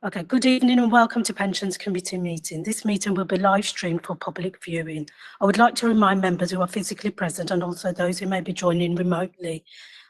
Okay, good evening and welcome to Pensions Committee meeting. This meeting will be live streamed for public viewing. I would like to remind members who are physically present and also those who may be joining remotely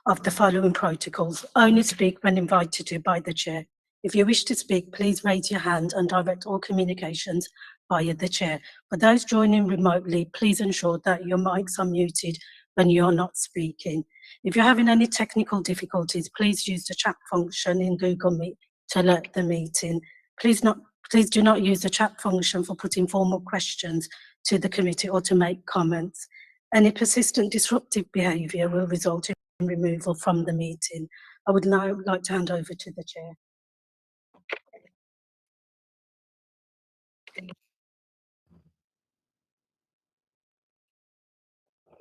of the following protocols. Only speak when invited to by the chair. If you wish to speak, please raise your hand and direct all communications via the chair. For those joining remotely, please ensure that your mics are muted when you're not speaking. If you're having any technical difficulties, please use the chat function in Google Meet to alert the meeting. Please do not use the chat function for putting formal questions to the committee or to make comments. Any persistent disruptive behaviour will result in removal from the meeting. I would now like to hand over to the chair.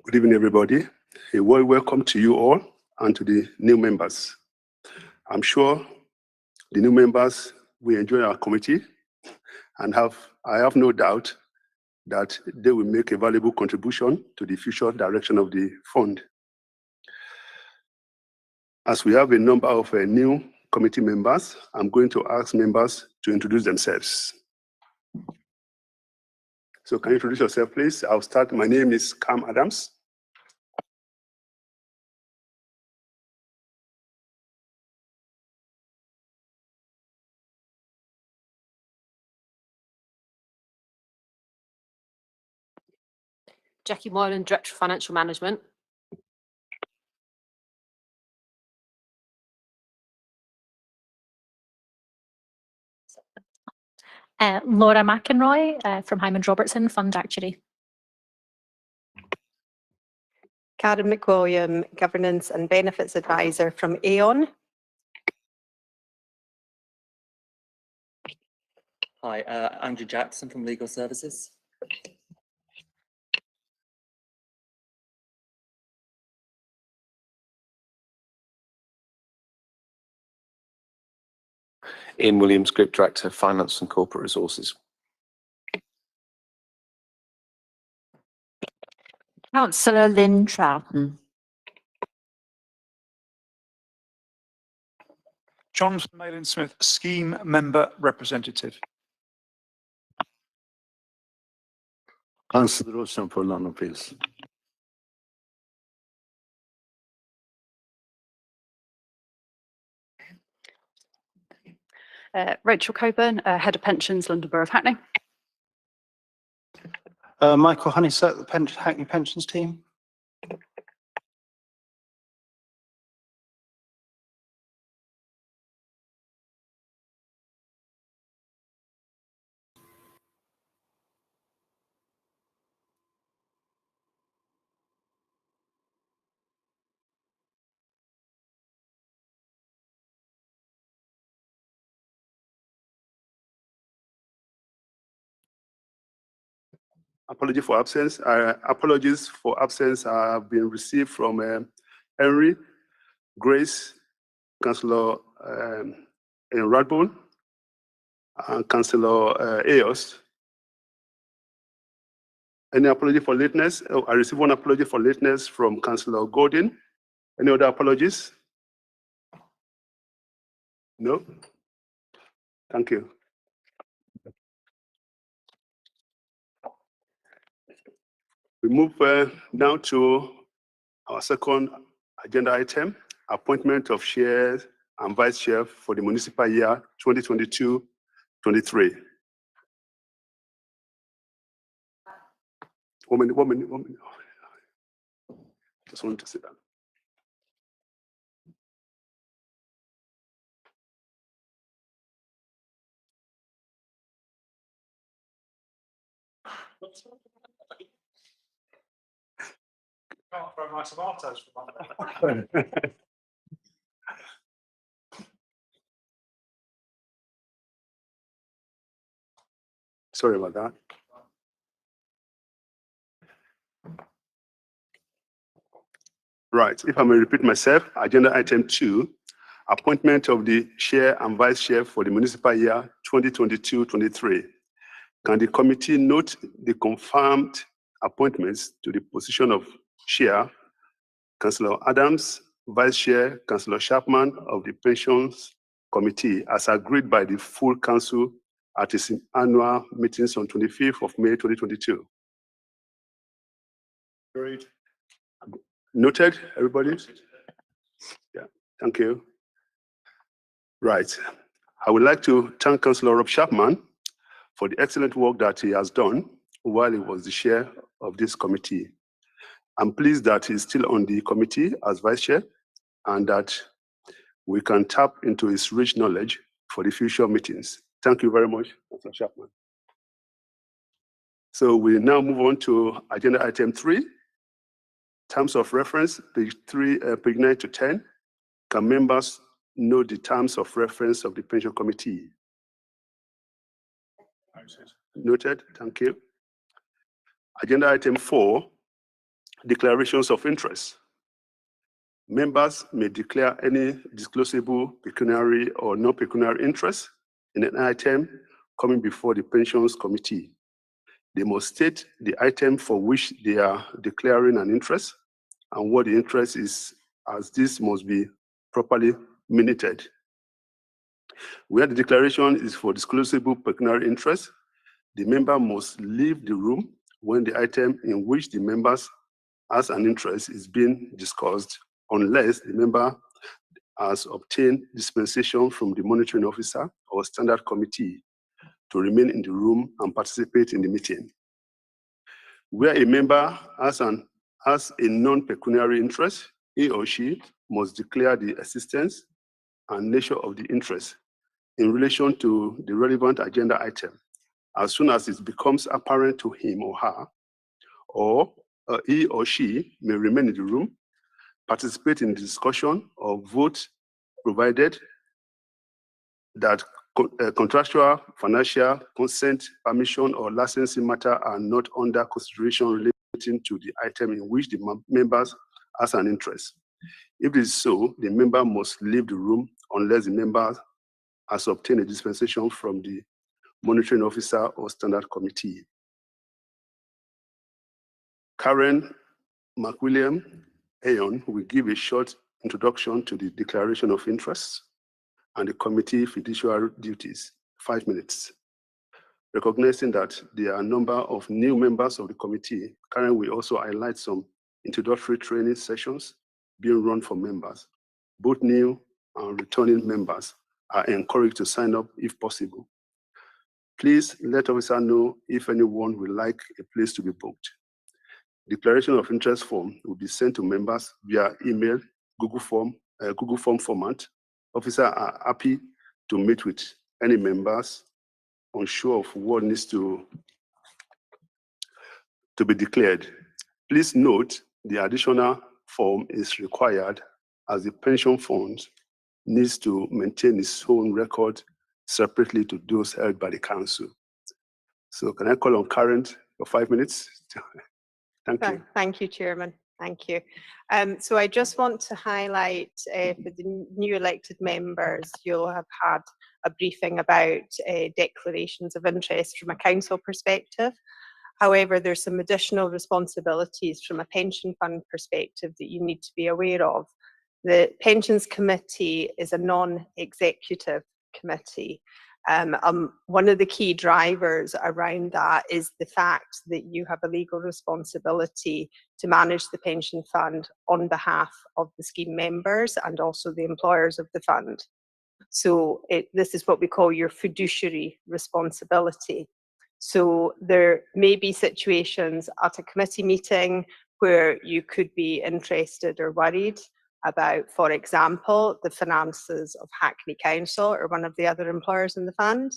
Good evening, everybody. A warm welcome to you all and to the new members. I'm sure the new members will enjoy our committee and I have no doubt that they will make a valuable contribution to the future direction of the fund. As we have a number of new committee members, I'm going to ask members to introduce themselves. So can you introduce yourself, please? I'll start. My name is Cam Adams. Jackie Moylan, Director of Financial Management. Laura McEnroy from Hyman Robertson, Fund Actuary. Karen McWilliam, Governance and Benefits Advisor from Aon. Hi, Andrew Jackson from Legal Services. Ian Williams, Group Director, Finance and Corporate Resources. Councillor Lynn Troughton. Jonathan Malin-Smith, Scheme Member Representative. Councillor Rosen for London Fields. Rachel Coburn, Head of Pensions, London Borough of Hackney. Michael Honeysett, the Hackney Pensions team. Apologies for absence. Apologies for absence have been received from Henry, Grace, Councillor Radbourne, and Councillor Ayos. Any apology for lateness? Oh, I received one apology for lateness from Councillor Gordon. Any other apologies? No? Thank you. We move now to our second agenda item, appointment of chair and vice chair for the municipal year 2022-23. 1 minute. Just want to sit down. Can't throw my tomatoes from that. Sorry about that. Right, if I may repeat myself, agenda item 2, appointment of the chair and vice chair for the municipal year 2022-23. Can the committee note the confirmed appointments to the position of chair, Councillor Adams, vice chair, Councillor Chapman of the Pensions Committee as agreed by the full council at its annual meetings on 25th of May 2022. Great. Noted, everybody? Yeah, thank you. Right. I would like to thank Councillor Rob Chapman for the excellent work that he has done while he was the chair of this committee. I'm pleased that he's still on the committee as vice chair and that we can tap into his rich knowledge for the future meetings. Thank you very much, Councillor Chapman. So we now move on to agenda item 3, terms of reference, page 9 to 10. Can members know the terms of reference of the pension committee? Noted, thank you. Agenda item 4, declarations of interest. Members may declare any disclosable pecuniary or non-pecuniary interest in an item coming before the pensions committee. They must state the item for which they are declaring an interest and what the interest is, as this must be properly minuted. Where the declaration is for disclosable pecuniary interest, the member must leave the room when the item in which the members has an interest is being discussed, unless the member has obtained dispensation from the monitoring officer or standard committee to remain in the room and participate in the meeting. Where a member has a non-pecuniary interest, he or she must declare the existence and nature of the interest in relation to the relevant agenda item as soon as it becomes apparent to him or her, or he or she may remain in the room, participate in the discussion, or vote, provided that contractual, financial, consent, permission, or licensing matter are not under consideration relating to the item in which the members has an interest. If it is so, the member must leave the room unless the member has obtained a dispensation from the monitoring officer or standard committee. Karen McWilliam Ayon will give a short introduction to the declaration of interest and the committee fiduciary duties, 5 minutes. Recognizing that there are a number of new members of the committee, Karen will also highlight some introductory training sessions being run for members. Both new and returning members are encouraged to sign up if possible. Please let officer know if anyone would like a place to be booked. Declaration of interest form will be sent to members via email, Google form format. Officers are happy to meet with any members unsure of what needs to be declared. Please note the additional form is required as the pension fund needs to maintain its own record separately to those held by the council. So can I call on Karen for 5 minutes? Thank you. Thank you, Chairman. Thank you. So I just want to highlight for the new elected members, you'll have had a briefing about declarations of interest from a council perspective. However, there's some additional responsibilities from a pension fund perspective that you need to be aware of. The Pensions Committee is a non-executive committee. One of the key drivers around that is the fact that you have a legal responsibility to manage the pension fund on behalf of the scheme members and also the employers of the fund. So this is what we call your fiduciary responsibility. So there may be situations at a committee meeting where you could be interested or worried about, for example, the finances of Hackney Council or one of the other employers in the fund.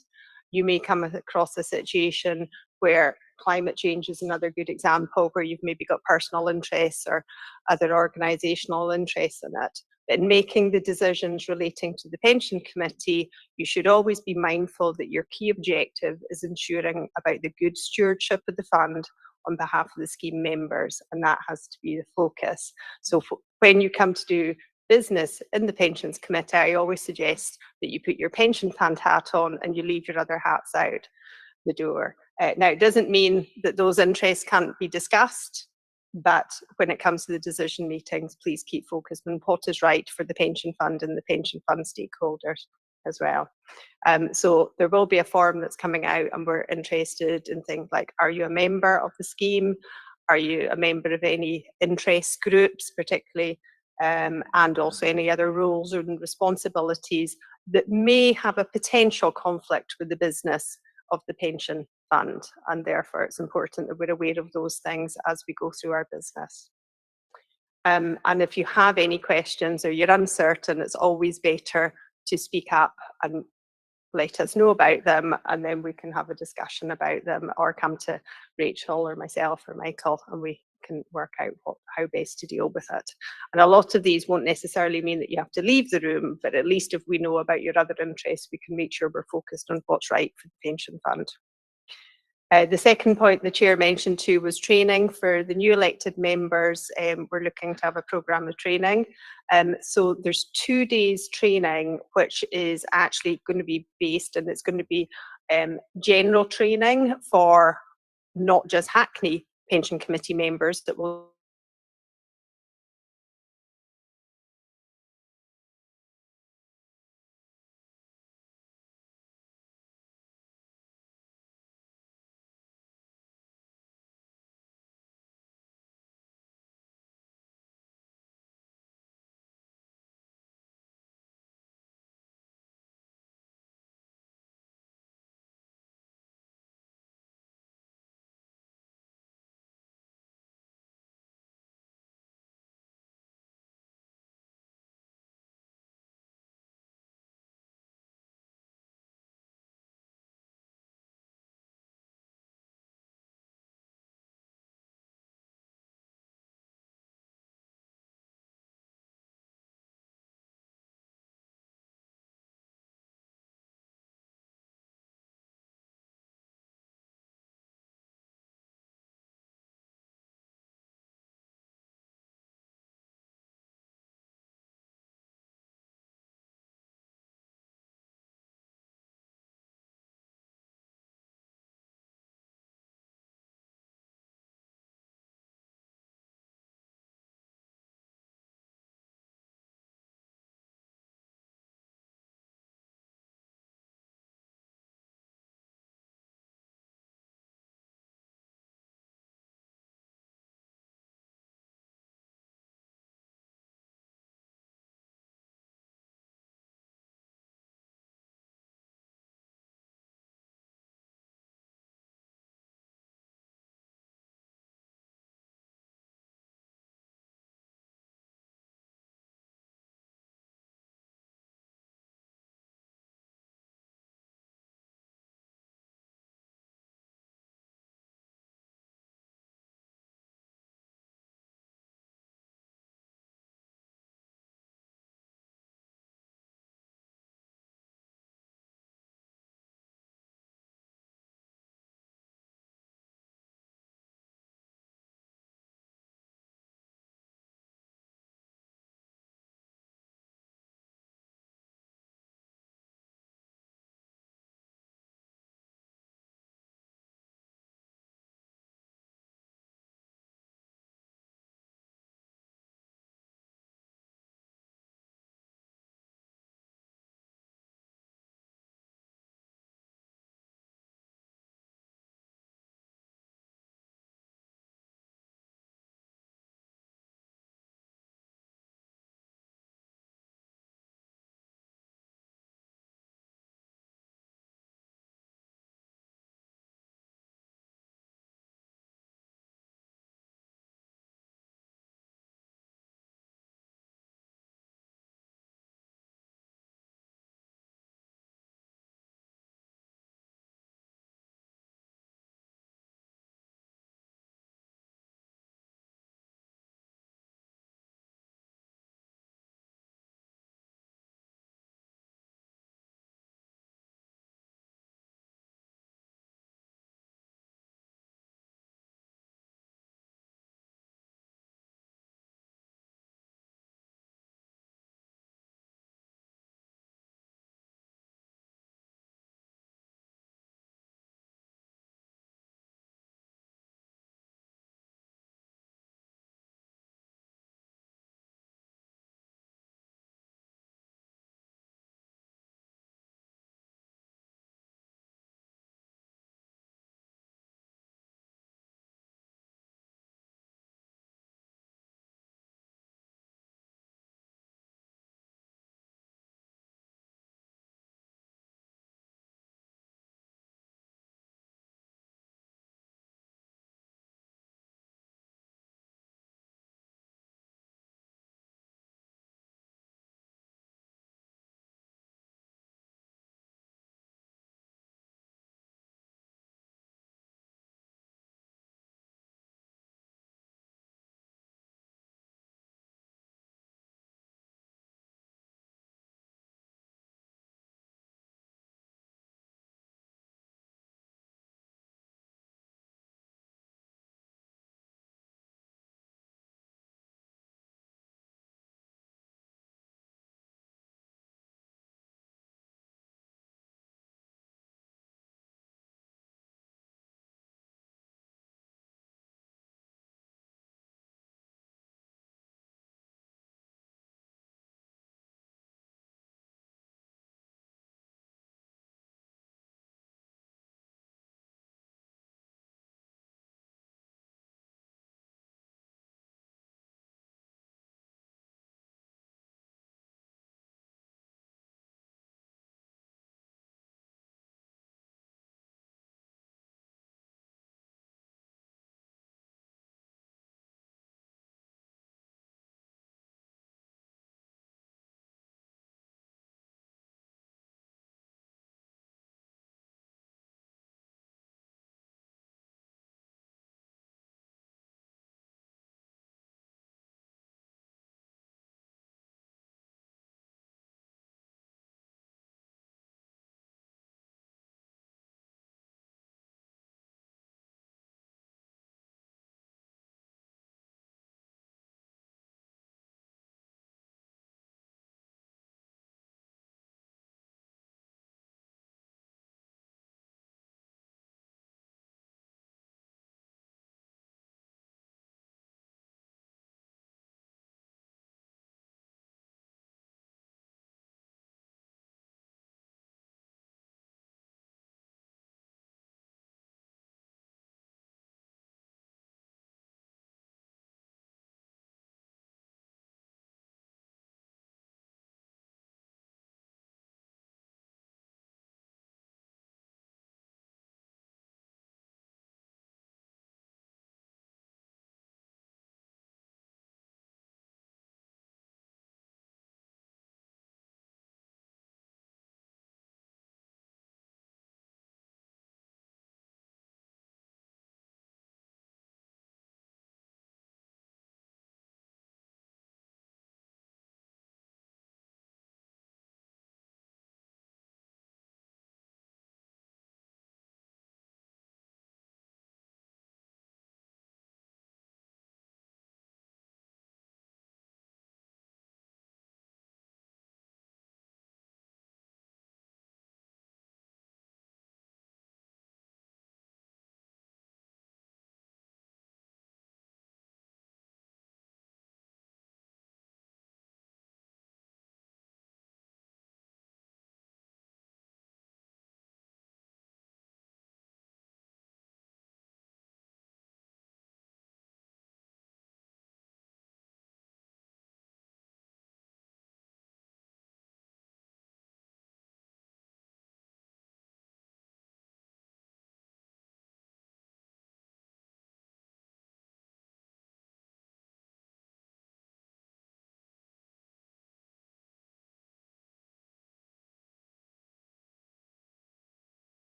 You may come across a situation where climate change is another good example, where you've maybe got personal interests or other organisational interests in it. In making the decisions relating to the pension committee, you should always be mindful that your key objective is ensuring about the good stewardship of the fund on behalf of the scheme members, and that has to be the focus. So when you come to do business in the pensions committee, I always suggest that you put your pension fund hat on and you leave your other hats out the door. Now, it doesn't mean that those interests can't be discussed, but when it comes to the decision meetings, please keep focused on what is right for the pension fund and the pension fund stakeholders. as well. So there will be a form that's coming out, and we're interested in things like, are you a member of the scheme? Are you a member of any interest groups, particularly, and also any other roles and responsibilities that may have a potential conflict with the business of the pension fund, and therefore it's important that we're aware of those things as we go through our business. And if you have any questions or you're uncertain, it's always better to speak up and let us know about them, and then we can have a discussion about them, or come to Rachel or myself or Michael, and we can work out how best to deal with it. And a lot of these won't necessarily mean that you have to leave the room, but at least if we know about your other interests, we can make sure we're focused on what's right for the pension fund. The second point the chair mentioned too was training for the new elected members. We're looking to have a programme of training. So there's 2 days training, which is actually going to be based, and it's going to be general training for not just Hackney Pension Committee members that will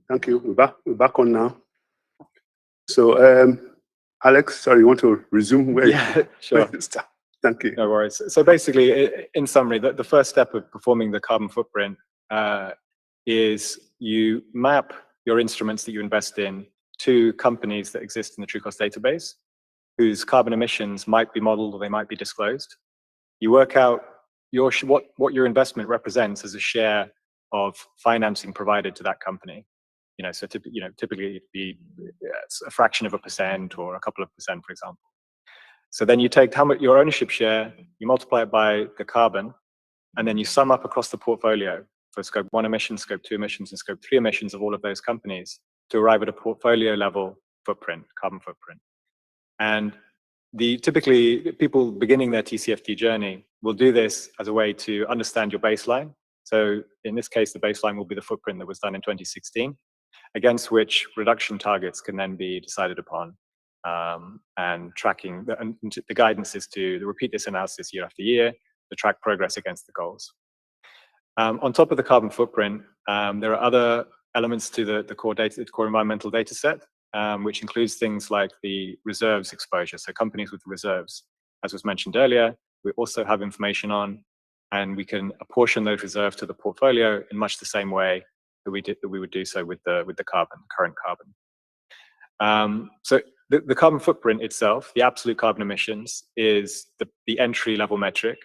Thank you. We're back on now. So, Alex, sorry, you want to resume where Yeah, sure. where you start? Thank you. No worries. So basically, in summary, the first step of performing the carbon footprint is you map your instruments that you invest in to companies that exist in the Trucost database, whose carbon emissions might be modeled or they might be disclosed. You work out what your investment represents as a share of financing provided to that company. So typically it'd be a fraction of a percent or a couple of percent, for example. So then you take how much your ownership share, you multiply it by the carbon, and then you sum up across the portfolio for scope 1 emissions, scope 2 emissions, and scope 3 emissions of all of those companies to arrive at a portfolio level footprint, carbon footprint. And typically people beginning their TCFD journey will do this as a way to understand your baseline. So in this case, the baseline will be the footprint that was done in 2016, against which reduction targets can then be decided upon. And tracking, the guidance is to repeat this analysis year after year to track progress against the goals. On top of the carbon footprint, there are other elements to the core environmental data set, which includes things like the reserves exposure. So companies with reserves, as was mentioned earlier, we also have information on, and we can apportion those reserves to the portfolio in much the same way that we would do so with the current carbon. So the carbon footprint itself, the absolute carbon emissions, is the entry level metric.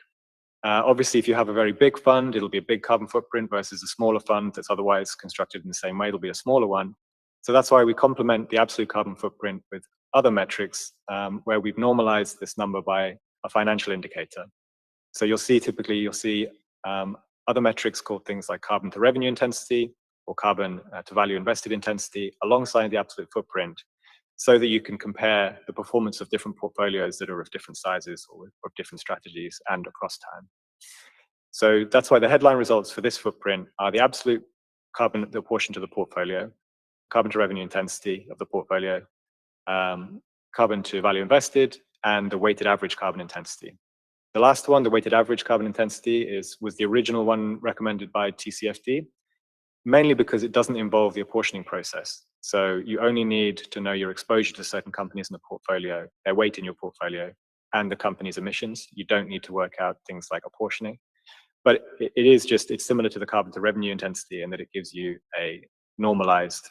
Obviously, if you have a very big fund, it'll be a big carbon footprint versus a smaller fund that's otherwise constructed in the same way, it'll be a smaller one. So that's why we complement the absolute carbon footprint with other metrics where we've normalized this number by a financial indicator. So typically you'll see other metrics called things like carbon to revenue intensity or carbon to value invested intensity alongside the absolute footprint, so that you can compare the performance of different portfolios that are of different sizes or of different strategies and across time. So that's why the headline results for this footprint are the absolute carbon apportioned to the portfolio, carbon to revenue intensity of the portfolio, carbon to value invested, and the weighted average carbon intensity. The last one, the weighted average carbon intensity, was the original one recommended by TCFD, mainly because it doesn't involve the apportioning process. So you only need to know your exposure to certain companies in the portfolio, their weight in your portfolio, and the company's emissions. You don't need to work out things like apportioning. But it's similar to the carbon to revenue intensity in that it gives you a normalized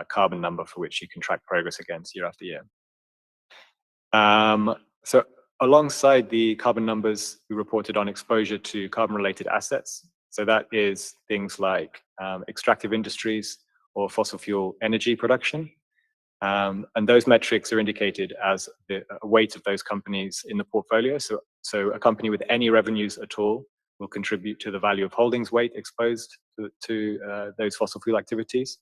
carbon number for which you can track progress against year after year. So alongside the carbon numbers, we reported on exposure to carbon-related assets. So that is things like extractive industries or fossil fuel energy production. And those metrics are indicated as the weight of those companies in the portfolio. So a company with any revenues at all will contribute to the value of holdings weight exposed to those fossil fuel activities.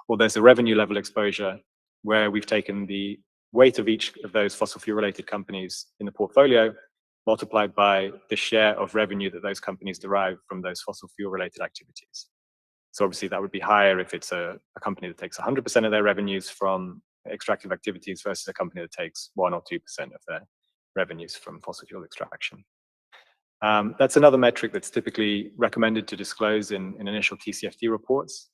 Or there's a revenue level exposure where we've taken the weight of each of those fossil fuel related companies in the portfolio multiplied by the share of revenue that those companies derive from those fossil fuel related activities. So obviously that would be higher if it's a company that takes 100% of their revenues from extractive activities versus a company that takes 1 or 2% of their revenues from fossil fuel extraction. That's another metric that's typically recommended to disclose in initial TCFD reports.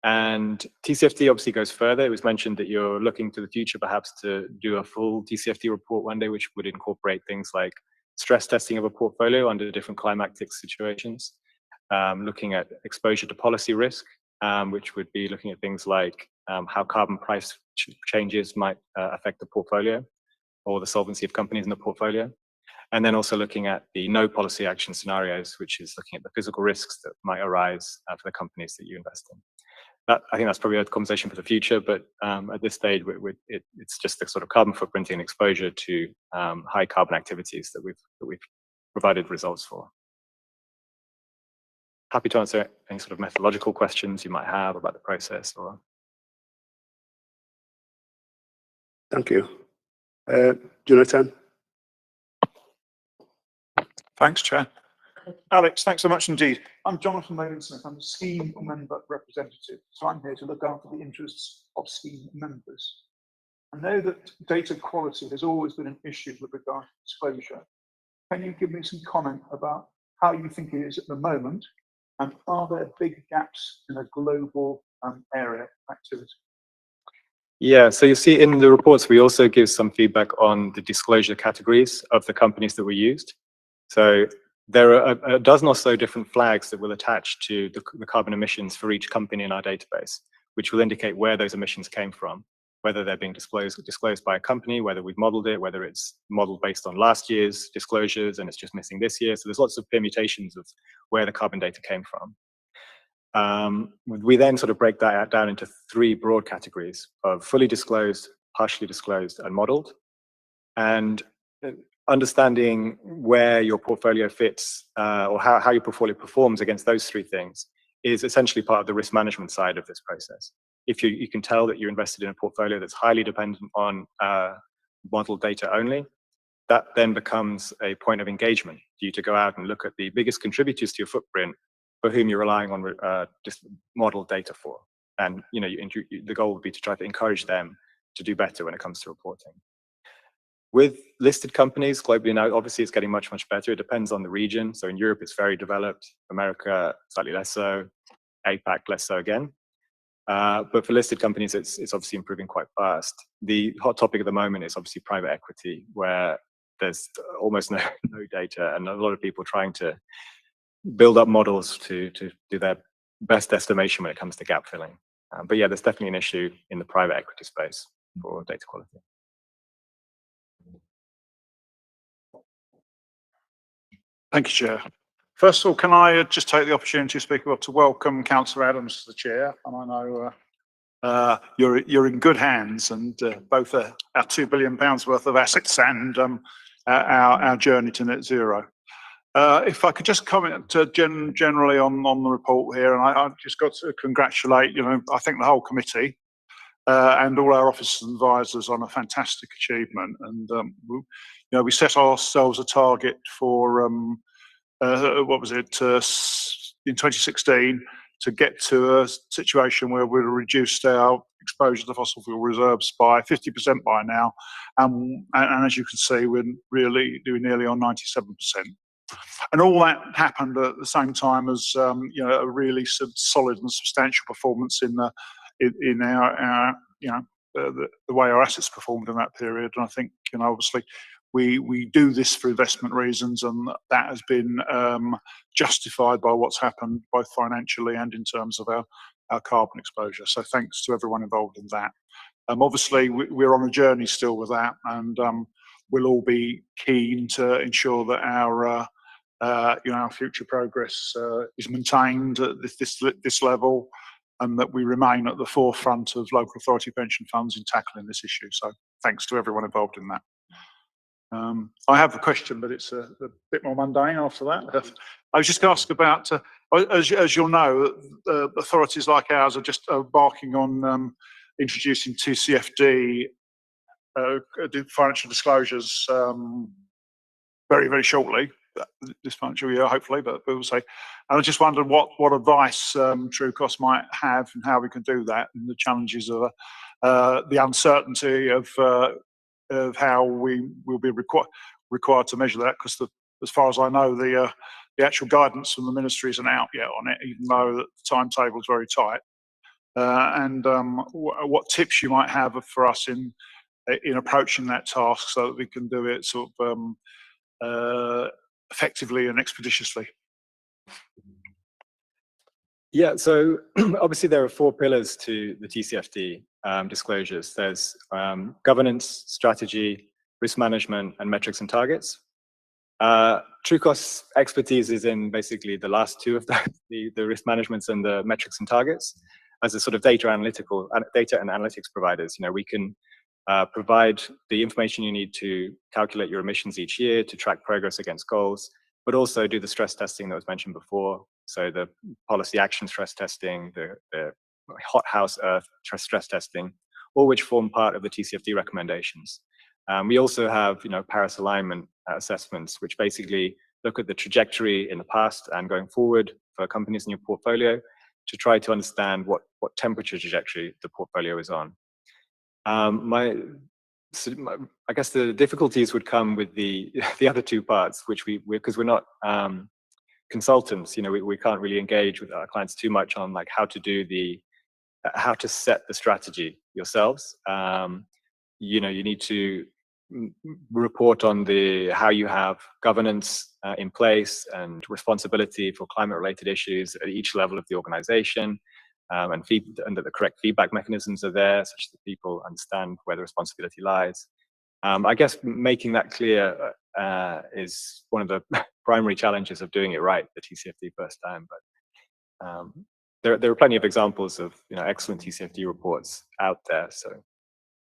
And TCFD obviously goes further. It was mentioned that you're looking to the future perhaps to do a full TCFD report one day, which would incorporate things like stress testing of a portfolio under different climatic situations, looking at exposure to policy risk, which would be looking at things like how carbon price changes might affect the portfolio or the solvency of companies in the portfolio. And then also looking at the no policy action scenarios, which is looking at the physical risks that might arise for the companies that you invest in. I think that's probably a conversation for the future, but at this stage, it's just the sort of carbon footprinting and exposure to high carbon activities that we've provided results for. Happy to answer any sort of methodological questions you might have about the process. Thank you. Jonathan? Thanks, Chair. Alex, thanks so much indeed. I'm Jonathan Malin-Smith. I'm a scheme member representative, so I'm here to look after the interests of scheme members. I know that data quality has always been an issue with regard to disclosure. Can you give me some comment about how you think it is at the moment, and are there big gaps in a global area activity. Yeah, so you see in the reports, we also give some feedback on the disclosure categories of the companies that were used. So there are a dozen or so different flags that will attach to the carbon emissions for each company in our database, which will indicate where those emissions came from, whether they're being disclosed by a company, whether we've modeled it, whether it's modeled based on last year's disclosures and it's just missing this year. So there's lots of permutations of where the carbon data came from. We then sort of break that down into three broad categories of fully disclosed, partially disclosed, and modeled. And understanding where your portfolio fits or how your portfolio performs against those three things is essentially part of the risk management side of this process. If you can tell that you're invested in a portfolio that's highly dependent on modeled data only, that then becomes a point of engagement for you to go out and look at the biggest contributors to your footprint for whom you're relying on just modeled data for. And the goal would be to try to encourage them to do better when it comes to reporting. With listed companies globally now, obviously it's getting much, much better. It depends on the region. So in Europe, it's very developed. America, slightly less so. APAC, less so again. But for listed companies, it's obviously improving quite fast. The hot topic at the moment is obviously private equity, where there's almost no data and a lot of people trying to build up models to do their best estimation when it comes to gap filling. But yeah, there's definitely an issue in the private equity space for data quality. Thank you, Chair. First of all, can I just take the opportunity to speak about to welcome Councillor Adams to the Chair, and I know you're in good hands, and both our £2 billion worth of assets and our journey to net zero. If I could just comment generally on the report here, and I've just got to congratulate, I think the whole committee and all our officers and advisors on a fantastic achievement. And we set ourselves a target for what was it in 2016 to get to a situation where we'd reduced our exposure to fossil fuel reserves by 50% by now, and as you can see, we're really doing nearly on 97%. And all that happened at the same time as a really solid and substantial performance in our the way our assets performed in that period. And I think obviously we do this for investment reasons, and that has been justified by what's happened both financially and in terms of our carbon exposure. So thanks to everyone involved in that. Obviously we're on a journey still with that, and we'll all be keen to ensure that our future progress is maintained at this level, and that we remain at the forefront of local authority pension funds in tackling this issue. So thanks to everyone involved in that. I have a question, but it's a bit more mundane after that. I was just going to ask about, as you'll know, authorities like ours are just embarking on introducing Tcfd financial disclosures very, very shortly, this financial year, hopefully, but we'll see. And I just wondered what advice Trucost might have and how we can do that, and the challenges of the uncertainty of how we will be required to measure that, because as far as I know, the actual guidance from the ministry isn't out yet on it, even though the timetable is very tight. And what tips you might have for us in approaching that task so that we can do it sort of effectively and expeditiously. Yeah, so obviously there are 4 pillars to the TCFD disclosures. There's governance, strategy, risk management, and metrics and targets. Trucost's expertise is in basically the last 2 of those, the risk management and the metrics and targets. As a sort of data and analytics providers, we can provide the information you need to calculate your emissions each year, to track progress against goals, but also do the stress testing that was mentioned before. So the policy action stress testing, the hothouse earth stress testing, all which form part of the TCFD recommendations. We also have, Paris alignment assessments, which basically look at the trajectory in the past and going forward for companies in your portfolio to try to understand what temperature trajectory the portfolio is on. I guess the difficulties would come with the other 2 parts, which because we're not consultants, we can't really engage with our clients too much on how to do the how to set the strategy yourselves. You know, you need to report on how you have governance in place and responsibility for climate-related issues at each level of the organization, and that the correct feedback mechanisms are there, such that people understand where the responsibility lies. I guess making that clear is one of the primary challenges of doing it right the TCFD first time. But there are plenty of examples of excellent TCFD reports out there, so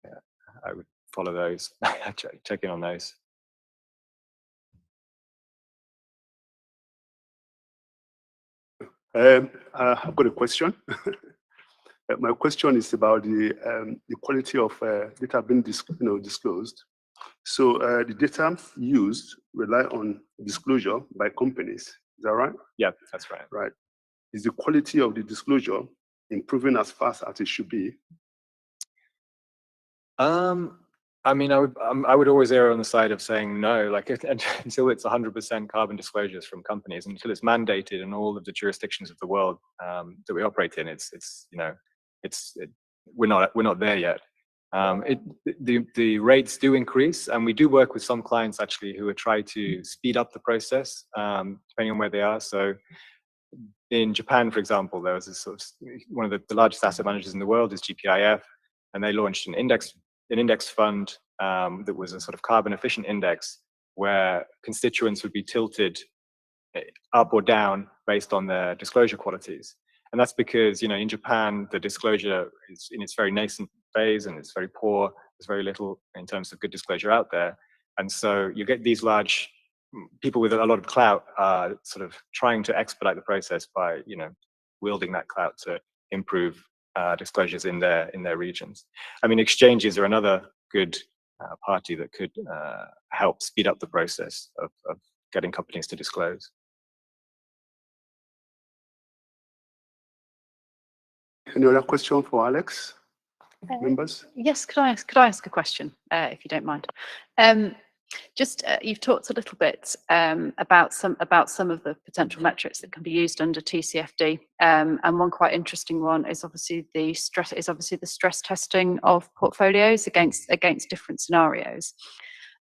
yeah, I would follow those, check in on those. I've got a question. My question is about the quality of data being disclosed. So the data used rely on disclosure by companies. Is that right? Yeah, that's right. Right. Is the quality of the disclosure improving as fast as it should be? I mean, I would always err on the side of saying no. Like until it's 100% carbon disclosures from companies, until it's mandated in all of the jurisdictions of the world that we operate in, we're not there yet. The rates do increase, and we do work with some clients actually who are trying to speed up the process, depending on where they are. So in Japan, for example, there was one of the largest asset managers in the world is GPIF, and they launched an index fund that was a sort of carbon efficient index where constituents would be tilted up or down based on their disclosure qualities. And that's because, in Japan, the disclosure is in its very nascent phase and it's very poor. There's very little in terms of good disclosure out there. And so you get these large people with a lot of clout sort of trying to expedite the process by, wielding that clout to improve disclosures in their regions. I mean, exchanges are another good party that could help speed up the process of getting companies to disclose. Any other question for Alex? Members? Yes, could I ask a question, if you don't mind? You've talked a little bit about some of the potential metrics that can be used under TCFD, and one quite interesting one is obviously the stress testing of portfolios against different scenarios.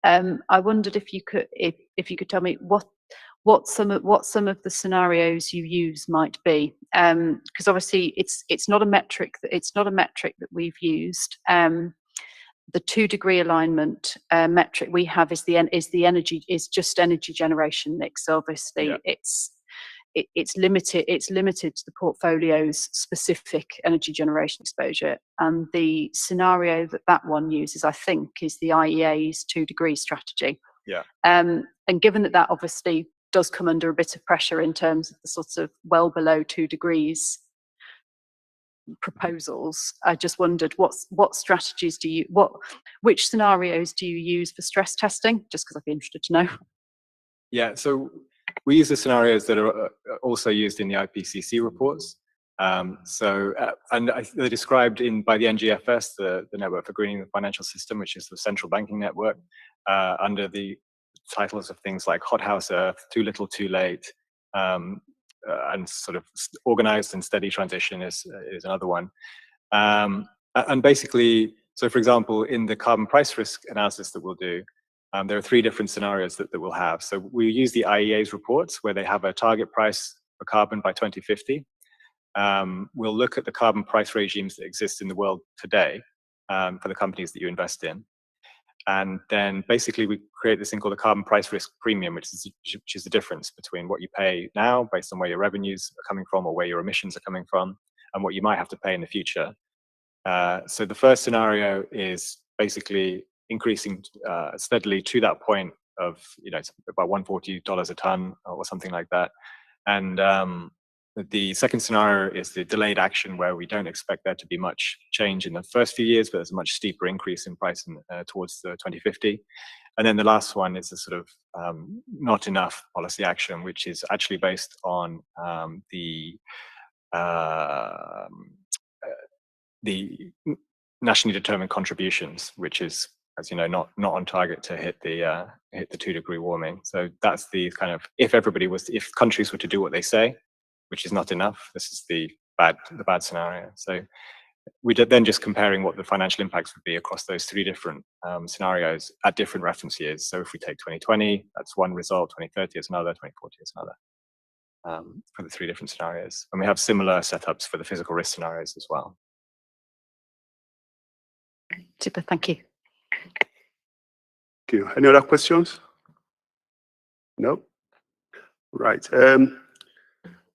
I wondered if you could tell me what some of the scenarios you use might be, because obviously it's not a metric that we've used. The 2-degree alignment metric we have is just energy generation mix. So obviously, yeah, it's limited to the portfolio's specific energy generation exposure, and the scenario that one uses, I think, is the IEA's 2-degree strategy. Yeah. And given that obviously does come under a bit of pressure in terms of the sort of well below 2 degrees proposals, I just wondered what strategies which scenarios do you use for stress testing? Just because I'd be interested to know. Yeah, so we use the scenarios that are also used in the IPCC reports. And they're described by the NGFS, the Network for Greening the Financial System, which is the central banking network, under the titles of things like hothouse Earth, too little, too late, and sort of organized and steady transition is another one. And basically, so for example, in the carbon price risk analysis that we'll do, there are 3 different scenarios that we'll have. So we use the IEA's reports where they have a target price for carbon by 2050. We'll look at the carbon price regimes that exist in the world today for the companies that you invest in. And then basically we create this thing called a carbon price risk premium, which is the difference between what you pay now based on where your revenues are coming from or where your emissions are coming from and what you might have to pay in the future. So the first scenario is basically increasing steadily to that point of, it's about $140 a ton or something like that. And the second scenario is the delayed action, where we don't expect there to be much change in the first few years, but there's a much steeper increase in price towards 2050. And then the last one is a sort of not enough policy action, which is actually based on the nationally determined contributions, which is, as you know, not on target to hit the 2-degree warming. So that's the kind of, if countries were to do what they say, which is not enough, this is the the bad scenario. So we did then just comparing what the financial impacts would be across those three different scenarios at different reference years. So if we take 2020, that's one result, 2030 is another, 2040 is another, for the three different scenarios. And we have similar setups for the physical risk scenarios as well. Super, thank you. Thank you. Any other questions? No? Right.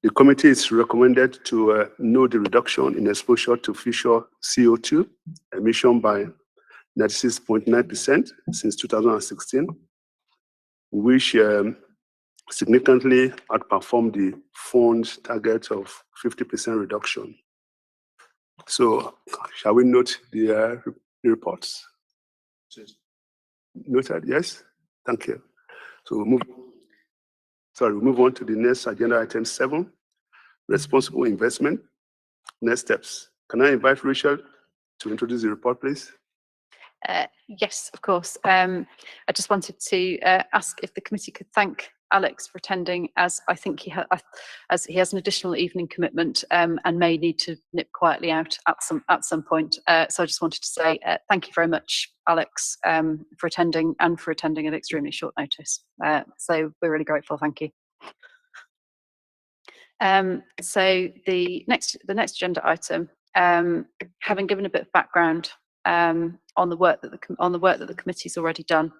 The committee is recommended to note the reduction in exposure to future CO2 emission by 96.9% since 2016, which significantly outperformed the fund's target of 50% reduction. So, shall we note the reports? Noted, yes? Thank you. So we'll move on to the next agenda item 7, responsible investment. Next steps. Can I invite Rachel to introduce the report, please? Yes, of course. I just wanted to ask if the committee could thank Alex for attending, as I think he has an additional evening commitment and may need to nip quietly out at some point. So I just wanted to say thank you very much, Alex, for attending and for attending at extremely short notice. So we're really grateful. Thank you. So the next agenda item, having given a bit of background on the work that the committee's already done,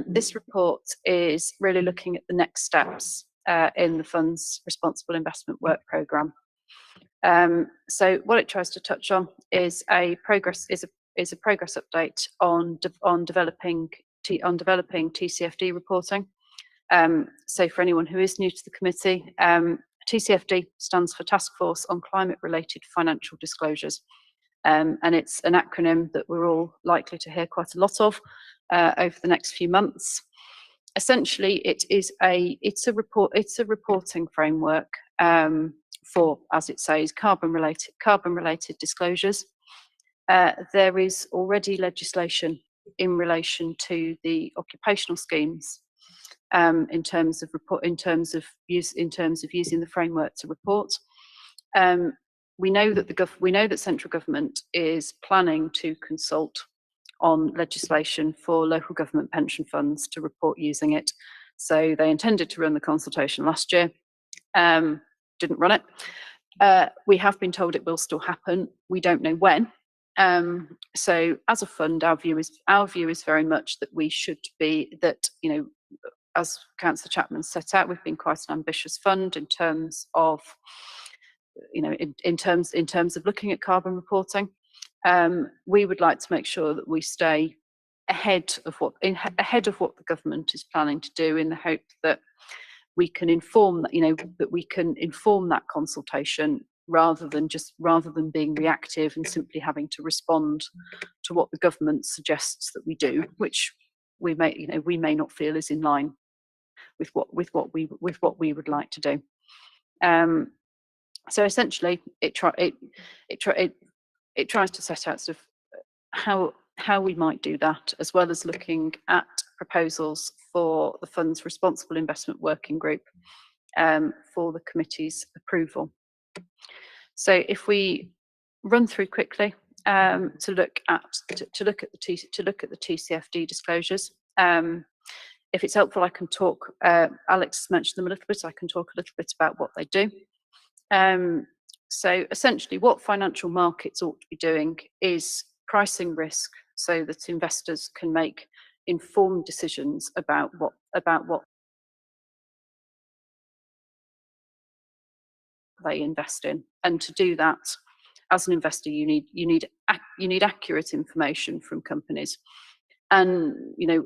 this report is really looking at the next steps in the fund's responsible investment work programme. So what it tries to touch on is a progress update on developing Tcfd reporting. So for anyone who is new to the committee, Tcfd stands for Task Force on Climate-Related Financial Disclosures, and it's an acronym that we're all likely to hear quite a lot of over the next few months. Essentially, it's a reporting framework for, as it says, carbon-related disclosures. There is already legislation in relation to the occupational schemes in terms of using the framework to report. We know that central government is planning to consult on legislation for local government pension funds to report using it. So they intended to run the consultation last year, didn't run it. We have been told it will still happen. We don't know when. So as a fund, our view is very much that we should be as Councillor Chapman set out, we've been quite an ambitious fund in terms of, in terms of looking at carbon reporting. We would like to make sure that we stay ahead of what the government is planning to do, in the hope that we can inform that consultation rather than being reactive and simply having to respond to what the government suggests that we do, which we may not feel is in line with what we would like to do. So essentially, it tries to set out sort of how we might do that, as well as looking at proposals for the fund's responsible investment working group for the committee's approval. So if we run through quickly to look at the Tcfd disclosures. If it's helpful, I can talk. Alex mentioned them a little bit. I can talk a little bit about what they do. So essentially, what financial markets ought to be doing is pricing risk so that investors can make informed decisions about what they invest in. And to do that, as an investor, you need accurate information from companies. And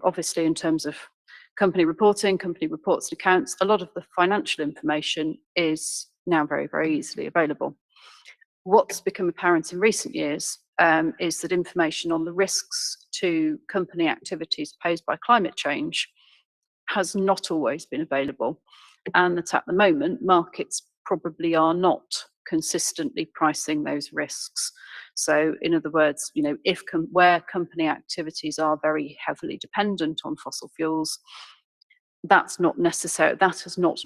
obviously, in terms of company reports and accounts, a lot of the financial information is now very, very easily available. What's become apparent in recent years is that information on the risks to company activities posed by climate change has not always been available, and that at the moment markets probably are not consistently pricing those risks. So in other words, where company activities are very heavily dependent on fossil fuels, that has not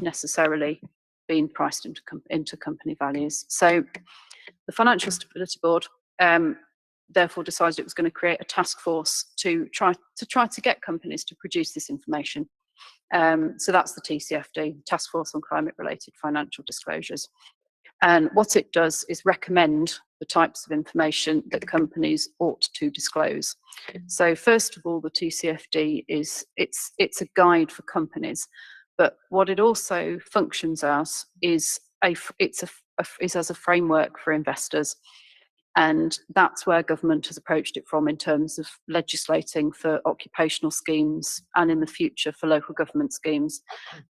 necessarily been priced into company values. So the Financial Stability Board therefore decided it was going to create a task force to try to get companies to produce this information. So that's the Tcfd, Task Force on Climate-Related Financial Disclosures. And what it does is recommend the types of information that companies ought to disclose. So first of all, the Tcfd it's a guide for companies, but what it also functions as is as a framework for investors. And that's where government has approached it from in terms of legislating for occupational schemes and in the future for local government schemes,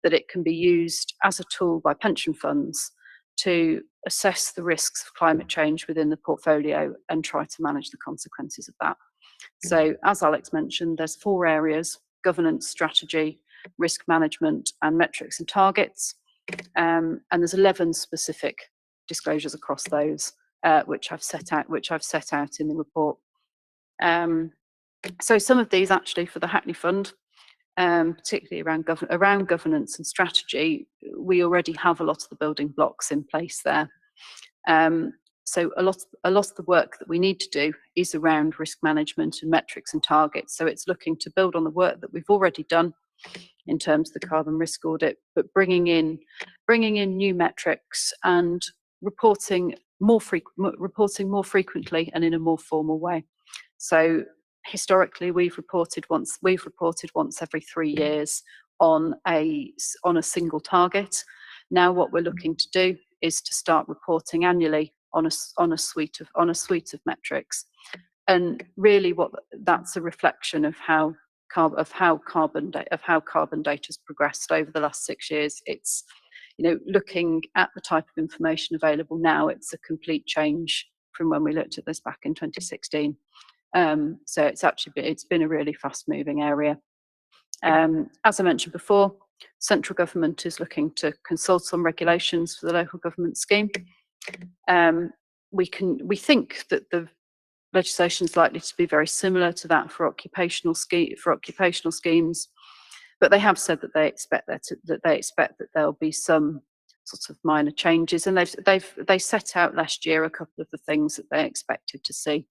that it can be used as a tool by pension funds to assess the risks of climate change within the portfolio and try to manage the consequences of that. So as Alex mentioned, there's 4 areas: governance, strategy, risk management, and metrics and targets. And there's 11 specific disclosures across those, which I've set out in the report. So some of these actually for the Hackney Fund, particularly around governance and strategy, we already have a lot of the building blocks in place there. So a lot of the work that we need to do is around risk management and metrics and targets. So it's looking to build on the work that we've already done in terms of the carbon risk audit, but bringing in new metrics and reporting more frequently and in a more formal way. So historically, we've reported once every 3 years on a single target. Now what we're looking to do is to start reporting annually on a suite of metrics. And really that's a reflection of how carbon data has progressed over the last 6 years. It's, looking at the type of information available now, it's a complete change from when we looked at this back in 2016. So it's been a really fast-moving area. As I mentioned before, central government is looking to consult on regulations for the local government scheme. We think that the legislation is likely to be very similar to that for occupational schemes, but they have said that they expect that there'll be some sort of minor changes, and they set out last year a couple of the things that they expected to see.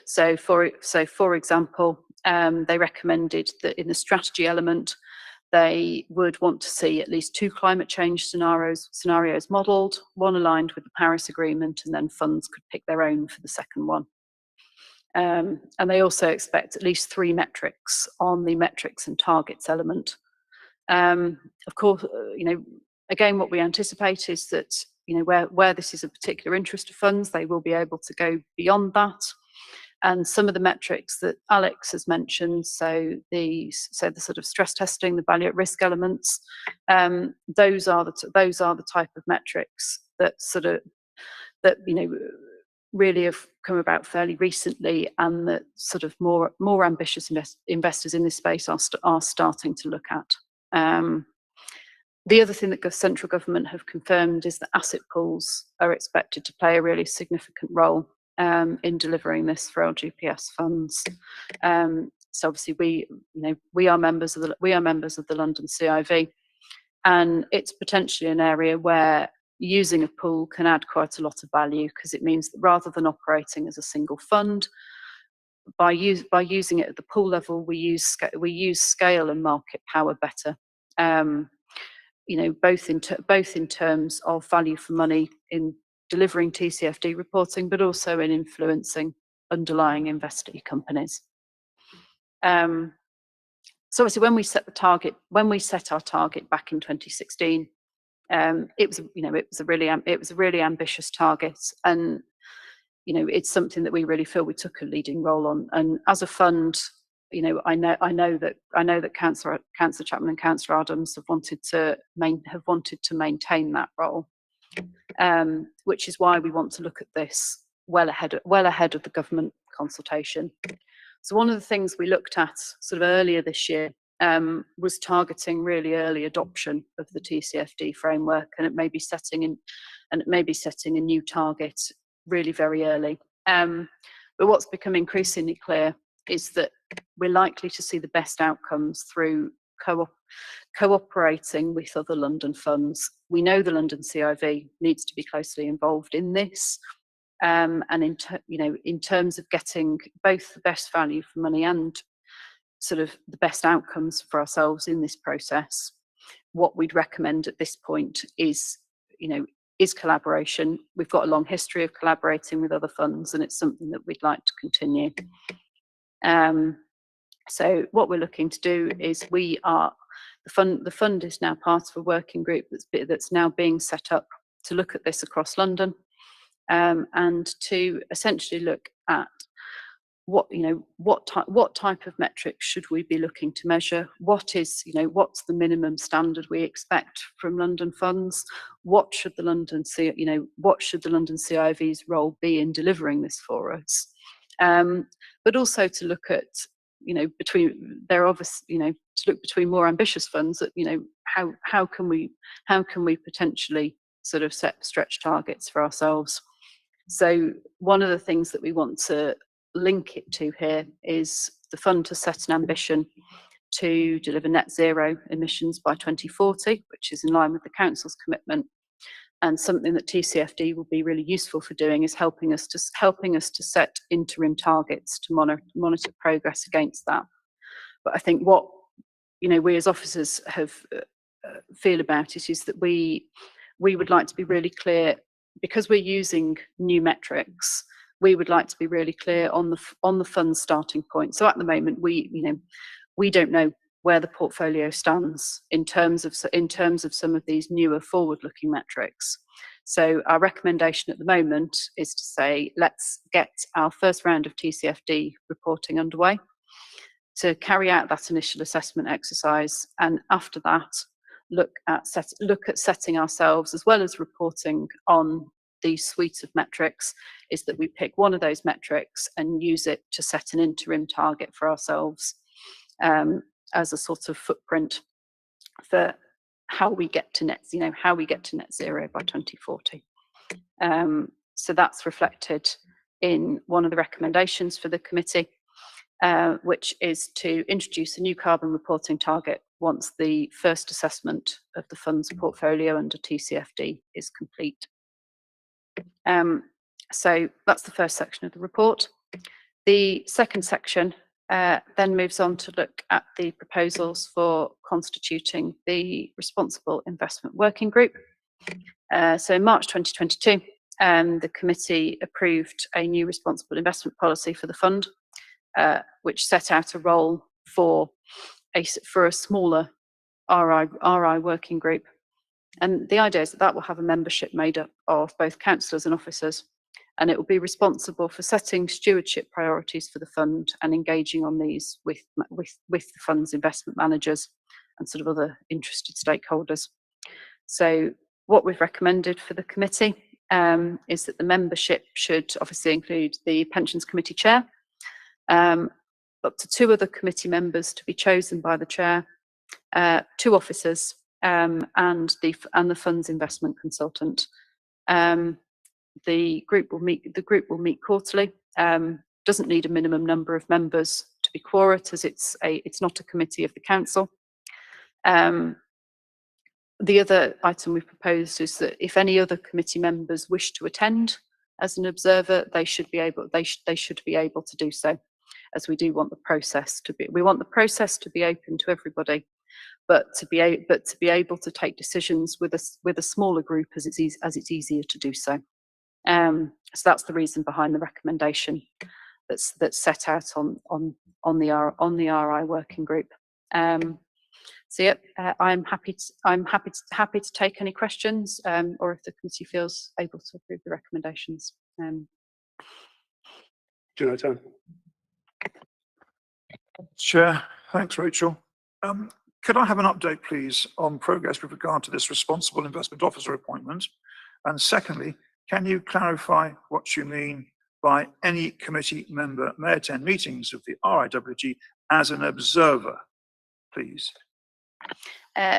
So for example, they recommended that in the strategy element, they would want to see at least 2 climate change scenarios modelled, one aligned with the Paris Agreement, and then funds could pick their own for the second one. And they also expect at least 3 metrics on the metrics and targets element. Of course, again, what we anticipate is that where this is a particular interest of funds, they will be able to go beyond that. And some of the metrics that Alex has mentioned, so the sort of stress testing, the value at risk elements, those are the type of metrics that really have come about fairly recently, and that sort of more ambitious investors in this space are starting to look at. The other thing that central government have confirmed is that asset pools are expected to play a really significant role in delivering this for LGPS funds. So obviously we are members of the London CIV, and it's potentially an area where using a pool can add quite a lot of value, because it means that rather than operating as a single fund, by using it at the pool level, we use scale and market power better. Both in terms of value for money in delivering TCFD reporting, but also in influencing underlying investee companies. So obviously, when we set our target back in 2016, it was a really ambitious target, and it's something that we really feel we took a leading role on. And as a fund, I know that Councillor Chapman and Councillor Adams have wanted to maintain that role, which is why we want to look at this well ahead of the government consultation. So one of the things we looked at sort of earlier this year was targeting really early adoption of the TCFD framework, and it may be setting a new target really very early. But what's become increasingly clear is that we're likely to see the best outcomes through cooperating with other London funds. We know the London CIV needs to be closely involved in this, and in terms of getting both the best value for money and sort of the best outcomes for ourselves in this process. What we'd recommend at this point is, is collaboration. We've got a long history of collaborating with other funds, and it's something that we'd like to continue. So what we're looking to do is the fund is now part of a working group that's now being set up to look at this across London, and to essentially look at what type of metrics should we be looking to measure? What's the minimum standard we expect from London funds? What should the London CIV's role be in delivering this for us? But also to look at between more ambitious funds that how can we potentially sort of set stretch targets for ourselves. So one of the things that we want to link it to here is the fund to set an ambition to deliver net zero emissions by 2040, which is in line with the council's commitment. And something that Tcfd will be really useful for doing is helping us to set interim targets to monitor progress against that. But I think what we as officers have feel about it is that we would like to be really clear, because we're using new metrics. We would like to be really clear on the fund's starting point. So at the moment, we don't know where the portfolio stands in terms of some of these newer forward-looking metrics. So our recommendation at the moment is to say, let's get our first round of Tcfd reporting underway, to carry out that initial assessment exercise, and after that, look at setting ourselves, as well as reporting on the suite of metrics, is that we pick one of those metrics and use it to set an interim target for ourselves, as a sort of footprint for how we get to net zero by 2040. So that's reflected in one of the recommendations for the committee, which is to introduce a new carbon reporting target once the first assessment of the fund's portfolio under Tcfd is complete. So that's the first section of the report. The second section then moves on to look at the proposals for constituting the Responsible Investment Working Group. So in March 2022, the committee approved a new responsible investment policy for the fund, which set out a role for a smaller RI working group. And the idea is that will have a membership made up of both councillors and officers, and it will be responsible for setting stewardship priorities for the fund and engaging on these with the fund's investment managers and sort of other interested stakeholders. So what we've recommended for the committee is that the membership should obviously include the Pensions Committee Chair, up to 2 other committee members to be chosen by the Chair, 2 officers, and the fund's investment consultant. The group will meet quarterly. Doesn't need a minimum number of members to be quorate, as it's not a committee of the council. The other item we've proposed is that if any other committee members wish to attend as an observer, they should be able to do so, as we do want the process to be. We want the process to be open to everybody, but to be able to take decisions with a smaller group as it's easier to do so. So that's the reason behind the recommendation that's set out on the RI working group. So yep, I'm happy to take any questions, or if the committee feels able to approve the recommendations. Jonathan. Chair, thanks, Rachel. Could I have an update, please, on progress with regard to this responsible investment officer appointment? And secondly, can you clarify what you mean by any committee member may attend meetings of the RIWG as an observer, please?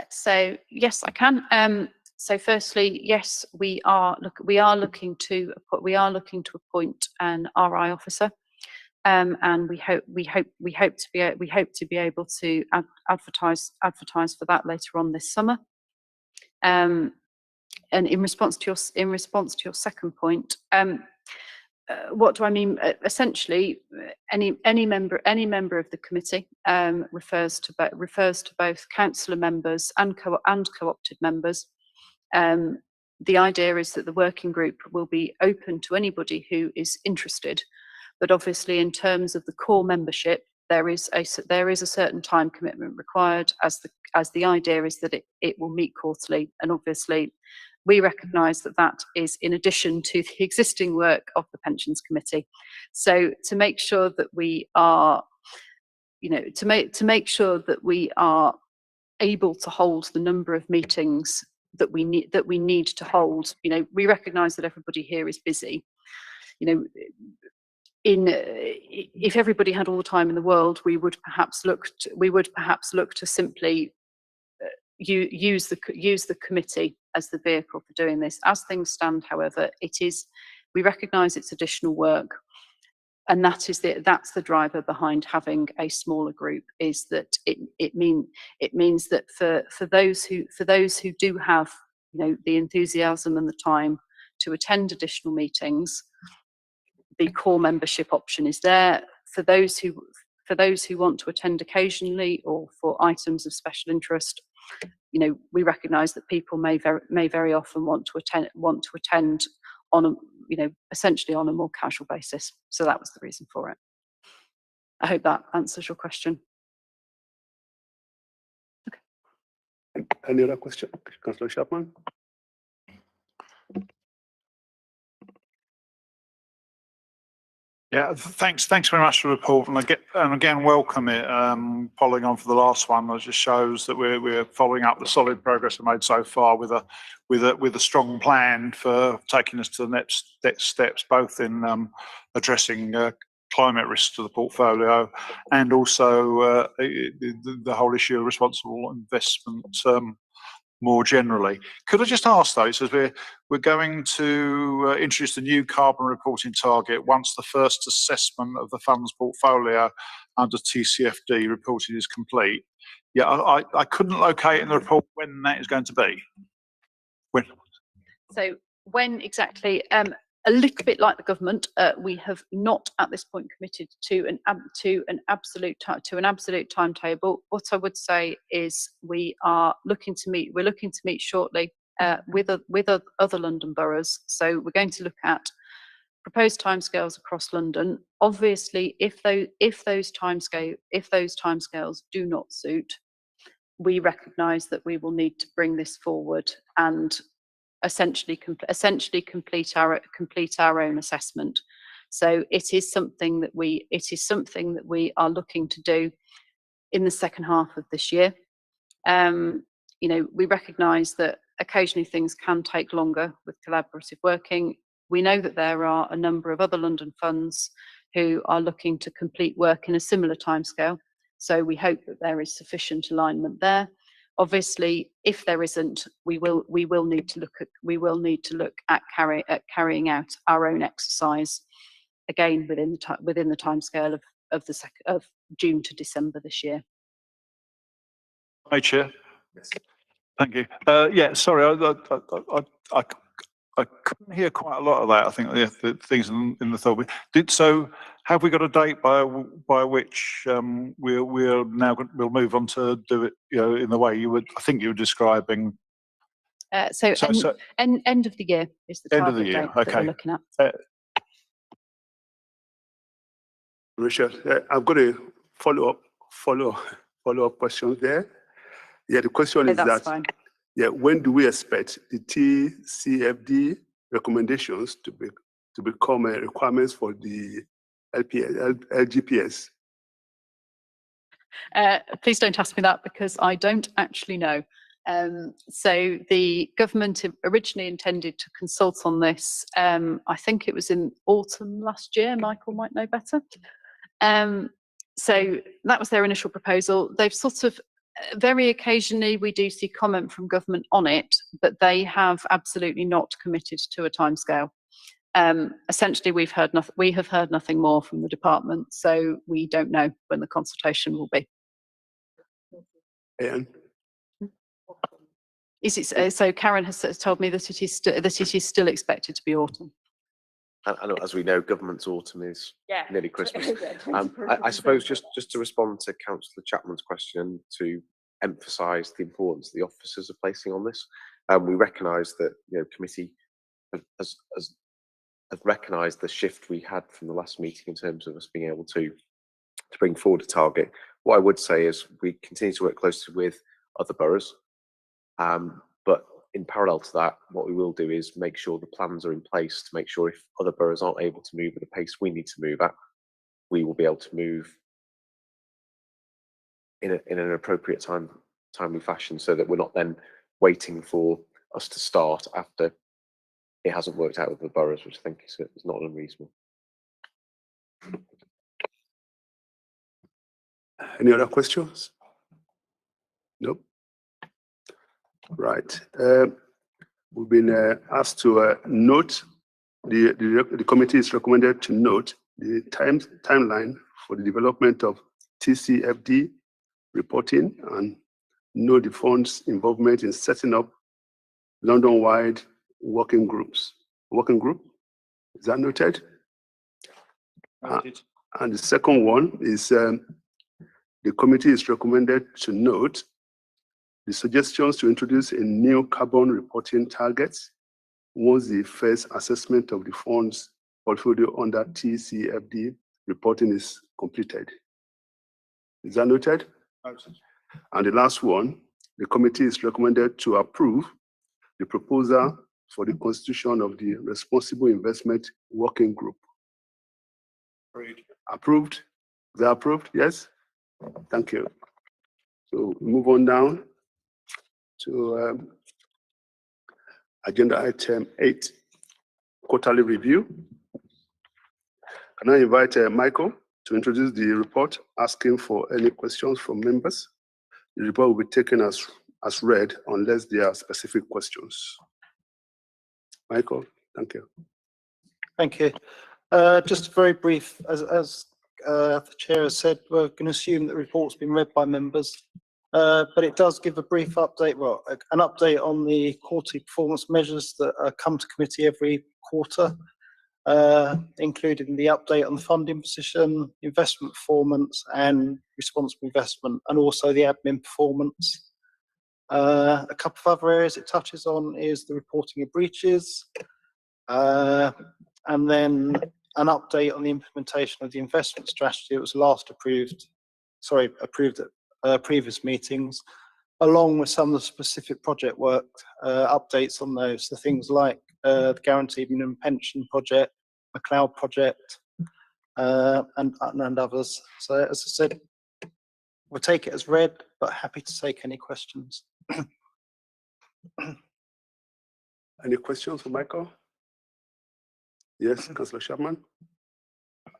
So yes, I can. So firstly, yes, we are looking to appoint an RI officer. and we hope to be able to advertise for that later on this summer. And in response to your second point, what do I mean? Essentially, any member of the committee refers to both councillor members and co-opted members. The idea is that the working group will be open to anybody who is interested, but obviously, in terms of the core membership, there is a certain time commitment required, as the idea is that it will meet quarterly, and obviously we recognise that is in addition to the existing work of the Pensions Committee. So to make sure that we are, to make sure that we are able to hold the number of meetings that we need to hold, we recognise that everybody here is busy. If everybody had all the time in the world, we would perhaps look to simply use the committee as the vehicle for doing this. As things stand, however, we recognise it's additional work, and that's the driver behind having a smaller group. Is that it means that for those who do have the enthusiasm and the time to attend additional meetings, the core membership option is there. For those who want to attend occasionally or for items of special interest, we recognise that people may very often want to attend on a essentially on a more casual basis. So that was the reason for it. I hope that answers your question. Okay. Any other question, Councillor Chapman? Yeah, thanks very much for the report, and again welcome it. Following on for the last one, it just shows that we're following up the solid progress we made so far with a strong plan for taking us to the next steps, both in addressing climate risks to the portfolio and also the whole issue of responsible investment more generally. Could I just ask though, so we're going to introduce the new carbon reporting target once the first assessment of the fund's portfolio under TCFD reporting is complete. Yeah, I couldn't locate in the report when that is going to be. When? So when exactly? A little bit like the government, we have not at this point committed to an absolute timetable. What I would say is we're looking to meet shortly with other London boroughs. So we're going to look at proposed timescales across London. Obviously, if those timescales do not suit, we recognise that we will need to bring this forward and essentially complete our own assessment. So it is something that we are looking to do in the second half of this year. We recognise that occasionally things can take longer with collaborative working. We know that there are a number of other London funds who are looking to complete work in a similar timescale. So we hope that there is sufficient alignment there. Obviously, if there isn't, we will need to look at carrying out our own exercise again within the timescale of June to December this year. Hi, Chair. Yes. Thank you. Yeah, sorry, I couldn't hear quite a lot of that. I think the things in the thought. So, have we got a date by which we'll move on to do it? In the way I think you were describing. End of the year is the end of the year. Date that we're looking at. Richard, I've got a follow-up question there. Yeah, the question is that. Fine. Yeah, when do we expect the Tcfd recommendations to become requirements for the LGPS? Please don't ask me that because I don't actually know. So the government originally intended to consult on this. I think it was in autumn last year. Michael might know better. So that was their initial proposal. They've sort of very occasionally we do see comment from government on it, but they have absolutely not committed to a timescale. Essentially, we have heard nothing more from the department, so we don't know when the consultation will be. Ian? Is it so? Karen has told me that it is still expected to be autumn. And as we know, government's autumn is nearly Christmas. I suppose just to respond to Councillor Chapman's question, to emphasise the importance the officers are placing on this, we recognise that committee has recognised the shift we had from the last meeting in terms of us being able to bring forward a target. What I would say is we continue to work closely with other boroughs, but in parallel to that, what we will do is make sure the plans are in place to make sure if other boroughs aren't able to move at the pace we need to move at, we will be able to move in an appropriate timely fashion, so that we're not then waiting for us to start after it hasn't worked out with the boroughs, which I think is not unreasonable. Any other questions? Nope. Right. We've been asked to note, the committee is recommended to note the timeline for the development of Tcfd reporting and know the fund's involvement in setting up London-wide working group. Is that noted? And the second one is the committee is recommended to note the suggestions to introduce a new carbon reporting targets once the first assessment of the fund's portfolio under Tcfd reporting is completed. Is that noted? Noted. And the last one, the committee is recommended to approve the proposal for the constitution of the Responsible Investment Working Group. Agreed. Approved? Is that approved? Yes? Thank you. So move on down to agenda item 8, quarterly review. Can I invite Michael to introduce the report, asking for any questions from members? The report will be taken as read unless there are specific questions. Michael, thank you. Thank you. Just very brief, as the chair has said, we're going to assume that the report's been read by members, but it does give a brief update, well, an update on the quarterly performance measures that come to committee every quarter, including the update on the funding position, investment performance and responsible investment, and also the admin performance. A couple of other areas it touches on is the reporting of breaches, and then an update on the implementation of the investment strategy that was last approved at previous meetings, along with some of the specific project work updates on those. So things like the guaranteed minimum pension project, the cloud project, and others. So as I said, we'll take it as read, but happy to take any questions. Any questions for Michael? Yes, Councillor Chapman.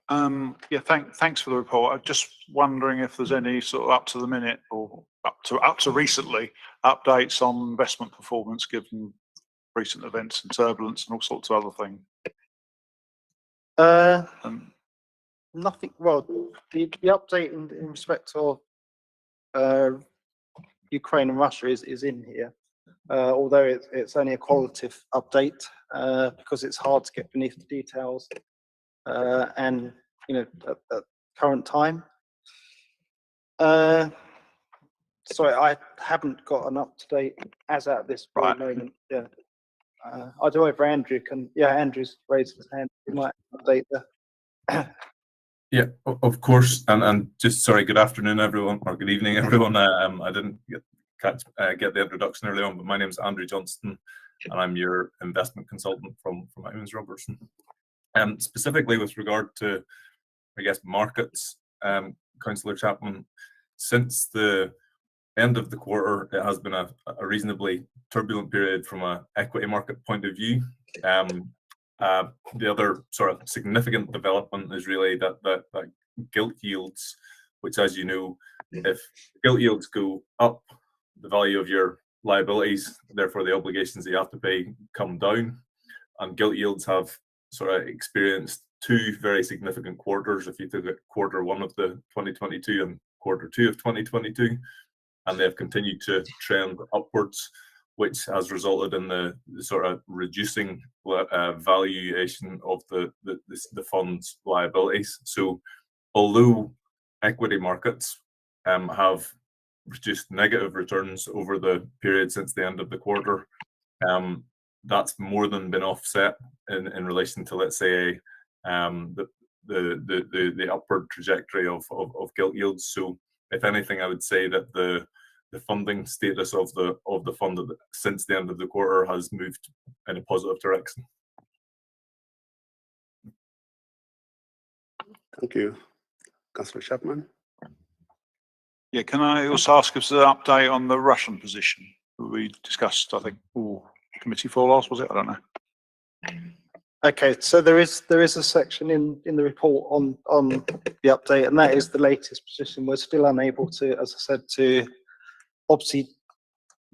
Yeah, thanks for the report. I'm just wondering if there's any sort of up to the minute or up to recently updates on investment performance given recent events and turbulence and all sorts of other things. Nothing. Well, the update in respect of Ukraine and Russia is in here, although it's only a qualitative update because it's hard to get beneath the details, and at current time. Sorry, I haven't got an up to date as at this moment. Yeah, I don't know if Andrew can. Yeah, Andrew's raised his hand. He might update that. Yeah, of course, and just sorry. Good afternoon, everyone, or good evening, everyone. I didn't get the introduction early on, but my name is Andrew Johnston, and I'm your investment consultant from Owens Robertson. Specifically with regard to, I guess, markets, Councillor Chapman, since the end of the quarter, it has been a reasonably turbulent period from an equity market point of view. The other sort of significant development is really that gilt yields, which, as you know, if gilt yields go up, the value of your liabilities, therefore the obligations that you have to pay, come down, and gilt yields have sort of experienced two very significant quarters. If you took quarter one of the 2022 and quarter two of 2022, and they have continued to trend upwards, which has resulted in the sort of reducing valuation of the fund's liabilities. So although equity markets have produced negative returns over the period since the end of the quarter, that's more than been offset in relation to, let's say, the upward trajectory of gilt yields. So if anything, I would say that the funding status of the fund since the end of the quarter has moved in a positive direction. Thank you. Councillor Chapman. Yeah, can I also ask if there's an update on the Russian position we discussed, I think, committee for last, was it? I don't know. Okay, so there is a section in the report on the update, and that is the latest position. We're still unable to, as I said, to obviously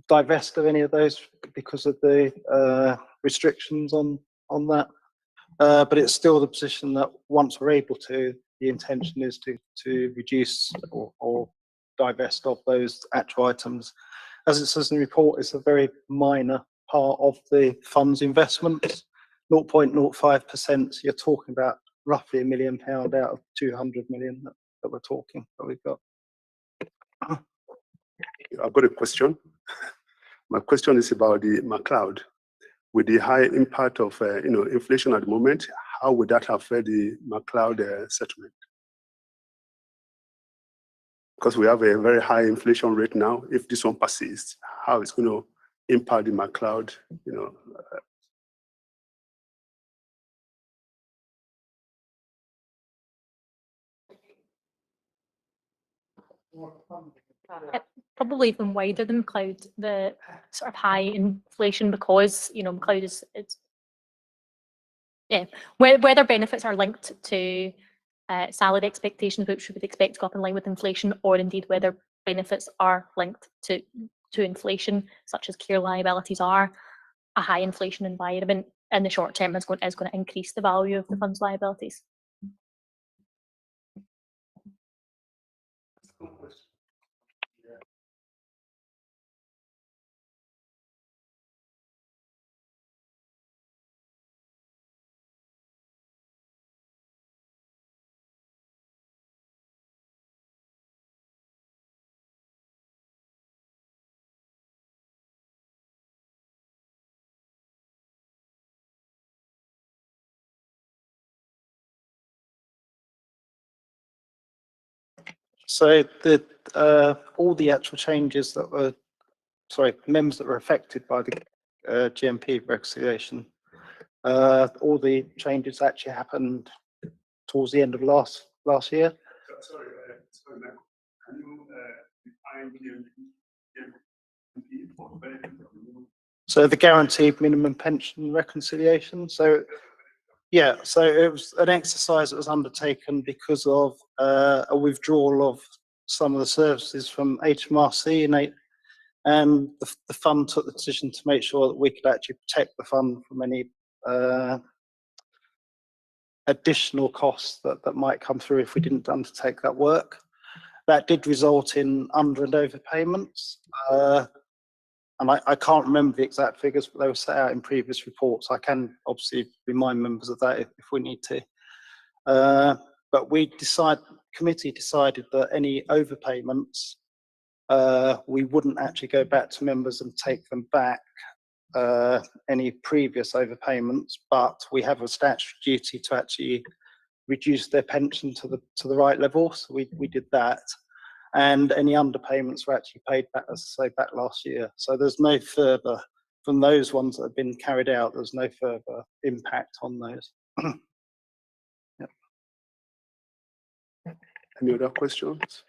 divest of any of those because of the restrictions on that. But it's still the position that once we're able to, the intention is to reduce or divest of those actual items. As it says in the report, it's a very minor part of the fund's investments, 0.05%. So you're talking about roughly £1 million out of 200 million that we're talking that we've got. I've got a question. My question is about the McLeod. With the high impact of inflation at the moment, how would that affect the McLeod settlement? Because we have a very high inflation rate now. If this one persists, how it's going to impact the McLeod, Probably even wider than McLeod, the sort of high inflation, because McLeod where their benefits are linked to salary expectations, which we would expect to go up in line with inflation, or indeed whether benefits are linked to inflation, such as care liabilities are. A high inflation environment in the short term is going to increase the value of the fund's liabilities. So all the actual changes that were, members that were affected by the GMP reconciliation, all the changes actually happened towards the end of last year. Sorry, ma'am. Can you define GMP for benefit of the... So the guaranteed minimum pension reconciliation. So yeah, so it was an exercise that was undertaken because of a withdrawal of some of the services from HMRC, and the fund took the decision to make sure that we could actually protect the fund from any additional costs that might come through if we didn't undertake that work. That did result in under and overpayments. And I can't remember the exact figures, but they were set out in previous reports. I can obviously remind members of that if we need to. But committee decided that any overpayments, we wouldn't actually go back to members and take them back, any previous overpayments, but we have a statutory duty to actually reduce their pension to the right level. So we did that. And any underpayments were actually paid back, as I say, back last year. So there's no further, from those ones that have been carried out, there's no further impact on those. Yep. Any other questions?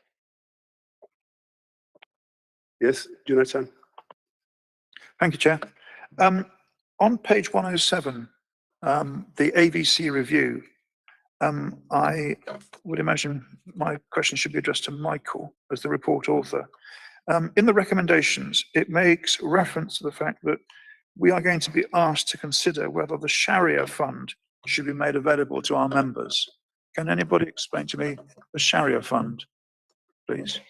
Yes, Jonathan. Thank you, Chair. On page 107, the AVC review, I would imagine my question should be addressed to Michael as the report author. In the recommendations, it makes reference to the fact that we are going to be asked to consider whether the Sharia Fund should be made available to our members. Can anybody explain to me the Sharia Fund, please?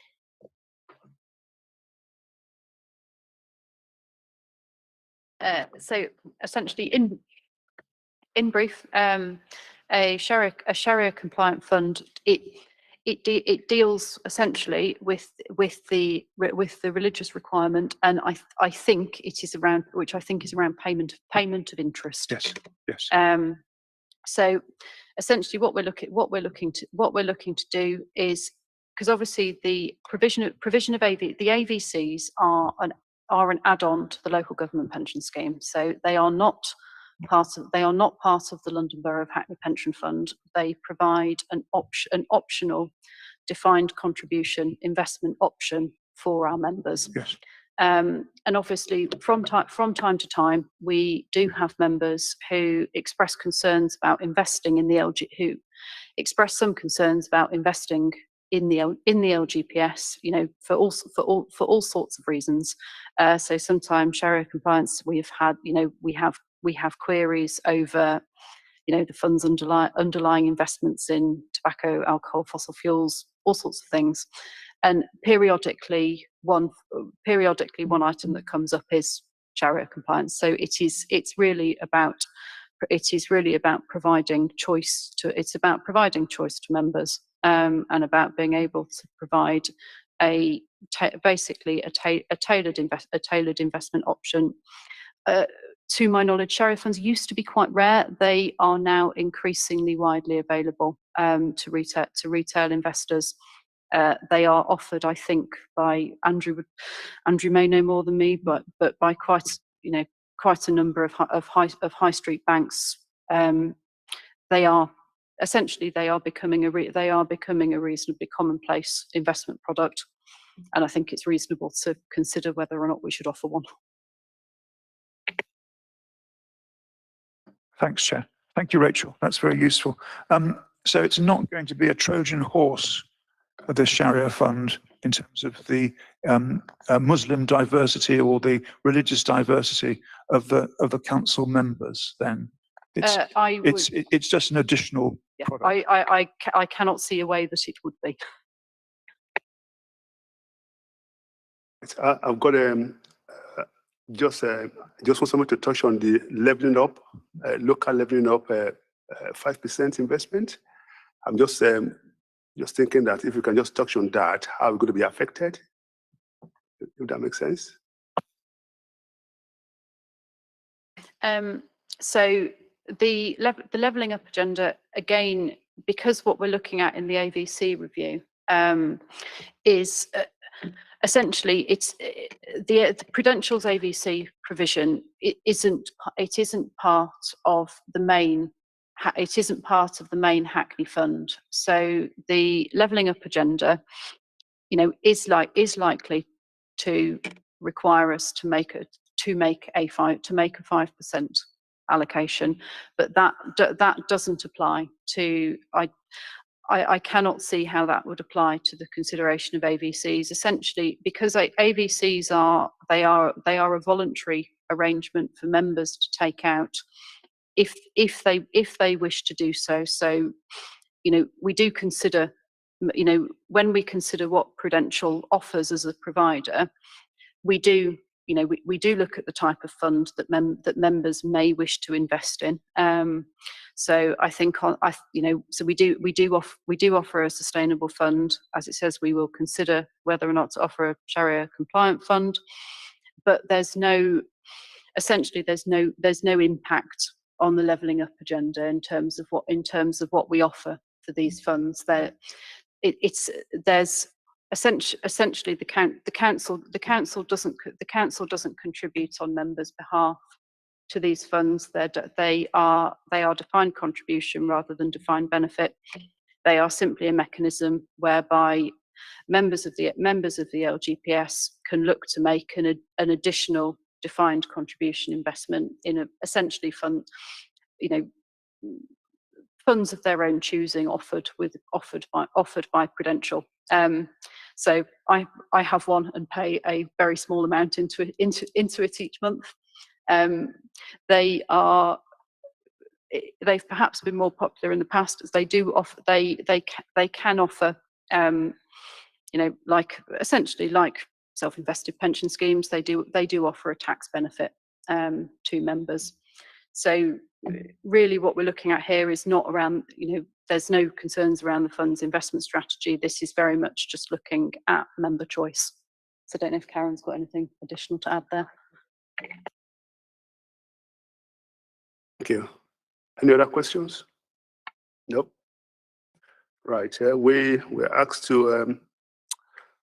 So essentially, in brief, a Sharia compliant fund, it deals essentially with the religious requirement, and I think it is around, which I think is around payment of interest. Yes. Yes. So essentially, what we're looking to do is, because obviously the provision of the AVCs are an add-on to the local government pension scheme. So they are not part of the London Borough of Hackney Pension Fund. They provide an optional defined contribution investment option for our members. Yes. And obviously, from time to time, we do have members who express concerns about investing in the who express some concerns about investing in the LGPS, you know, for all sorts of reasons. So sometimes Sharia compliance, we have queries over, you know, the fund's underlying investments in tobacco, alcohol, fossil fuels, all sorts of things. And periodically one item that comes up is Sharia compliance. So it's really about providing choice to members, and about being able to provide basically a tailored investment option. To my knowledge, Sharia funds used to be quite rare. They are now increasingly widely available to retail investors. They are offered, I think, by Andrew may know more than me, but by quite a number of high street banks. They are becoming a reasonably commonplace investment product, and I think it's reasonable to consider whether or not we should offer one. Thanks, Chair. Thank you, Rachel. That's very useful. So it's not going to be a Trojan horse of this Sharia Fund in terms of the Muslim diversity or the religious diversity of the council members. Then it's just an additional product. I cannot see a way that it would be. I've got just want someone to touch on the leveling up, local leveling up, 5% investment. I'm just thinking that if we can just touch on that, how we're going to be affected, if that makes sense. So the levelling up agenda, again, because what we're looking at in the AVC review is essentially it's the Prudential's AVC provision. It isn't part of the main. It isn't part of the main Hackney Fund. So the levelling up agenda, you know, is likely to require us to make a 5% allocation, but that doesn't apply to. I cannot see how that would apply to the consideration of AVCs. Essentially, because AVCs are a voluntary arrangement for members to take out if they wish to do so. So, you know, we do consider, you know, when we consider what Prudential offers as a provider, we do, you know, we do look at the type of fund that members may wish to invest in. So I think, you know, so we do offer a sustainable fund. As it says, we will consider whether or not to offer a Sharia compliant fund, but there's no impact on the levelling up agenda in terms of what we offer for these funds. There's essentially the council doesn't contribute on members' behalf to these funds. They are defined contribution rather than defined benefit. They are simply a mechanism whereby members of the LGPS can look to make an additional defined contribution investment in a essentially fund, you know, funds of their own choosing offered by Prudential. So I have one and pay a very small amount into it each month. They are they've perhaps been more popular in the past, as they do offer, they can offer, you know, like essentially like self-invested pension schemes, they do offer a tax benefit to members. So really what we're looking at here is not around, you know, there's no concerns around the fund's investment strategy. This is very much just looking at member choice. So I don't know if Karen's got anything additional to add there. Thank you. Any other questions? Nope. Right. We were asked to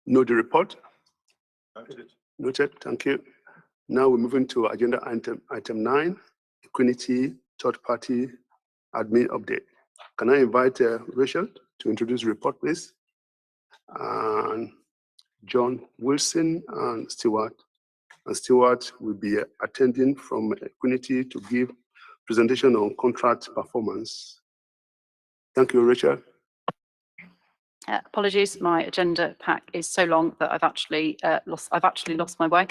know the report. Noted. Noted. Thank you. Now we're moving to agenda item 9, Equinity third-party admin update. Can I invite Rachel to introduce the report, please? And John Wilson and Stuart. And Stuart will be attending from Equinity to give presentation on contract performance. Thank you, Rachel. Apologies, my agenda pack is so long that I've actually lost my way.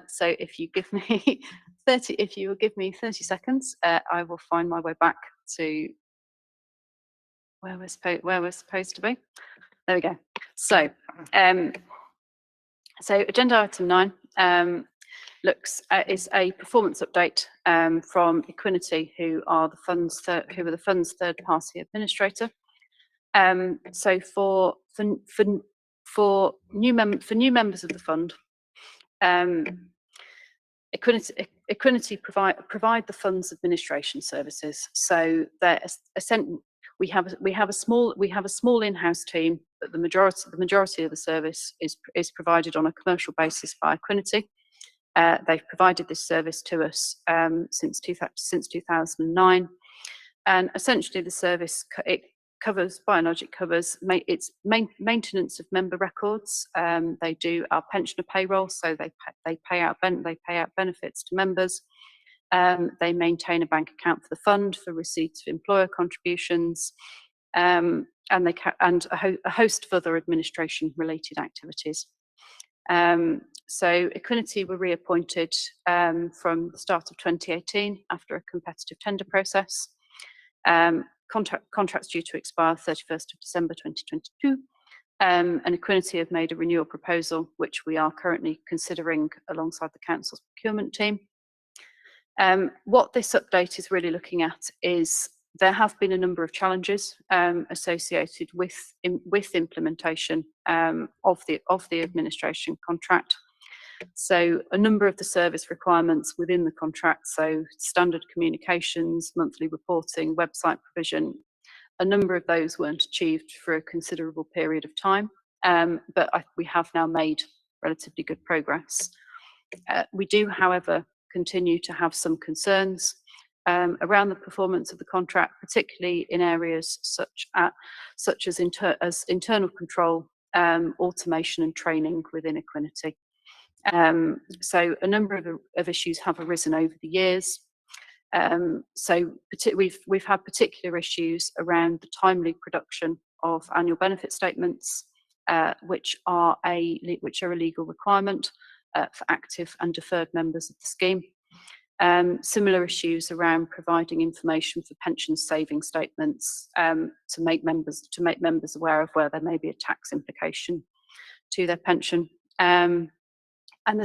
So if you give me 30 seconds, I will find my way back to where we're supposed to be. There we go. So, agenda item 9 is a performance update from Equinity, who are the fund's third-party administrator. So for new members of the fund, Equinity provide the fund's administration services. So we have a small in-house team, but the majority of the service is provided on a commercial basis by Equinity. They've provided this service to us since 2009, and essentially the service covers its maintenance of member records. They do our pensioner payroll, so they pay out benefits to members. They maintain a bank account for the fund for receipts of employer contributions, and a host of other administration related activities. So Equinity were reappointed from the start of 2018 after a competitive tender process. Contracts due to expire 31st of December 2022, and Equinity have made a renewal proposal, which we are currently considering alongside the Council's procurement team. What this update is really looking at is there have been a number of challenges associated with implementation of the administration contract. So a number of the service requirements within the contract, so standard communications, monthly reporting, website provision, a number of those weren't achieved for a considerable period of time, but we have now made relatively good progress. We do, however, continue to have some concerns around the performance of the contract, particularly in areas such as internal control, automation and training within Equinity. So a number of issues have arisen over the years. So we've had particular issues around the timely production of annual benefit statements, which are a legal requirement for active and deferred members of the scheme. Similar issues around providing information for pension saving statements to make members aware of where there may be a tax implication to their pension. And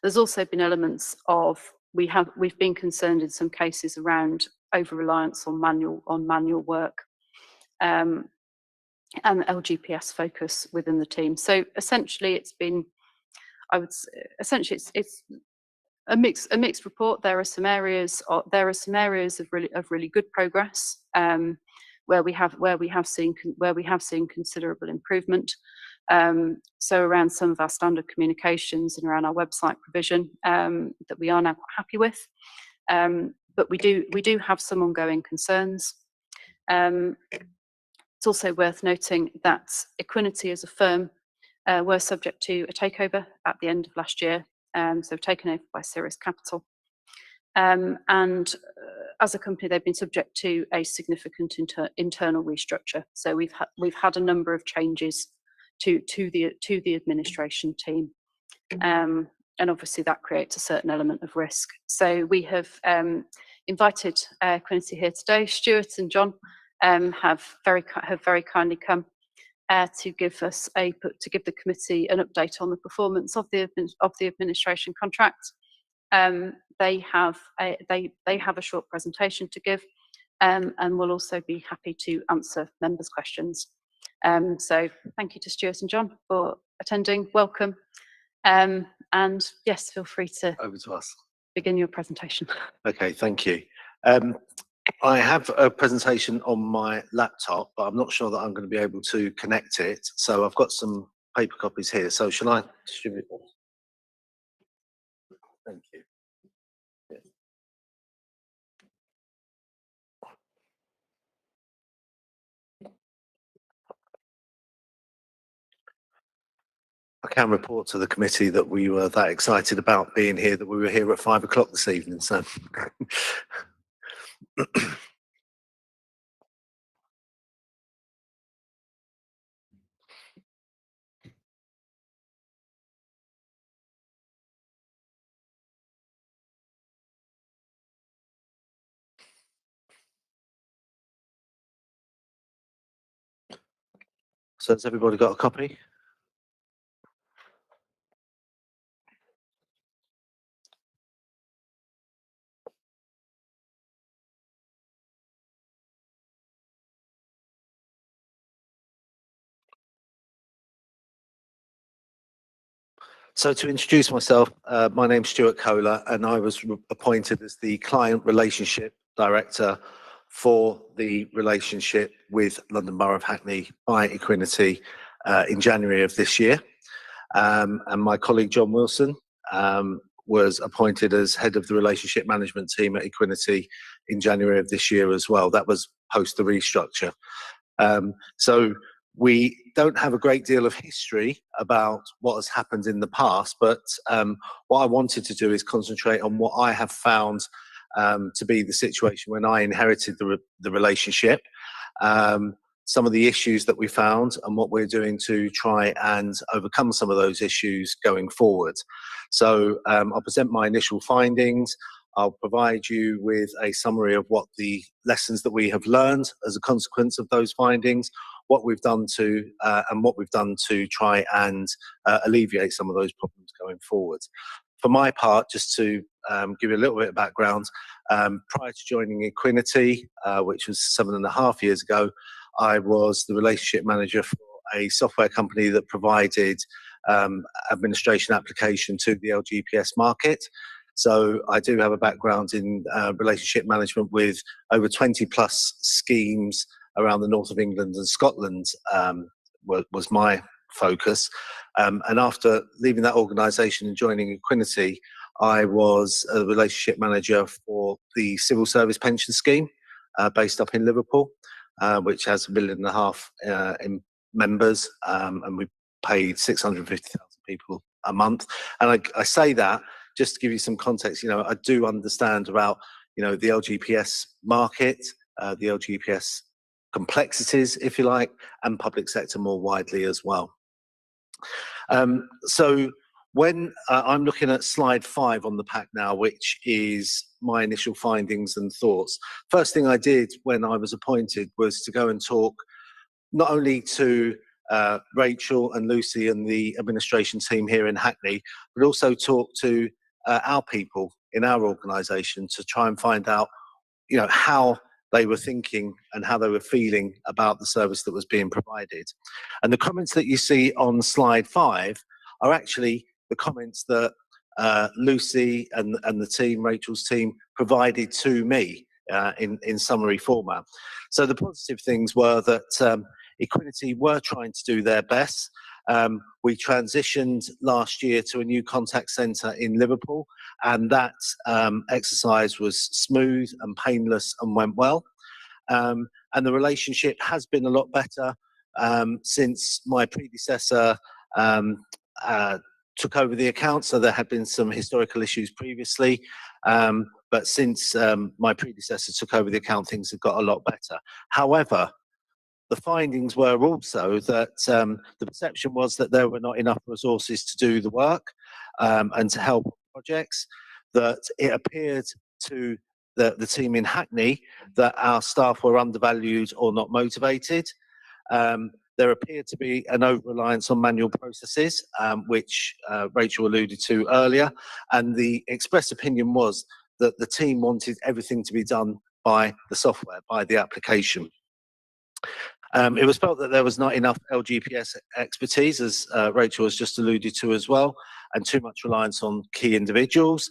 there's also been elements of we've been concerned in some cases around over-reliance on manual work, and LGPS focus within the team. So essentially, it's been, it's a mixed report. There are some areas of really good progress where we have seen considerable improvement. So around some of our standard communications and around our website provision that we are now quite happy with, but we do have some ongoing concerns. It's also worth noting that Equinity as a firm were subject to a takeover at the end of last year, so taken over by Sirius Capital. And as a company, they've been subject to a significant internal restructure. So we've had a number of changes to the administration team. and obviously that creates a certain element of risk. So we have invited Equinity here today. Stuart and John have very kindly come to give the committee an update on the performance of the administration contract. They have a short presentation to give, and will also be happy to answer members' questions. So thank you to Stuart and John for attending. Welcome, and yes, feel free to over to us. Begin your presentation. Okay, thank you. I have a presentation on my laptop, but I'm not sure that I'm going to be able to connect it. So I've got some paper copies here. So shall I distribute them? Thank you. Yeah. I can report to the committee that we were that excited about being here that we were here at 5 o'clock this evening. So. So has everybody got a copy? So to introduce myself, my name's Stuart Kohler, and I was appointed as the Client Relationship Director for the relationship with London Borough of Hackney by Equinity in January of this year. And my colleague John Wilson was appointed as head of the relationship management team at Equinity in January of this year as well. That was post the restructure. So we don't have a great deal of history about what has happened in the past, but what I wanted to do is concentrate on what I have found to be the situation when I inherited the relationship, some of the issues that we found and what we're doing to try and overcome some of those issues going forward. So I'll present my initial findings. I'll provide you with a summary of what the lessons that we have learned as a consequence of those findings, what we've done to try and alleviate some of those problems going forward. For my part, just to give you a little bit of background, prior to joining Equinity, which was 7.5 years ago, I was the relationship manager for a software company that provided administration application to the LGPS market. So I do have a background in relationship management with over 20 plus schemes around the north of England and Scotland was my focus. And after leaving that organisation and joining Equinity, I was a relationship manager for the civil service pension scheme based up in Liverpool, which has 1.5 million in members, and we paid 650,000 people a month. And I say that just to give you some context. You know, I do understand about, you know, the LGPS market, the LGPS complexities, if you like, and public sector more widely as well. So when I'm looking at slide 5 on the pack now, which is my initial findings and thoughts. First thing I did when I was appointed was to go and talk not only to Rachel and Lucy and the administration team here in Hackney, but also talk to our people in our organisation to try and find out, you know, how they were thinking and how they were feeling about the service that was being provided. And the comments that you see on slide 5 are actually the comments that Lucy and the team, Rachel's team, provided to me in summary format. So the positive things were that Equinity were trying to do their best. We transitioned last year to a new contact centre in Liverpool, and that exercise was smooth and painless and went well. And the relationship has been a lot better since my predecessor took over the account. So there had been some historical issues previously, but since my predecessor took over the account, things have got a lot better. However, the findings were also that the perception was that there were not enough resources to do the work. and to help projects, that it appeared to the team in Hackney that our staff were undervalued or not motivated. There appeared to be an over-reliance on manual processes, which Rachel alluded to earlier, and the express opinion was that the team wanted everything to be done by the software, by the application. It was felt that there was not enough LGPS expertise, as Rachel has just alluded to as well, and too much reliance on key individuals.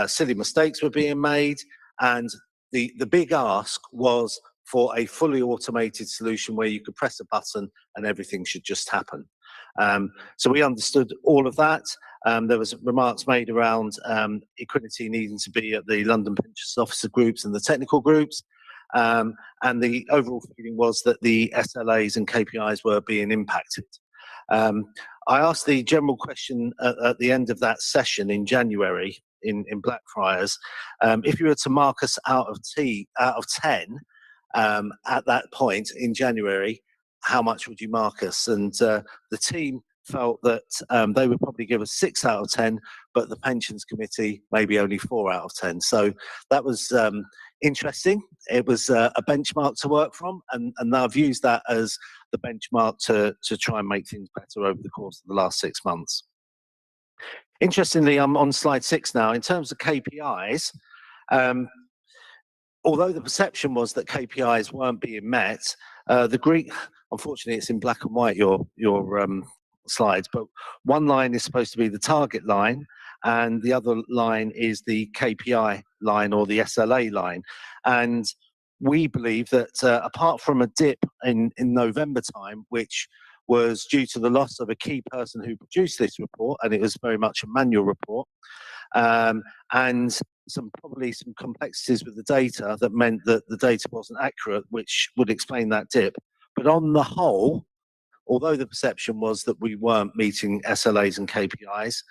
Silly mistakes were being made, and the big ask was for a fully automated solution where you could press a button and everything should just happen. So we understood all of that. There was remarks made around equity needing to be at the London Pensions Officer groups and the technical groups. And the overall feeling was that the SLAs and KPIs were being impacted. I asked the general question at the end of that session in January in Blackfriars, if you were to mark us out of 10 at that point in January, how much would you mark us? And the team felt that they would probably give us 6 out of 10, but the pensions committee maybe only 4 out of 10. So that was interesting. It was a benchmark to work from, and I've used that as the benchmark to try and make things better over the course of the last 6 months. Interestingly, I'm on slide 6 now. In terms of KPIs, although the perception was that KPIs weren't being met, unfortunately it's in black and white, your slides, but one line is supposed to be the target line and the other line is the KPI line or the SLA line. And we believe that apart from a dip in November time, which was due to the loss of a key person who produced this report, and it was very much a manual report, and probably some complexities with the data that meant that the data wasn't accurate, which would explain that dip. But on the whole, although the perception was that we weren't meeting SLAs and KPIs,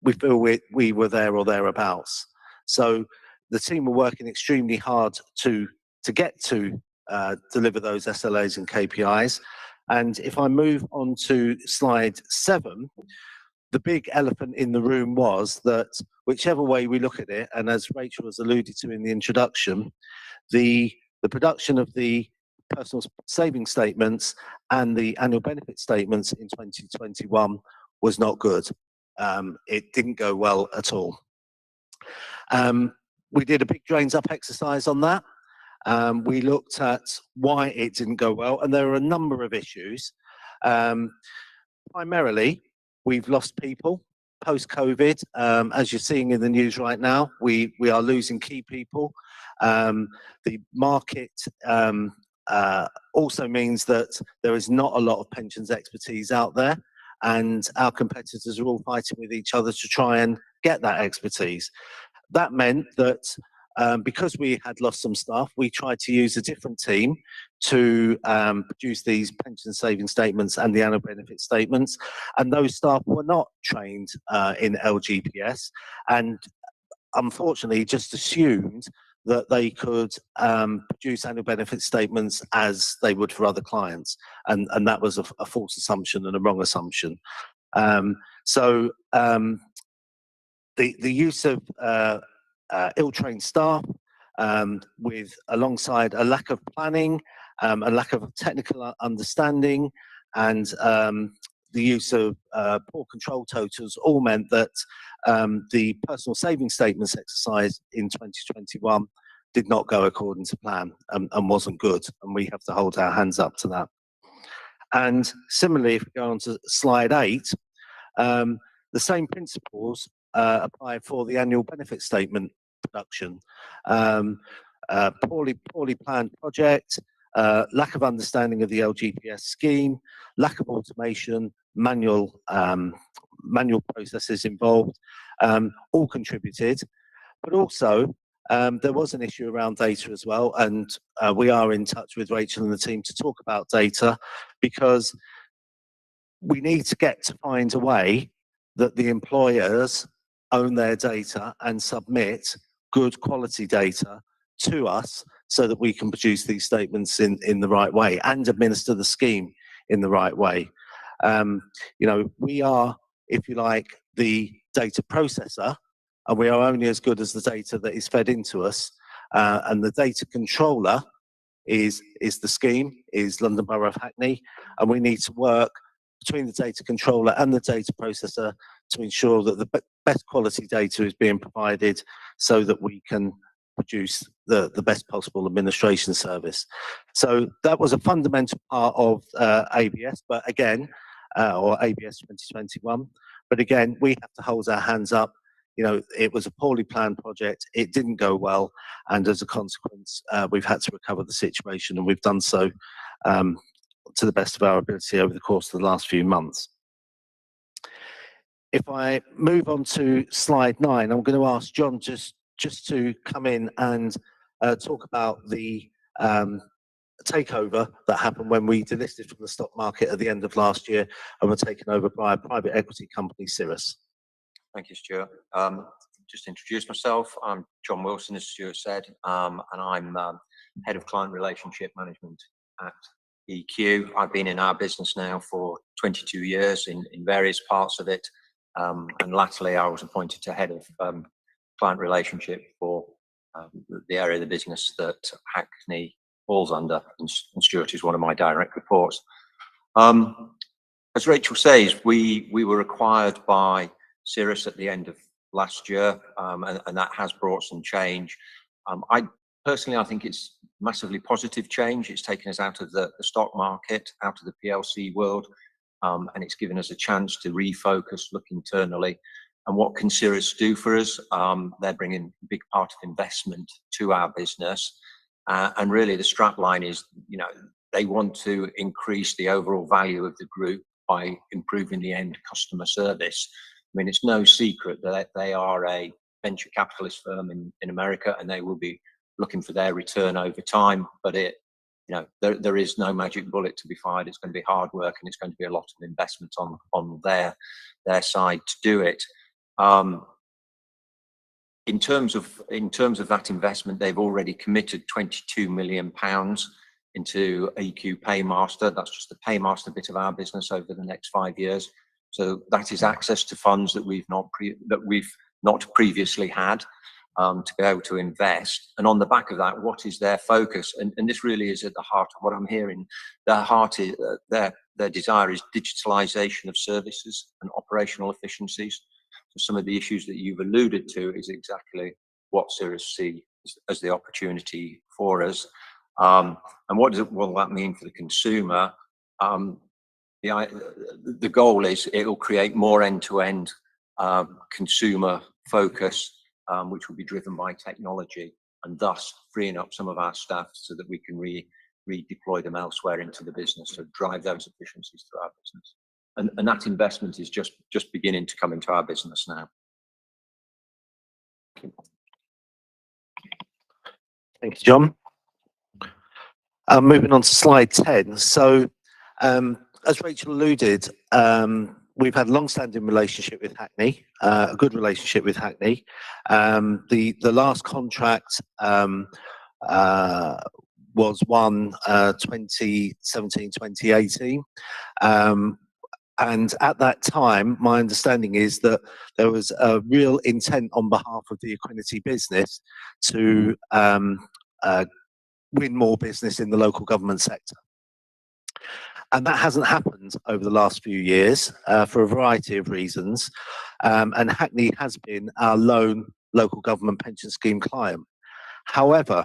we feel we were there or thereabouts. So the team were working extremely hard to get to deliver those SLAs and KPIs. And if I move on to slide 7, the big elephant in the room was that whichever way we look at it, and as Rachel has alluded to in the introduction, the production of the personal saving statements and the annual benefit statements in 2021 was not good. It didn't go well at all. We did a big drains up exercise on that. We looked at why it didn't go well, and there are a number of issues. Primarily, we've lost people post-COVID. As you're seeing in the news right now, we are losing key people. The market also means that there is not a lot of pensions expertise out there, and our competitors are all fighting with each other to try and get that expertise. That meant that because we had lost some staff, we tried to use a different team to produce these pension saving statements and the annual benefit statements, and those staff were not trained in LGPS, and unfortunately just assumed that they could produce annual benefit statements as they would for other clients, and that was a false assumption and a wrong assumption. The use of ill-trained staff alongside a lack of planning, a lack of technical understanding, and the use of poor control totals all meant that the personal saving statements exercise in 2021 did not go according to plan and wasn't good, and we have to hold our hands up to that. And similarly, if we go on to slide 8, the same principles apply for the annual benefit statement production. Poorly planned project, lack of understanding of the LGPS scheme, lack of automation, manual processes involved, all contributed. But also, there was an issue around data as well, and we are in touch with Rachel and the team to talk about data, because we need to find a way that the employers own their data and submit good quality data to us so that we can produce these statements in the right way and administer the scheme in the right way. We are, if you like, the data processor, and we are only as good as the data that is fed into us. And the data controller is the scheme, is London Borough of Hackney, and we need to work between the data controller and the data processor to ensure that the best quality data is being provided so that we can produce the best possible administration service. So that was a fundamental part of ABS, but again, or ABS 2021, but again, we have to hold our hands up. You know, it was a poorly planned project, it didn't go well, and as a consequence, we've had to recover the situation, and we've done so to the best of our ability over the course of the last few months. If I move on to slide 9, I'm going to ask John just to come in and talk about the takeover that happened when we delisted from the stock market at the end of last year and were taken over by a private equity company, Cirrus. Thank you, Stuart. Just to introduce myself, I'm John Wilson, as Stuart said, and I'm Head of Client Relationship Management at EQ. I've been in our business now for 22 years in various parts of it, and latterly I was appointed to Head of Client Relationship for the area of the business that Hackney falls under, and Stuart is one of my direct reports. As Rachel says, we were acquired by Cirrus at the end of last year, and that has brought some change. I think it's massively positive change. It's taken us out of the stock market, out of the PLC world, and it's given us a chance to refocus, look internally. And what can Cirrus do for us? They're bringing a big part of investment to our business. And really the strap line is, you know, they want to increase the overall value of the group by improving the end customer service. I mean, it's no secret that they are a venture capitalist firm in America, and they will be looking for their return over time. But there is no magic bullet to be fired. It's going to be hard work, and it's going to be a lot of investment on their side to do it. In terms of that investment, they've already committed £22 million into EQ Paymaster. That's just the Paymaster bit of our business over the next 5 years. So that is access to funds that we've not previously had to be able to invest. And on the back of that, what is their focus? And this really is at the heart of what I'm hearing. Their desire is digitalization of services and operational efficiencies. So some of the issues that you've alluded to is exactly what Cirrus see as the opportunity for us. And what will that mean for the consumer? The goal is it will create more end-to-end consumer focus, which will be driven by technology, and thus freeing up some of our staff so that we can redeploy them elsewhere into the business to drive those efficiencies through our business. And that investment is just beginning to come into our business now. Thank you, John. Moving on to slide 10. So, as Rachel alluded, we've had a long-standing relationship with Hackney, a good relationship with Hackney. The last contract was won 2017, 2018. And at that time, my understanding is that there was a real intent on behalf of the Equinity business to win more business in the local government sector. And that hasn't happened over the last few years for a variety of reasons. And Hackney has been our lone local government pension scheme client. However,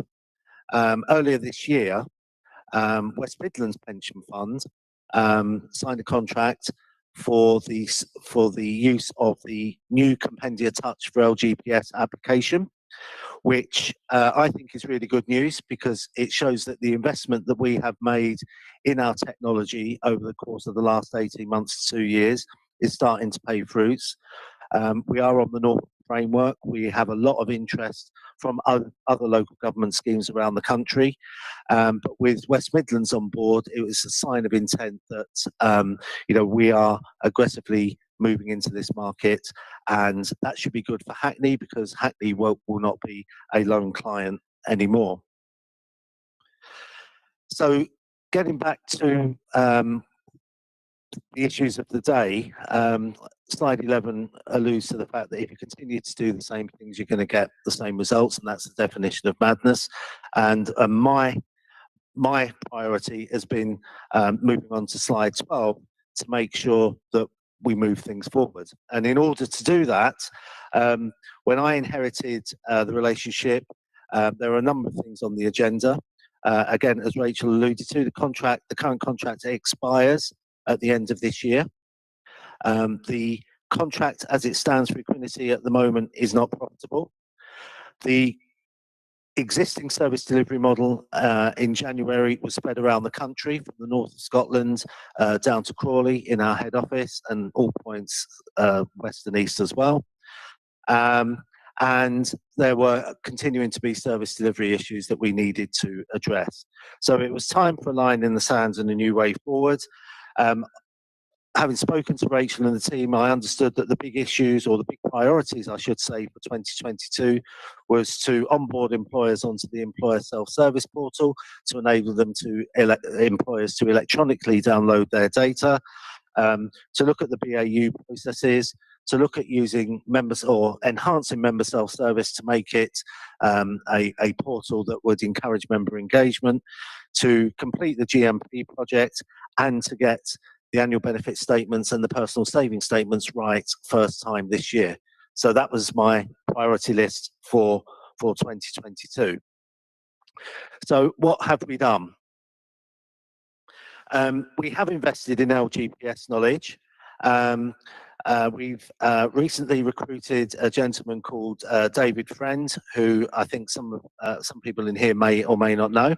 earlier this year, West Midlands Pension Fund signed a contract for the use of the new Compendia Touch for LGPS application, which I think is really good news because it shows that the investment that we have made in our technology over the course of the last 18 months to 2 years is starting to pay fruits. We are on the North framework. We have a lot of interest from other local government schemes around the country. But with West Midlands on board, it was a sign of intent that we are aggressively moving into this market, and that should be good for Hackney because Hackney will not be a lone client anymore. So getting back to the issues of the day, slide 11 alludes to the fact that if you continue to do the same things, you're going to get the same results, and that's the definition of madness. And my priority has been moving on to slide 12 to make sure that we move things forward. And in order to do that, when I inherited the relationship, there are a number of things on the agenda. Again, as Rachel alluded to, the current contract expires at the end of this year. The contract as it stands for Equinity at the moment is not profitable. The existing service delivery model in January was spread around the country from the north of Scotland down to Crawley in our head office and all points west and east as well. And there were continuing to be service delivery issues that we needed to address. So it was time for a line in the sand and a new way forward. Having spoken to Rachel and the team, I understood that the big issues, or the big priorities, I should say, for 2022 was to onboard employers onto the employer self-service portal to enable them to employers to electronically download their data, to look at the BAU processes, to look at using members or enhancing member self-service to make it a portal that would encourage member engagement, to complete the GMP project, and to get the annual benefit statements and the personal saving statements right first time this year. So that was my priority list for 2022. So what have we done? We have invested in LGPS knowledge. We've recently recruited a gentleman called David Friend, who I think some people in here may or may not know.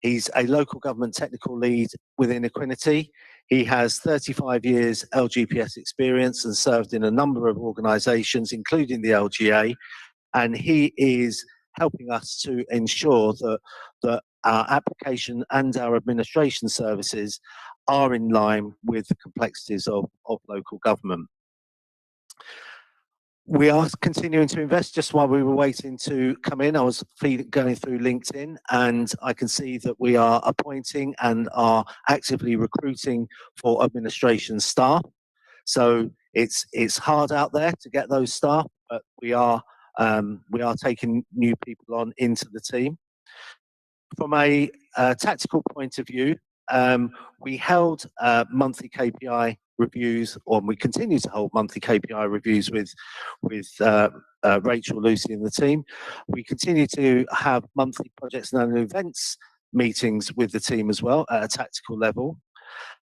He's a local government technical lead within Equinity. He has 35 years LGPS experience and served in a number of organisations, including the LGA, and he is helping us to ensure that our application and our administration services are in line with the complexities of local government. We are continuing to invest. Just while we were waiting to come in, I was going through LinkedIn, and I can see that we are appointing and are actively recruiting for administration staff. So it's hard out there to get those staff, but we are taking new people on into the team. From a tactical point of view, we held monthly KPI reviews, or we continue to hold monthly KPI reviews with Rachel, Lucy and the team. We continue to have monthly projects and annual events meetings with the team as well at a tactical level.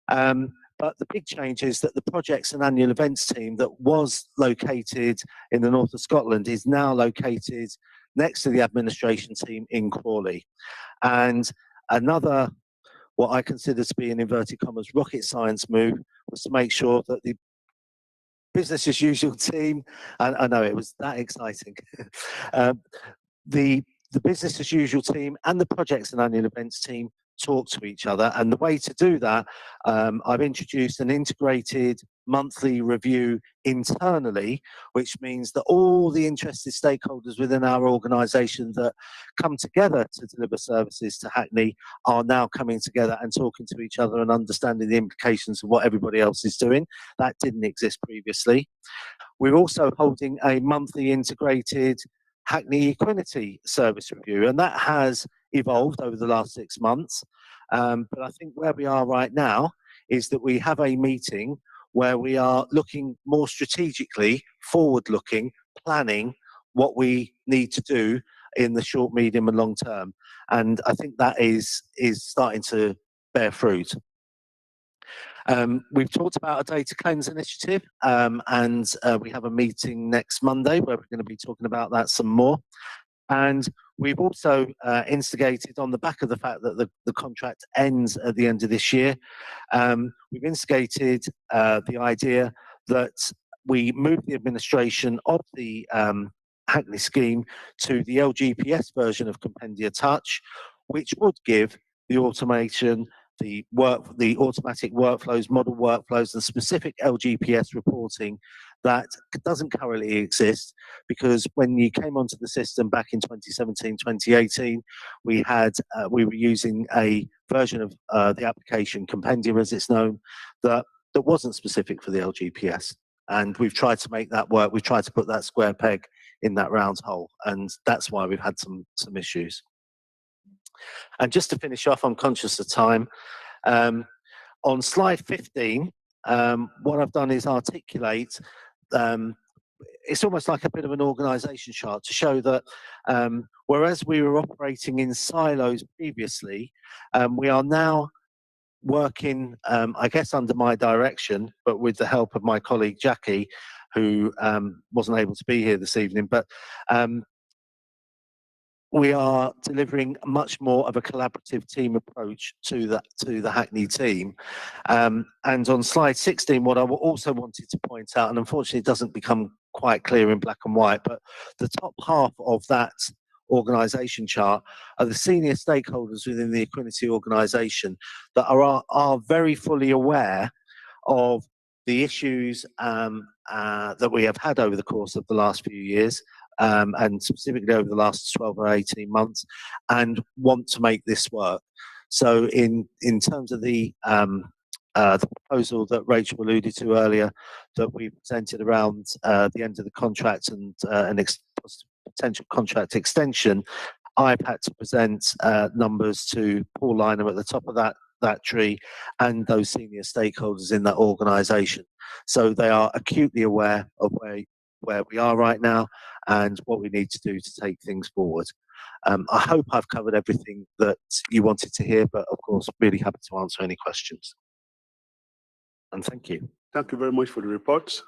But the big change is that the projects and annual events team that was located in the north of Scotland is now located next to the administration team in Crawley. And another, what I consider to be an inverted commas rocket science move, was to make sure that the business as usual team, and I know it was that exciting, the business as usual team and the projects and annual events team talk to each other. And the way to do that, I've introduced an integrated monthly review internally, which means that all the interested stakeholders within our organisation that come together to deliver services to Hackney are now coming together and talking to each other and understanding the implications of what everybody else is doing. That didn't exist previously. We're also holding a monthly integrated Hackney Equinity service review, and that has evolved over the last 6 months. But I think where we are right now is that we have a meeting where we are looking more strategically, forward-looking, planning what we need to do in the short, medium and long term. And I think that is starting to bear fruit. We've talked about a data cleanse initiative, and we have a meeting next Monday where we're going to be talking about that some more. And we've also instigated, on the back of the fact that the contract ends at the end of this year, we've instigated the idea that we move the administration of the Hackney scheme to the LGPS version of Compendia Touch, which would give the automation, the automatic workflows, model workflows, and specific LGPS reporting that doesn't currently exist, because when you came onto the system back in 2017, 2018, we were using a version of the application compendium, as it's known, that wasn't specific for the LGPS. And we've tried to make that work. We've tried to put that square peg in that round hole, and that's why we've had some issues. And just to finish off, I'm conscious of time. On slide 15, what I've done is articulate, it's almost like a bit of an organisation chart to show that whereas we were operating in silos previously, we are now working, I guess, under my direction, but with the help of my colleague Jackie, who wasn't able to be here this evening. But we are delivering much more of a collaborative team approach to the Hackney team. And on slide 16, what I also wanted to point out, and unfortunately it doesn't become quite clear in black and white, but the top half of that organisation chart are the senior stakeholders within the Equinity organisation that are very fully aware of the issues that we have had over the course of the last few years, and specifically over the last 12 or 18 months, and want to make this work. So in terms of the proposal that Rachel alluded to earlier, that we presented around the end of the contract and potential contract extension, I've had to present numbers to Paul Lynham at the top of that tree and those senior stakeholders in that organisation. So they are acutely aware of where we are right now and what we need to do to take things forward. I hope I've covered everything that you wanted to hear, but of course, really happy to answer any questions. And thank you. Thank you very much for the report.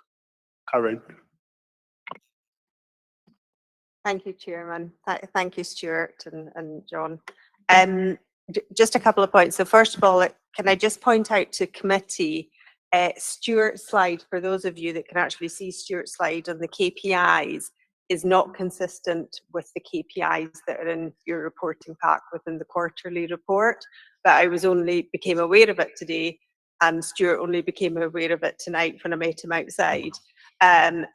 Karen. Thank you, Chairman. Thank you, Stuart and John. Just a couple of points. So first of all, can I just point out to committee, Stuart's slide, for those of you that can actually see Stuart's slide on the KPIs, is not consistent with the KPIs that are in your reporting pack within the quarterly report. But I became aware of it today, and Stuart only became aware of it tonight when I met him outside.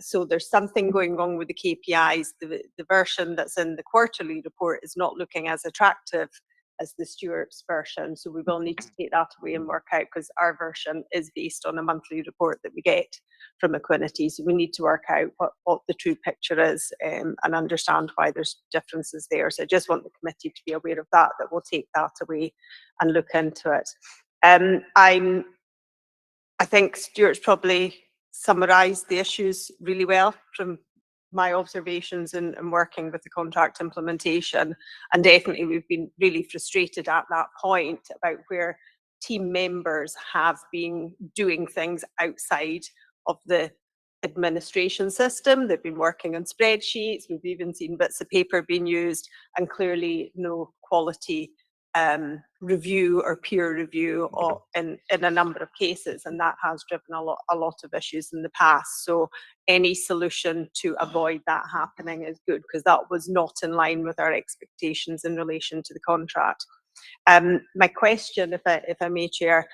So there's something going wrong with the KPIs. The version that's in the quarterly report is not looking as attractive as the Stuart's version. So we will need to take that away and work out, because our version is based on a monthly report that we get from Equinity. So we need to work out what the true picture is, and understand why there's differences there. So I just want the committee to be aware of that we'll take that away and look into it. I think Stuart's probably summarised the issues really well from my observations and working with the contract implementation. And definitely we've been really frustrated at that point about where team members have been doing things outside of the administration system. They've been working on spreadsheets. We've even seen bits of paper being used, and clearly no quality review or peer review in a number of cases, and that has driven a lot of issues in the past. So any solution to avoid that happening is good, because that was not in line with our expectations in relation to the contract. My question, if I may, Chair,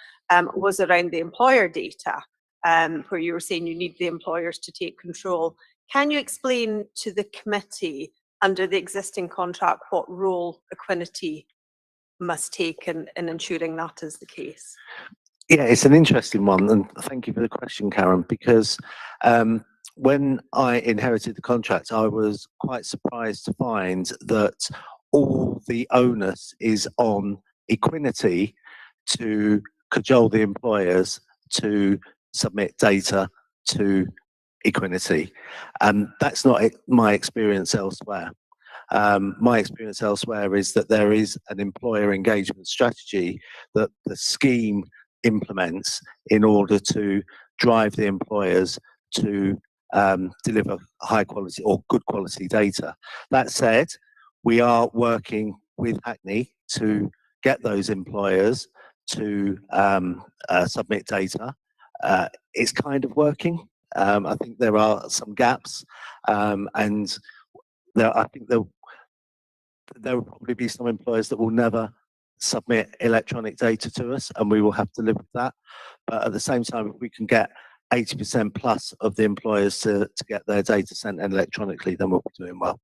was around the employer data, where you were saying you need the employers to take control. Can you explain to the committee, under the existing contract, what role Equinity must take in ensuring that is the case? Yeah, it's an interesting one, and thank you for the question, Karen, because when I inherited the contract, I was quite surprised to find that all the onus is on Equinity to cajole the employers to submit data to Equinity. That's not my experience elsewhere. My experience elsewhere is that there is an employer engagement strategy that the scheme implements in order to drive the employers to deliver high quality or good quality data. That said, we are working with Hackney to get those employers to submit data. It's kind of working. I think there are some gaps, and I think there will probably be some employers that will never submit electronic data to us, and we will have to live with that. But at the same time, if we can get 80% plus of the employers to get their data sent electronically, then we'll be doing well.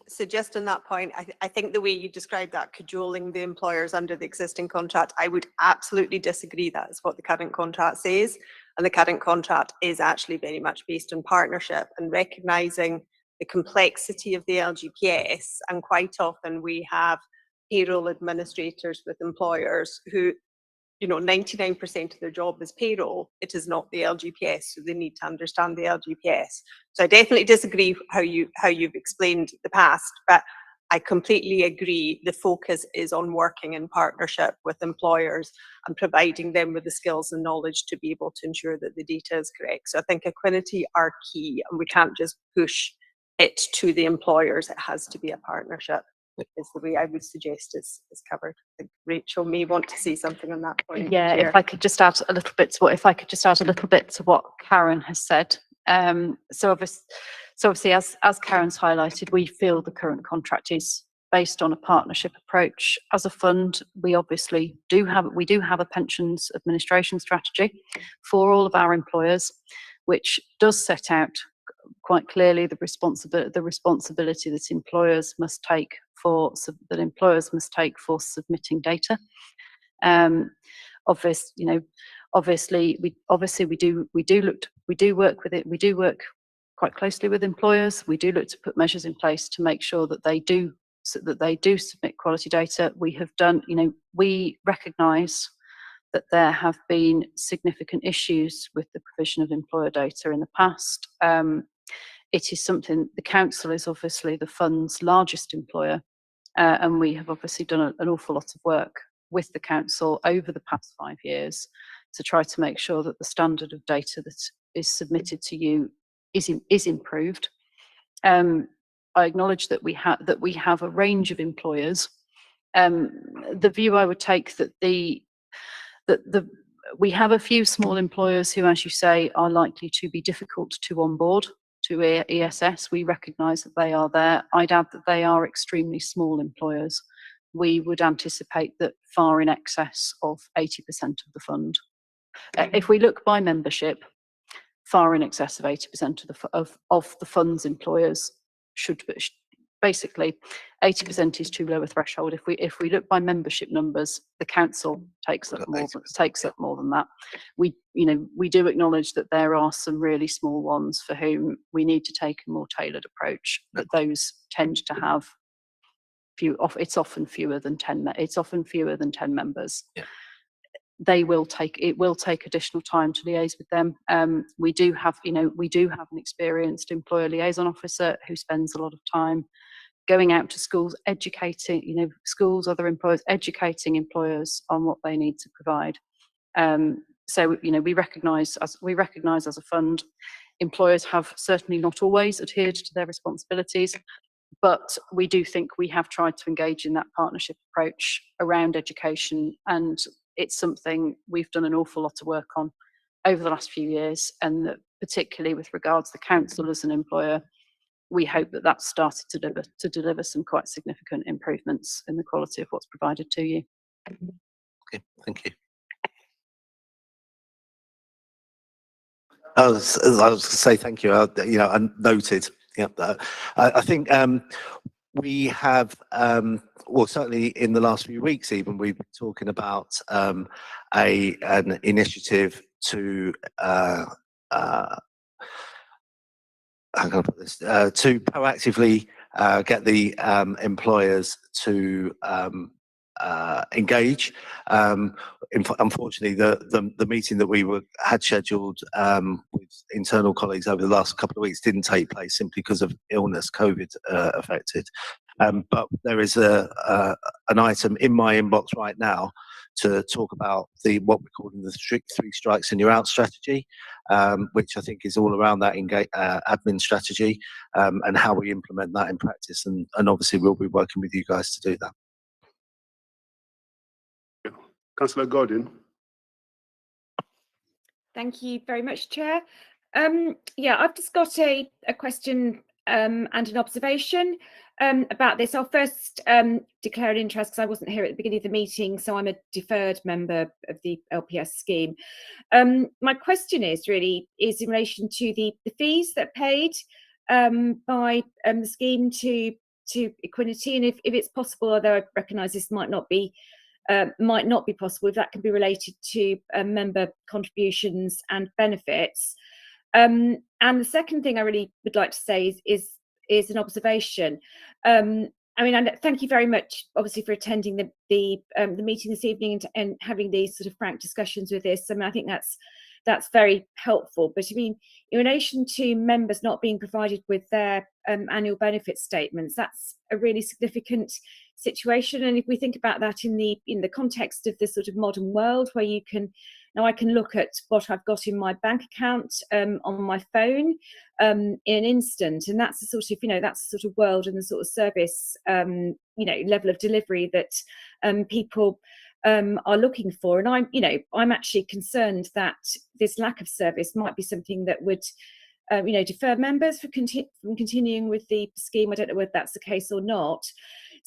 So just on that point, I think the way you described that, cajoling the employers under the existing contract, I would absolutely disagree. That is what the current contract says. And the current contract is actually very much based on partnership and recognising the complexity of the LGPS. And quite often we have payroll administrators with employers who, 99% of their job is payroll. It is not the LGPS, so they need to understand the LGPS. So I definitely disagree how you've explained the past, but I completely agree. The focus is on working in partnership with employers and providing them with the skills and knowledge to be able to ensure that the data is correct. So I think equinety are key, and we can't just push it to the employers. It has to be a partnership. Is the way I would suggest is covered. I think Rachel may want to say something on that point. Yeah, Chair. if I could just add a little bit to what Karen has said. So obviously, as Karen's highlighted, we feel the current contract is based on a partnership approach. As a fund, we obviously do have a pensions administration strategy for all of our employers, which does set out quite clearly the responsibility that employers must take for submitting data. Obviously we do work quite closely with employers. We do look to put measures in place to make sure that they do submit quality data. We have done, we recognise that there have been significant issues with the provision of employer data in the past. It is something, the council is obviously the fund's largest employer, and we have obviously done an awful lot of work with the council over the past 5 years to try to make sure that the standard of data that is submitted to you is improved. I acknowledge that we have a range of employers. The view I would take that we have a few small employers who, as you say, are likely to be difficult to onboard to ESS. We recognise that they are there. I'd add that they are extremely small employers. We would anticipate that far in excess of 80% of the fund. If we look by membership, far in excess of 80% of the fund's employers should be, basically 80% is too low a threshold. If we look by membership numbers, the council takes up more than that. We do acknowledge that there are some really small ones for whom we need to take a more tailored approach, but those tend to have it's often fewer than 10 members. Yeah. It will take additional time to liaise with them. We do have an experienced employer liaison officer who spends a lot of time going out to schools, educating, schools, other employers, educating employers on what they need to provide. So, we recognise as a fund, employers have certainly not always adhered to their responsibilities, but we do think we have tried to engage in that partnership approach around education, and it's something we've done an awful lot of work on over the last few years, and that particularly with regards to the council as an employer, we hope that that's started to deliver some quite significant improvements in the quality of what's provided to you. Okay, thank you. I was going to say thank you. And noted. Yeah, I think we have, well, certainly in the last few weeks, even we've been talking about an initiative to how can I put this? To proactively get the employers to engage. Unfortunately, the meeting that we had scheduled with internal colleagues over the last couple of weeks didn't take place simply because of illness, COVID affected. But there is an item in my inbox right now to talk about what we're calling the three strikes and you're out strategy, which I think is all around that admin strategy and how we implement that in practice. And obviously we'll be working with you guys to do that. Councillor Gordon. Thank you very much, Chair. Yeah, I've just got a question and an observation about this. I'll first declare an interest because I wasn't here at the beginning of the meeting, so I'm a deferred member of the LPS scheme. My question is in relation to the fees that are paid by the scheme to Equinity, and if it's possible, although I recognise this might not be possible, if that can be related to member contributions and benefits. And the second thing I really would like to say is an observation. I mean, and thank you very much, obviously, for attending the meeting this evening and having these sort of frank discussions with this. I mean, I think that's very helpful. But I mean, in relation to members not being provided with their annual benefit statements, that's a really significant situation. And if we think about that in the context of the sort of modern world, where I can look at what I've got in my bank account on my phone in an instant, and that's the sort of world and the sort of service level of delivery that people are looking for. And I'm actually concerned that this lack of service might be something that would defer members from continuing with the scheme. I don't know whether that's the case or not.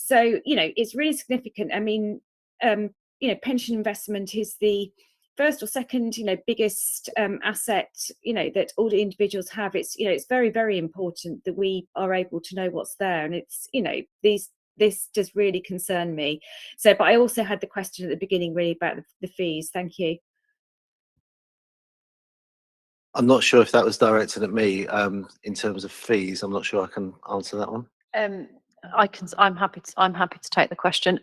So it's really significant. I mean, pension investment is the first or second biggest asset that all the individuals have. It's very, very important that we are able to know what's there, and it's this does really concern me. So, but I also had the question at the beginning really about the fees. Thank you. I'm not sure if that was directed at me in terms of fees. I'm not sure I can answer that one. I'm happy to take the question.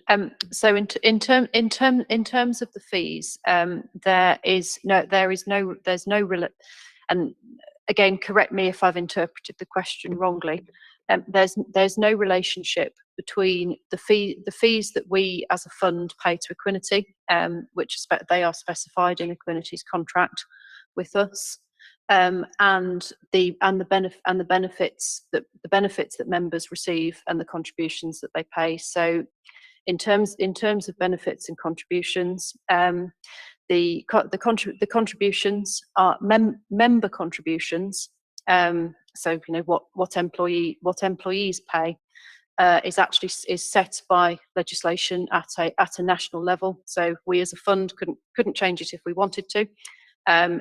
So in terms of the fees, there's no and again, correct me if I've interpreted the question wrongly. There's no relationship between the fees that we as a fund pay to Equinity, which they are specified in Equinity's contract with us, and the benefits that members receive and the contributions that they pay. So in terms of benefits and contributions, the contributions are member contributions. So what employees pay is set by legislation at a national level. So we as a fund couldn't change it if we wanted to.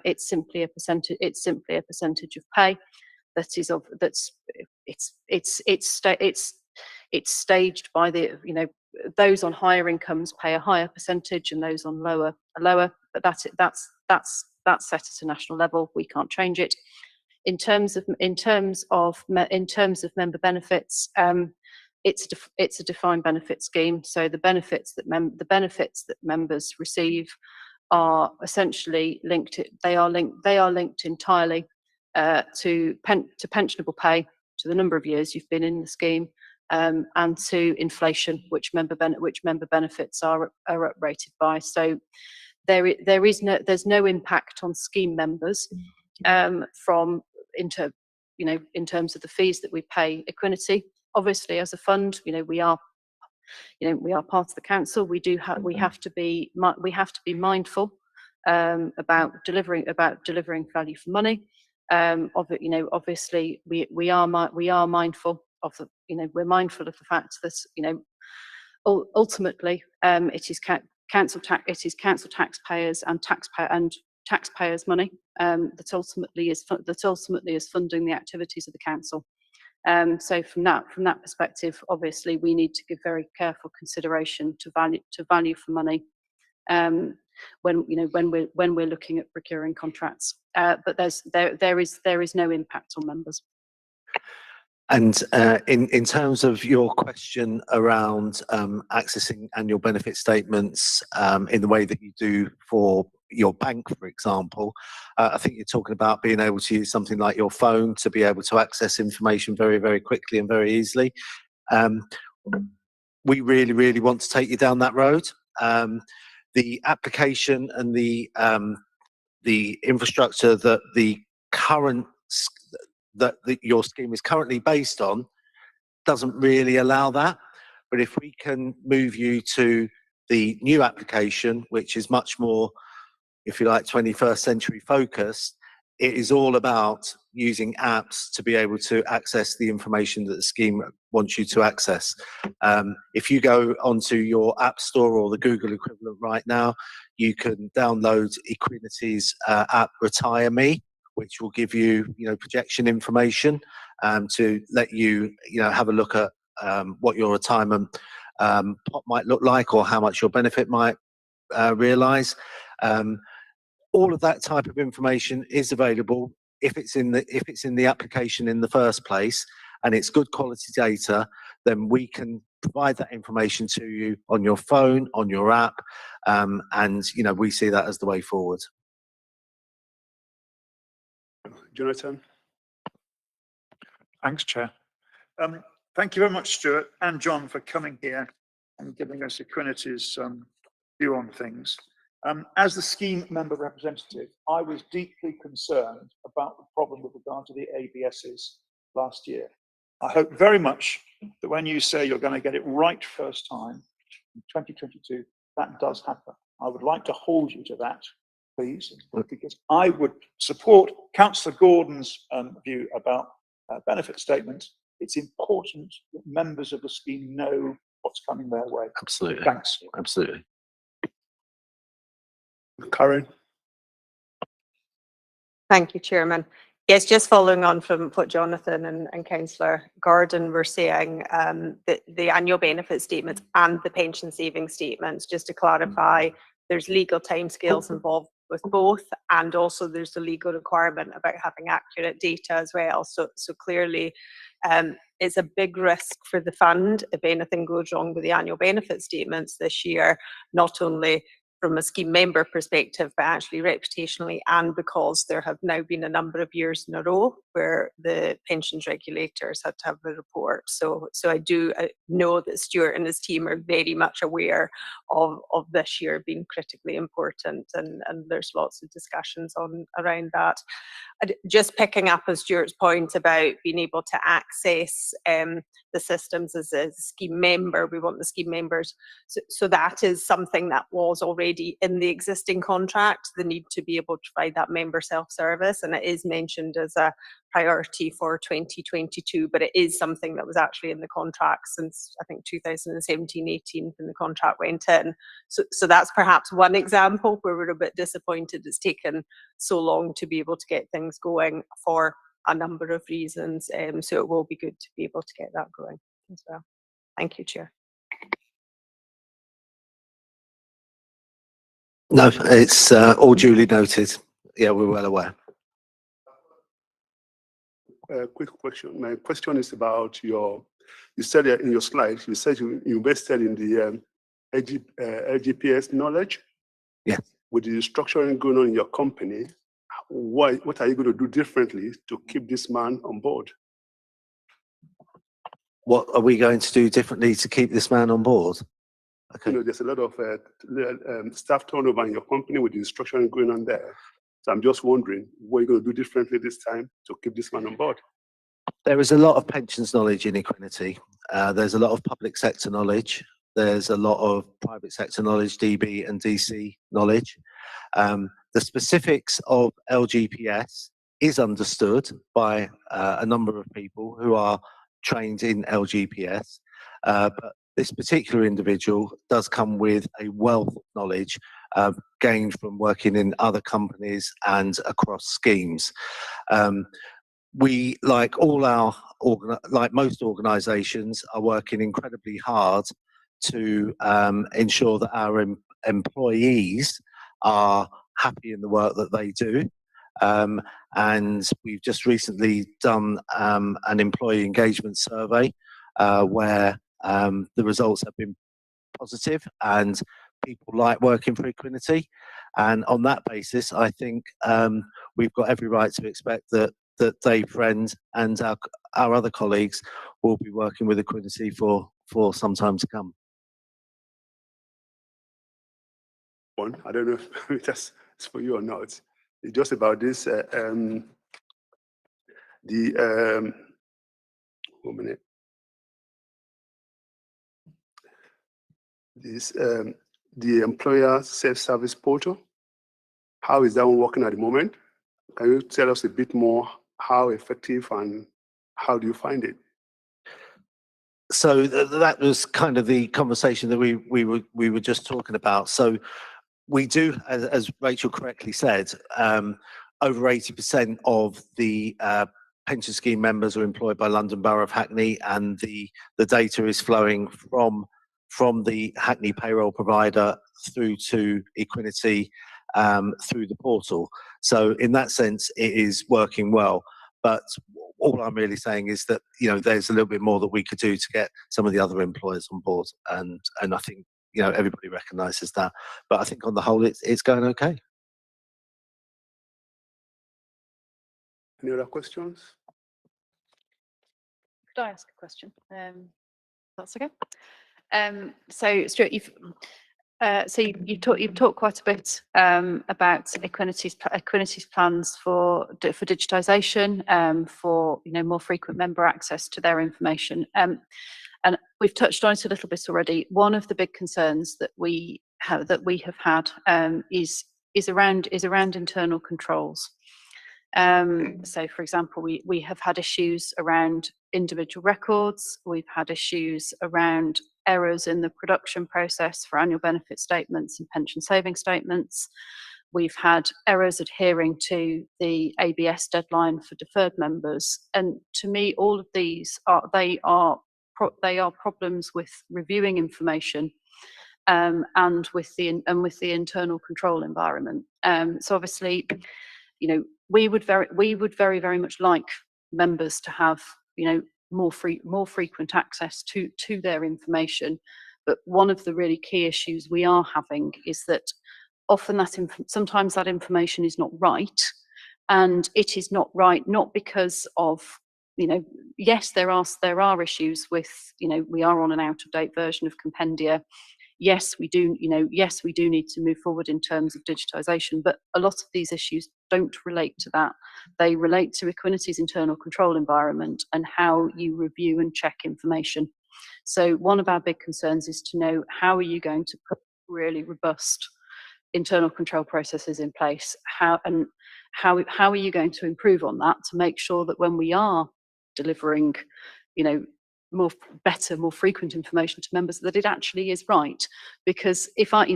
It's simply a percentage. It's simply a percentage of pay it's staged by the those on higher incomes pay a higher percentage and those on lower a lower. But that's set at a national level. We can't change it. In terms of member benefits, it's a defined benefit scheme. So the benefits that members receive are essentially linked. They are linked entirely to pensionable pay, to the number of years you've been in the scheme, and to inflation, which member benefits are rated by. So there's no impact on scheme members in terms of the fees that we pay Equinity. Obviously, as a fund, we are part of the council. We have to be mindful about delivering value for money. Obviously, we are mindful of we're mindful of the fact that ultimately it is council taxpayers and taxpayers' money that ultimately is funding the activities of the council. So from that perspective, obviously we need to give very careful consideration to value for money when we're looking at procuring contracts. But there is no impact on members. And in terms of your question around accessing annual benefit statements in the way that you do for your bank, for example, I think you're talking about being able to use something like your phone to be able to access information very, very quickly and very easily. We really, really want to take you down that road. The application and the infrastructure that your scheme is currently based on doesn't really allow that. But if we can move you to the new application, which is much more, if you like, 21st century focused, it is all about using apps to be able to access the information that the scheme wants you to access. If you go onto your App Store or the Google equivalent right now, you can download Equinity's app Retire Me, which will give you, projection information to let you, have a look at what your retirement pot might look like or how much your benefit might realise. All of that type of information is available if it's in the application in the first place, and it's good quality data. Then we can provide that information to you on your phone, on your app, and we see that as the way forward. Jonathan. Thanks, Chair. Thank you very much, Stuart and John, for coming here and giving us Equinity's view on things. As the scheme member representative, I was deeply concerned about the problem with regard to the ABSs last year. I hope very much that when you say you're going to get it right first time in 2022, that does happen. I would like to hold you to that, please, because I would support Councillor Gordon's view about benefit statements. It's important that members of the scheme know what's coming their way. Absolutely. Thanks. Absolutely. Karen. Thank you, Chairman. Yes, just following on from what Jonathan and Councillor Gordon were saying, the annual benefit statements and the pension saving statements, just to clarify, there's legal timescales involved with both, and also there's the legal requirement about having accurate data as well. So clearly, it's a big risk for the fund if anything goes wrong with the annual benefit statements this year, not only from a scheme member perspective, but actually reputationally, and because there have now been a number of years in a row where the pensions regulators had to have a report. So I do know that Stuart and his team are very much aware of this year being critically important, and there's lots of discussions around that. Just picking up on Stuart's point about being able to access the systems as a scheme member, we want the scheme members. So that is something that was already in the existing contract, the need to be able to provide that member self-service, and it is mentioned as a priority for 2022, but it is something that was actually in the contract since I think 2017-18 when the contract went in. So that's perhaps one example where we're a bit disappointed it's taken so long to be able to get things going for a number of reasons. So it will be good to be able to get that going as well. Thank you, Chair. No, it's all duly noted. Yeah, we're well aware. Quick question. My question is about you said in your slides, you said you invested in the LGPS knowledge. Yeah. With the restructuring going on in your company, what are you going to do differently to keep this man on board? What are we going to do differently to keep this man on board? Okay. There's a lot of staff turnover in your company with the restructuring going on there. So I'm just wondering, what are you going to do differently this time to keep this man on board? There is a lot of pensions knowledge in Equinity. There's a lot of public sector knowledge. There's a lot of private sector knowledge, DB and DC knowledge. The specifics of LGPS is understood by a number of people who are trained in LGPS, but this particular individual does come with a wealth of knowledge gained from working in other companies and across schemes. We, like most organisations, are working incredibly hard to ensure that our employees are happy in the work that they do. And we've just recently done an employee engagement survey where the results have been positive and people like working for Equinity. And on that basis, I think we've got every right to expect that Dave Friend and our other colleagues will be working with Equinity for some time to come. I don't know if that's for you or not. It's just about this. 1 minute. This the employer self-service portal. How is that one working at the moment? can you tell us a bit more how effective and how do you find it? So that was kind of the conversation that we were just talking about. So we do, as Rachel correctly said, over 80% of the pension scheme members are employed by London Borough of Hackney, and the data is flowing from the Hackney payroll provider through to Equinity through the portal. So in that sense, it is working well. But all I'm really saying is that, you know, there's a little bit more that we could do to get some of the other employers on board, and I think, you know, everybody recognises that. But I think on the whole, it's going okay. Any other questions? Could I ask a question? That's okay. So Stuart, you've talked quite a bit about Equinity's plans for digitisation, for, you know, more frequent member access to their information. And we've touched on it a little bit already. One of the big concerns that we have had is around internal controls. So, for example, we have had issues around individual records. We've had issues around errors in the production process for annual benefit statements and pension saving statements. We've had errors adhering to the ABS deadline for deferred members. And to me, all of these are problems with reviewing information and with the internal control environment. So obviously, you know, we would very much like members to have, you know, more frequent access to their information. But one of the really key issues we are having is that often sometimes that information is not right, and it is not right not because of, you know, yes, there are issues with, you know, we are on an out-of-date version of compendia. Yes, we do need to move forward in terms of digitisation, but a lot of these issues don't relate to that. They relate to Equinity's internal control environment and how you review and check information. So one of our big concerns is to know, how are you going to put really robust internal control processes in place? How are you going to improve on that to make sure that when we are delivering, you know, more frequent information to members, that it actually is right? Because if I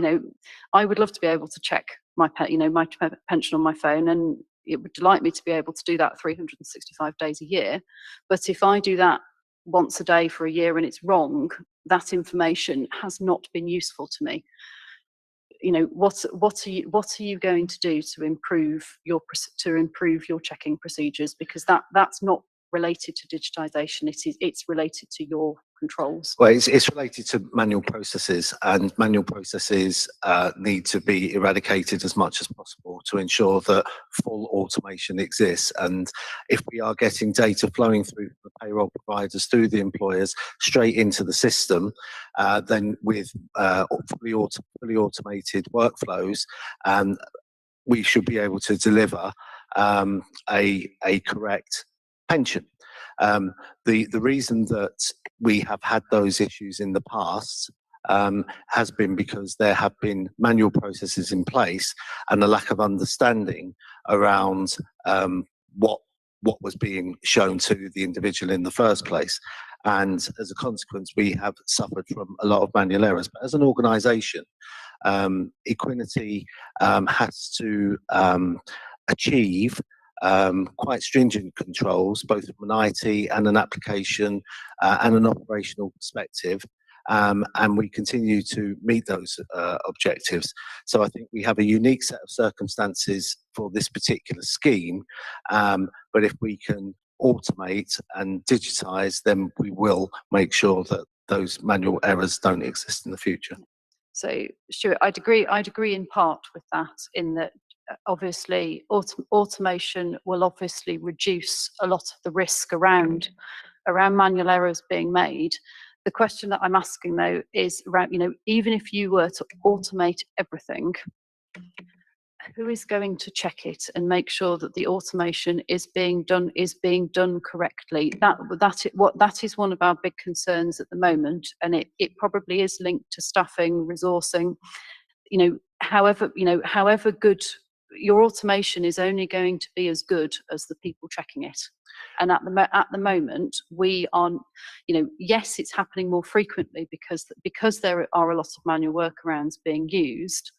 would love to be able to check my pension on my phone, and it would delight me to be able to do that 365 days a year. But if I do that once a day for a year and it's wrong, that information has not been useful to me. You know, what are you going to do to improve your checking procedures? Because that's not related to digitisation. It's related to your controls. Well, it's related to manual processes, and manual processes need to be eradicated as much as possible to ensure that full automation exists. And if we are getting data flowing through the payroll providers, through the employers, straight into the system, then with fully automated workflows, we should be able to deliver a correct pension. The reason that we have had those issues in the past has been because there have been manual processes in place and a lack of understanding around what was being shown to the individual in the first place. And as a consequence, we have suffered from a lot of manual errors. But as an organisation, Equinity has to achieve quite stringent controls, both from an IT and an application and an operational perspective, and we continue to meet those objectives. So I think we have a unique set of circumstances for this particular scheme, but if we can automate and digitise, then we will make sure that those manual errors don't exist in the future. So Stuart, I'd agree in part with that, in that obviously automation will obviously reduce a lot of the risk around manual errors being made. The question that I'm asking though is around, you know, even if you were to automate everything, who is going to check it and make sure that the automation is being done correctly? That is one of our big concerns at the moment, and it probably is linked to staffing, resourcing. However good your automation is only going to be as good as the people checking it. And at the moment, we are, yes, it's happening more frequently because there are a lot of manual workarounds being used,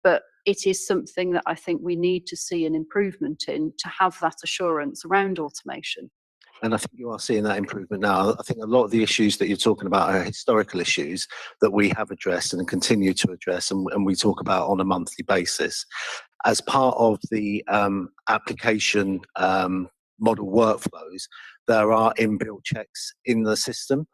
but it is something that I think we need to see an improvement in to have that assurance around automation. And I think you are seeing that improvement now. I think a lot of the issues that you're talking about are historical issues that we have addressed and continue to address, and we talk about on a monthly basis. As part of the application model workflows, there are inbuilt checks in the system.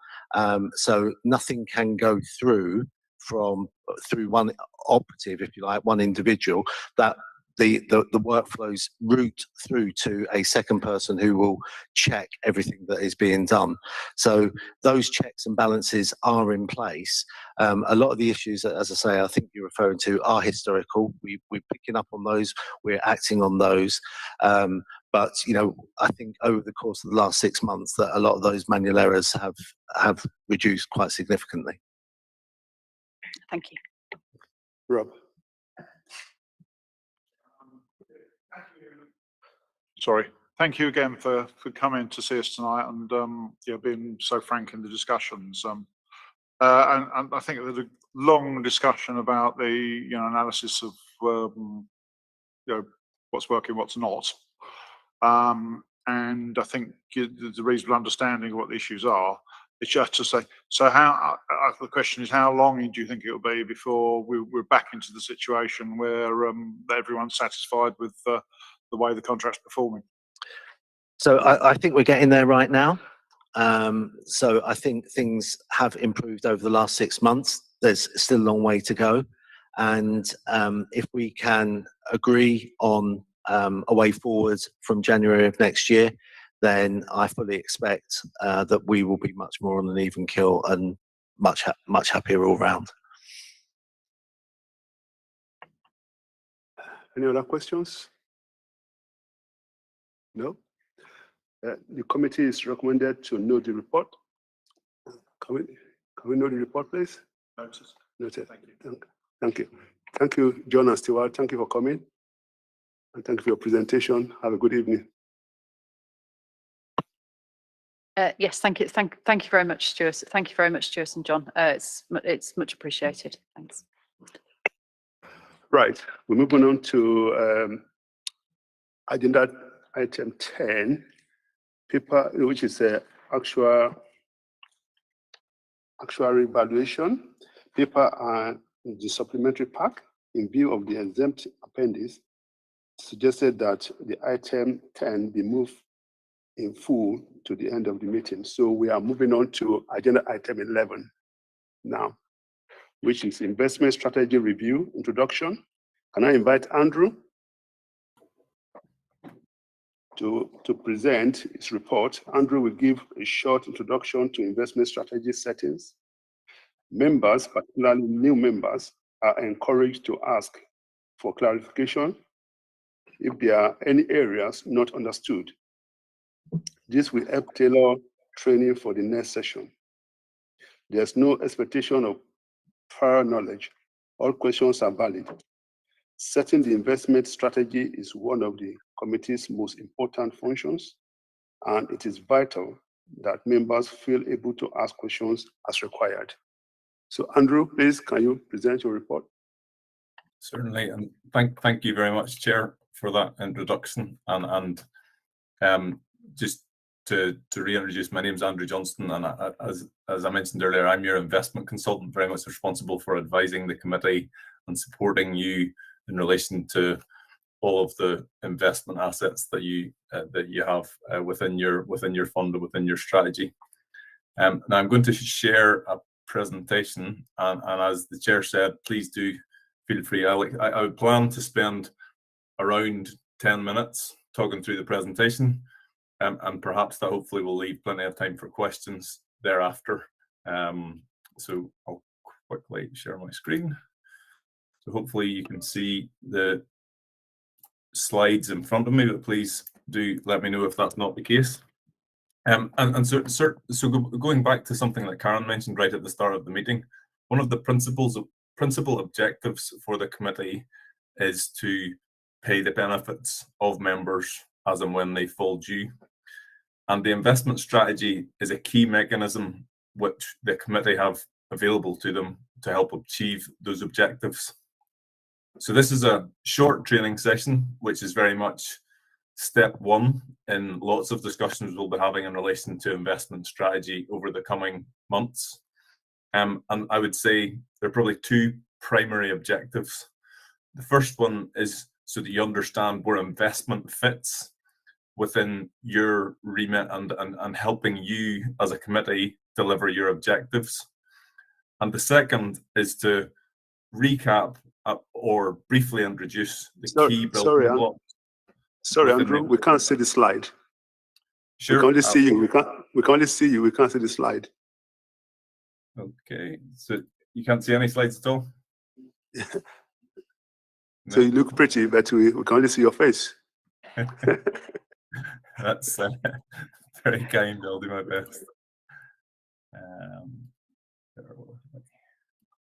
So nothing can go through one operative, if you like, one individual, that the workflows route through to a second person who will check everything that is being done. So those checks and balances are in place. A lot of the issues, as I say, I think you're referring to are historical. We're picking up on those, we're acting on those. But I think over the course of the last 6 months that a lot of those manual errors have reduced quite significantly. Thank you. Rob. Sorry. Thank you again for coming to see us tonight and being so frank in the discussions. And I think there's a long discussion about the analysis of what's working, what's not. And I think there's a reasonable understanding of what the issues are. It's just to say, so the question is, how long do you think it will be before we're back into the situation where everyone's satisfied with the way the contract's performing? So I think we're getting there right now. So I think things have improved over the last 6 months. There's still a long way to go. And if we can agree on a way forward from January of next year, then I fully expect that we will be much more on an even keel and much happier all round. Any other questions? No? The committee is recommended to note the report. Can we note the report, please? Noted. Noted. Thank you. Thank you. Thank you, John and Stuart. Thank you for coming. And thank you for your presentation. Have a good evening. Yes, thank you. Thank you very much, Stuart. Thank you very much, Stuart and John. It's much appreciated. Thanks. Right. We're moving on to agenda item 10, paper, which is actuary valuation paper and the supplementary pack. In view of the exempt appendix, suggested that the item 10 be moved in full to the end of the meeting. So we are moving on to agenda item 11 now, which is investment strategy review introduction. Can I invite Andrew to present his report? Andrew will give a short introduction to investment strategy settings. Members, particularly new members, are encouraged to ask for clarification if there are any areas not understood. This will help tailor training for the next session. There's no expectation of prior knowledge. All questions are valid. Setting the investment strategy is one of the committee's most important functions, and it is vital that members feel able to ask questions as required. So Andrew, please, can you present your report? Certainly, and thank you very much, Chair, for that introduction. And just to reintroduce, my name is Andrew Johnston, and as I mentioned earlier, I'm your investment consultant, very much responsible for advising the committee and supporting you in relation to all of the investment assets that you have within your fund and within your strategy. Now I'm going to share a presentation, and as the Chair said, please do feel free. I would plan to spend around 10 minutes talking through the presentation, and perhaps that hopefully will leave plenty of time for questions thereafter. So I'll quickly share my screen. So hopefully you can see the slides in front of me, but please do let me know if that's not the case. So going back to something that Karen mentioned right at the start of the meeting, one of the principal objectives for the committee is to pay the benefits of members as and when they fall due. And the investment strategy is a key mechanism which the committee have available to them to help achieve those objectives. So this is a short training session, which is very much step one in lots of discussions we'll be having in relation to investment strategy over the coming months. And I would say there are probably two primary objectives. The first one is so that you understand where investment fits within your remit and helping you as a committee deliver your objectives. And the second is to recap or briefly introduce the key building blocks. Sorry, Andrew, we can't see the slide. Sure. We can only see you. We can only see you. We can't see the slide. Okay, so you can't see any slides at all? So you look pretty, but we can only see your face. That's very kind. I'll do my best.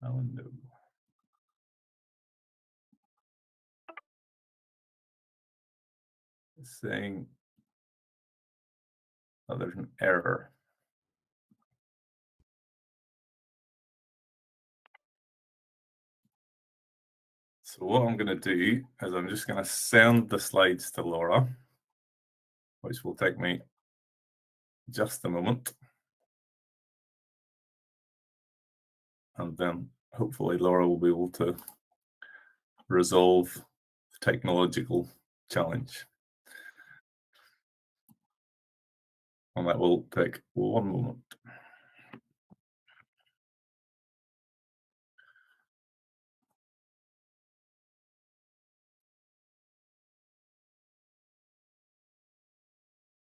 Oh no. It's saying, oh, there's an error. So what I'm going to do is I'm just going to send the slides to Laura, which will take me just a moment. And then hopefully Laura will be able to resolve the technological challenge. And that will take one moment.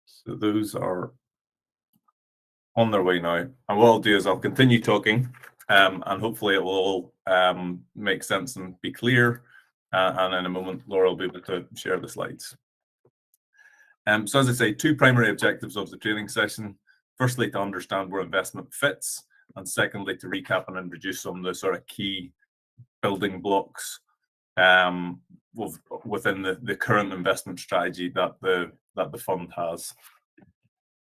So those are on their way now. And what I'll do is I'll continue talking and hopefully it will all make sense and be clear. And in a moment, Laura will be able to share the slides. So as I say, two primary objectives of the training session. Firstly, to understand where investment fits. And secondly, to recap and introduce some of the sort of key building blocks within the current investment strategy that the fund has.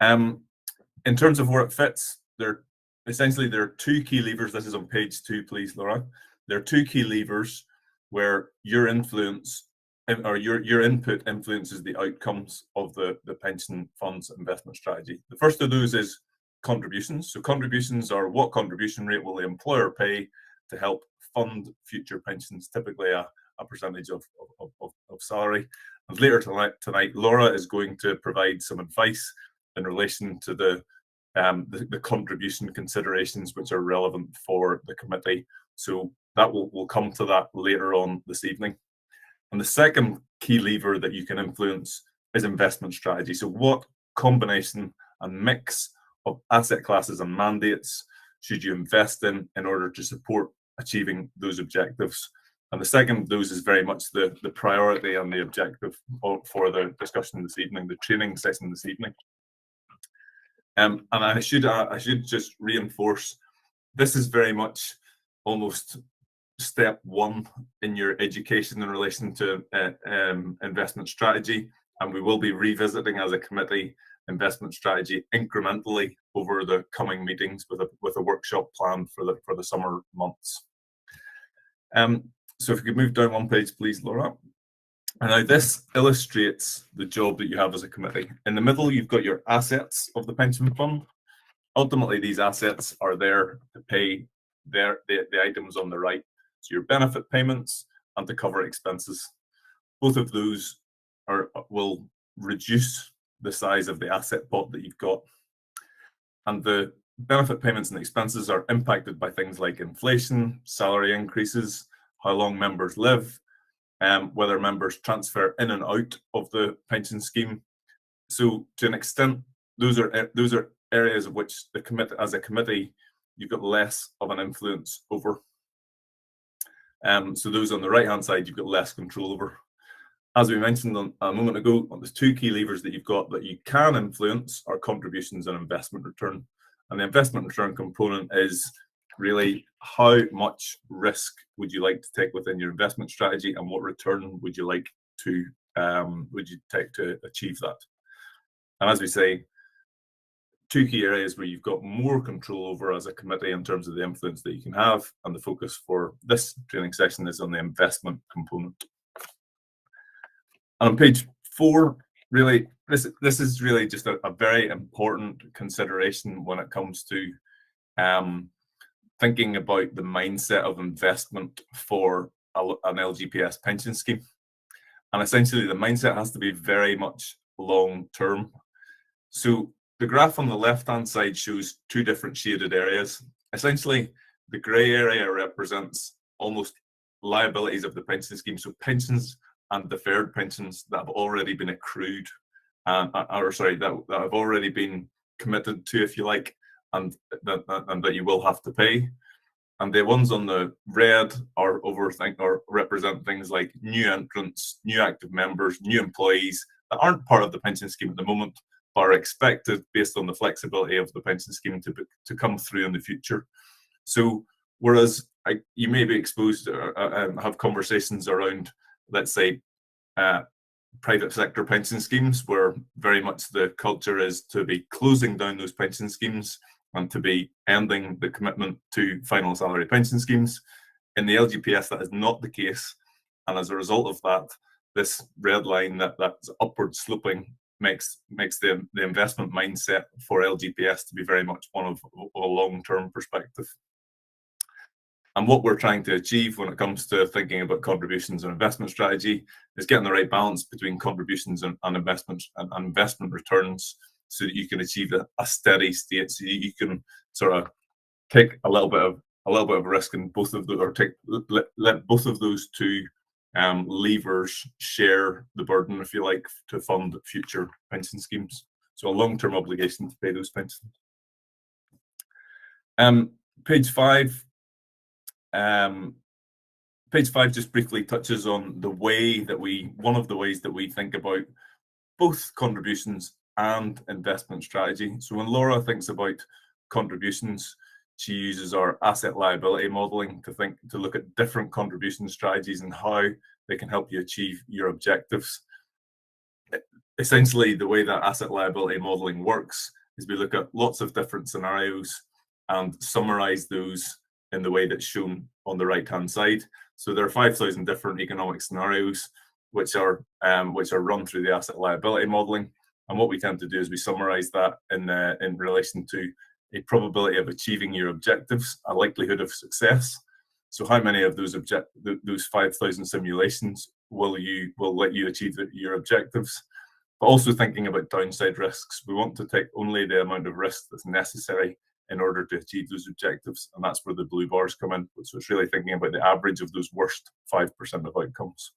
In terms of where it fits, there are two key levers. This is on page 2, please, Laura. There are two key levers where your influence or your input influences the outcomes of the pension fund's investment strategy. The first of those is contributions. So contributions are what contribution rate will the employer pay to help fund future pensions, typically a percentage of salary. And later tonight, Laura is going to provide some advice in relation to the contribution considerations which are relevant for the committee. So that we'll come to that later on this evening. And the second key lever that you can influence is investment strategy. So what combination and mix of asset classes and mandates should you invest in order to support achieving those objectives? And the second of those is very much the priority and the objective for the discussion this evening, the training session this evening. And I should just reinforce, this is very much almost step one in your education in relation to investment strategy, and we will be revisiting as a committee investment strategy incrementally over the coming meetings with a workshop planned for the summer months. So if you could move down one page, please, Laura. And now this illustrates the job that you have as a committee. In the middle, you've got your assets of the pension fund. Ultimately, these assets are there to pay the items on the right. So your benefit payments and to cover expenses. Both of those will reduce the size of the asset pot that you've got. And the benefit payments and expenses are impacted by things like inflation, salary increases, how long members live, whether members transfer in and out of the pension scheme. So to an extent, those are areas of which as a committee, you've got less of an influence over. So those on the right-hand side, you've got less control over. As we mentioned a moment ago, there's two key levers that you've got that you can influence are contributions and investment return. And the investment return component is really how much risk would you like to take within your investment strategy and what return would you like to take to achieve that? And as we say, two key areas where you've got more control over as a committee in terms of the influence that you can have, and the focus for this training session is on the investment component. And on page 4, really, this is really just a very important consideration when it comes to thinking about the mindset of investment for an LGPS pension scheme. And essentially, the mindset has to be very much long-term. So the graph on the left-hand side shows two different shaded areas. Essentially, the grey area represents almost liabilities of the pension scheme, so pensions and deferred pensions that have already been accrued, that have already been committed to, if you like, and that you will have to pay. And the ones on the red are represent things like new entrants, new active members, new employees that aren't part of the pension scheme at the moment, but are expected, based on the flexibility of the pension scheme, to come through in the future. So whereas you may be exposed to have conversations around, let's say, private sector pension schemes, where very much the culture is to be closing down those pension schemes and to be ending the commitment to final salary pension schemes. In the LGPS, that is not the case. And as a result of that, this red line that's upward sloping makes the investment mindset for LGPS to be very much one of a long-term perspective. And what we're trying to achieve when it comes to thinking about contributions and investment strategy is getting the right balance between contributions and investment returns, so that you can achieve a steady state, so you can sort of take a little bit of risk in both of those, or let both of those two levers share the burden, if you like, to fund future pension schemes. So a long-term obligation to pay those pensions. Page 5. Page 5 just briefly touches on one of the ways that we think about both contributions and investment strategy. So when Laura thinks about contributions, she uses our asset liability modeling to look at different contribution strategies and how they can help you achieve your objectives. Essentially, the way that asset liability modeling works is we look at lots of different scenarios and summarize those in the way that's shown on the right-hand side. So there are 5,000 different economic scenarios which are run through the asset liability modeling. And what we tend to do is we summarize that in relation to a probability of achieving your objectives, a likelihood of success. So how many of those 5,000 simulations will let you achieve your objectives? But also thinking about downside risks. We want to take only the amount of risk that's necessary in order to achieve those objectives, and that's where the blue bars come in. So it's really thinking about the average of those worst 5% of outcomes.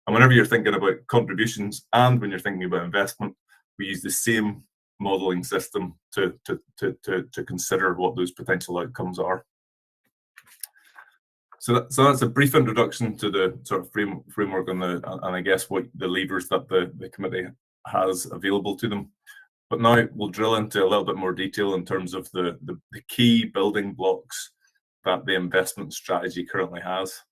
And whenever you're thinking about contributions and when you're thinking about investment, we use the same modeling system to consider what those potential outcomes are. So that's a brief introduction to the sort of framework and I guess what the levers that the committee has available to them. But now we'll drill into a little bit more detail in terms of the key building blocks that the investment strategy currently has.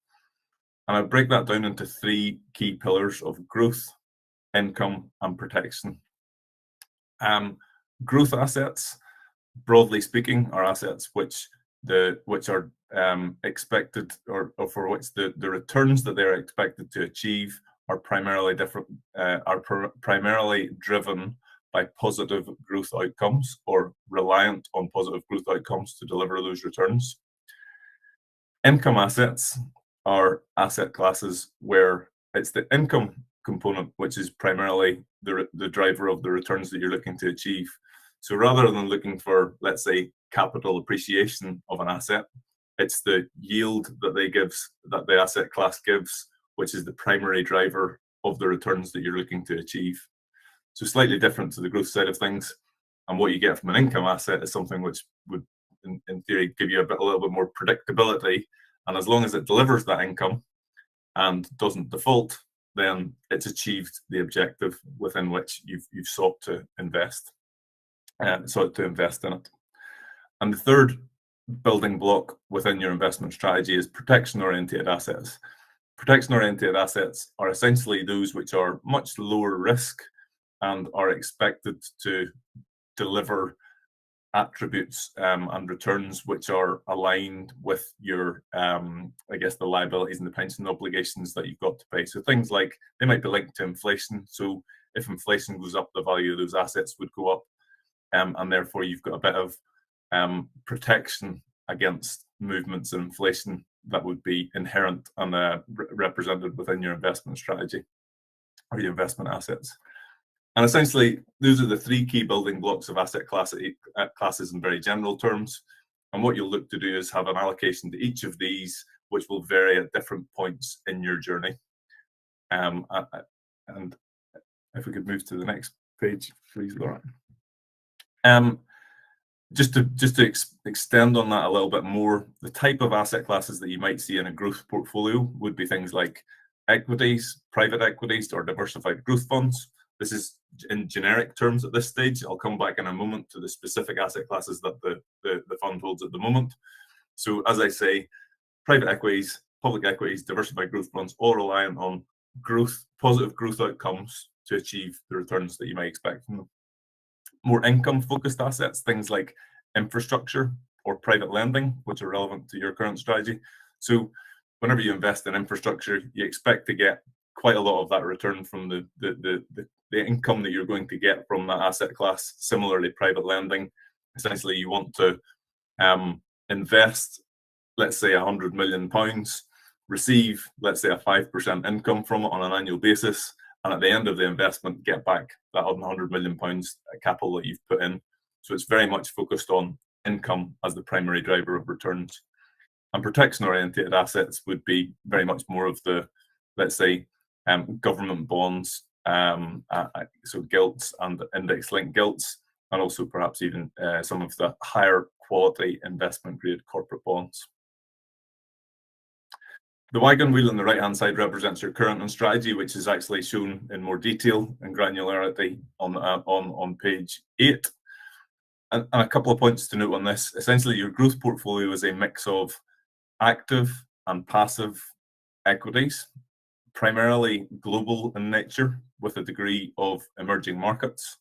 And I break that down into 3 key pillars of growth, income, and protection. Growth assets, broadly speaking, are assets which are expected, or for which the returns that they're expected to achieve are primarily driven by positive growth outcomes, or reliant on positive growth outcomes to deliver those returns. Income assets are asset classes where it's the income component which is primarily the driver of the returns that you're looking to achieve. So rather than looking for, let's say, capital appreciation of an asset, it's the yield that the asset class gives, which is the primary driver of the returns that you're looking to achieve. So slightly different to the growth side of things. And what you get from an income asset is something which would, in theory, give you a little bit more predictability. And as long as it delivers that income and doesn't default, then it's achieved the objective within which you've sought to invest in it. And the third building block within your investment strategy is protection-oriented assets. Protection-oriented assets are essentially those which are much lower risk and are expected to deliver attributes and returns which are aligned with your, I guess, the liabilities and the pension obligations that you've got to pay. So things like they might be linked to inflation. So if inflation goes up, the value of those assets would go up, and therefore you've got a bit of protection against movements in inflation that would be inherent and represented within your investment strategy or your investment assets. And essentially, those are the three key building blocks of asset classes in very general terms. And what you'll look to do is have an allocation to each of these, which will vary at different points in your journey. And if we could move to the next page, please, Laura. Just to extend on that a little bit more, the type of asset classes that you might see in a growth portfolio would be things like equities, private equities, or diversified growth funds. This is in generic terms at this stage. I'll come back in a moment to the specific asset classes that the fund holds at the moment. So as I say, private equities, public equities, diversified growth funds, all reliant on growth, positive growth outcomes to achieve the returns that you might expect from them. More income-focused assets, things like infrastructure or private lending, which are relevant to your current strategy. So whenever you invest in infrastructure, you expect to get quite a lot of that return from the income that you're going to get from that asset class. Similarly, private lending, essentially you want to invest, let's say £100 million, receive, let's say, a 5% income from it on an annual basis, and at the end of the investment, get back that £100 million capital that you've put in. So it's very much focused on income as the primary driver of returns. And protection-oriented assets would be very much more of the, let's say, government bonds, so gilts and index-linked gilts, and also perhaps even some of the higher quality investment-grade corporate bonds. The wagon wheel on the right-hand side represents your current strategy, which is actually shown in more detail and granularity on page 8. And a couple of points to note on this. Essentially, your growth portfolio is a mix of active and passive equities, primarily global in nature, with a degree of emerging markets.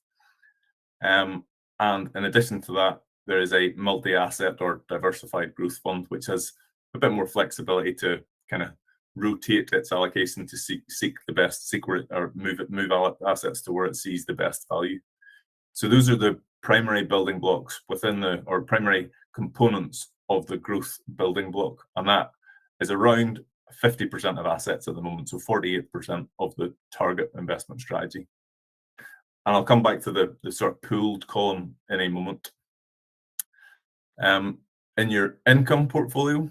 And in addition to that, there is a multi-asset or diversified growth fund, which has a bit more flexibility to kind of rotate its allocation to seek the best, or move assets to where it sees the best value. So those are the primary building blocks within or primary components of the growth building block, and that is around 50% of assets at the moment, so 48% of the target investment strategy. And I'll come back to the sort of pooled column in a moment. In your income portfolio,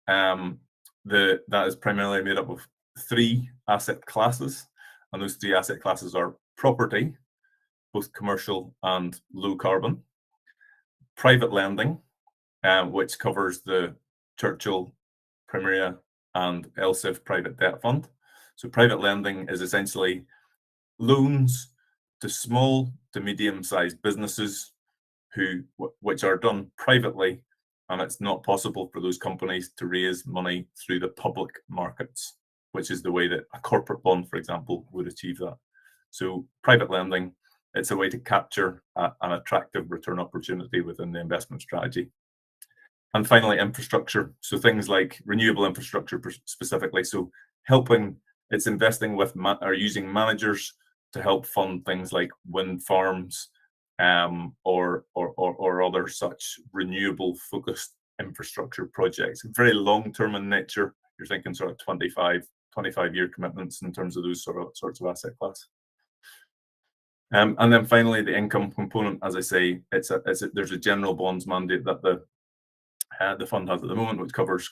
that is primarily made up of 3 asset classes, and those 3 asset classes are property, both commercial and low carbon, private lending, which covers the Churchill, Primera, and LSIF private debt fund. So private lending is essentially loans to small to medium-sized businesses which are done privately, and it's not possible for those companies to raise money through the public markets, which is the way that a corporate bond, for example, would achieve that. So private lending, it's a way to capture an attractive return opportunity within the investment strategy. And finally, infrastructure. So things like renewable infrastructure specifically. So it's investing with or using managers to help fund things like wind farms, or other such renewable focused infrastructure projects. Very long term in nature. You're thinking sort of 25-year commitments in terms of those sorts of asset class. And then finally, the income component, as I say, there's a general bonds mandate that the fund has at the moment, which covers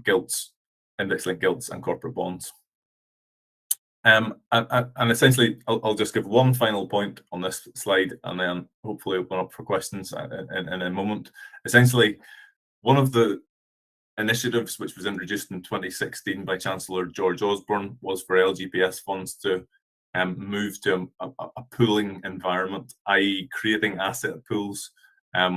gilts, index-linked gilts, and corporate bonds. And essentially, I'll just give one final point on this slide, and then hopefully open up for questions in a moment. Essentially, one of the initiatives which was introduced in 2016 by Chancellor George Osborne was for LGPS funds to move to a pooling environment, i.e. creating asset pools,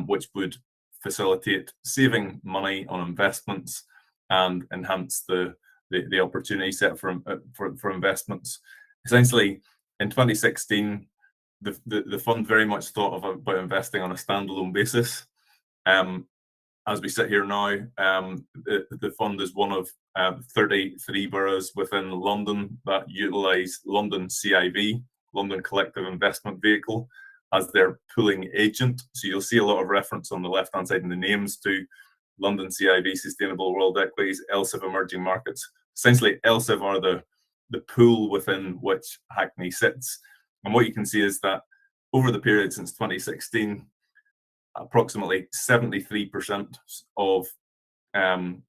which would facilitate saving money on investments and enhance the the opportunity set for investments. Essentially, in 2016, the fund very much thought about investing on a standalone basis. As we sit here now, the fund is one of 33 boroughs within London that utilise London CIV, London Collective Investment Vehicle, as their pooling agent. So you'll see a lot of reference on the left-hand side in the names to London CIV, Sustainable World Equities, LSIV Emerging Markets. Essentially, LSIV are the pool within which Hackney sits. And what you can see is that over the period since 2016, approximately 73% of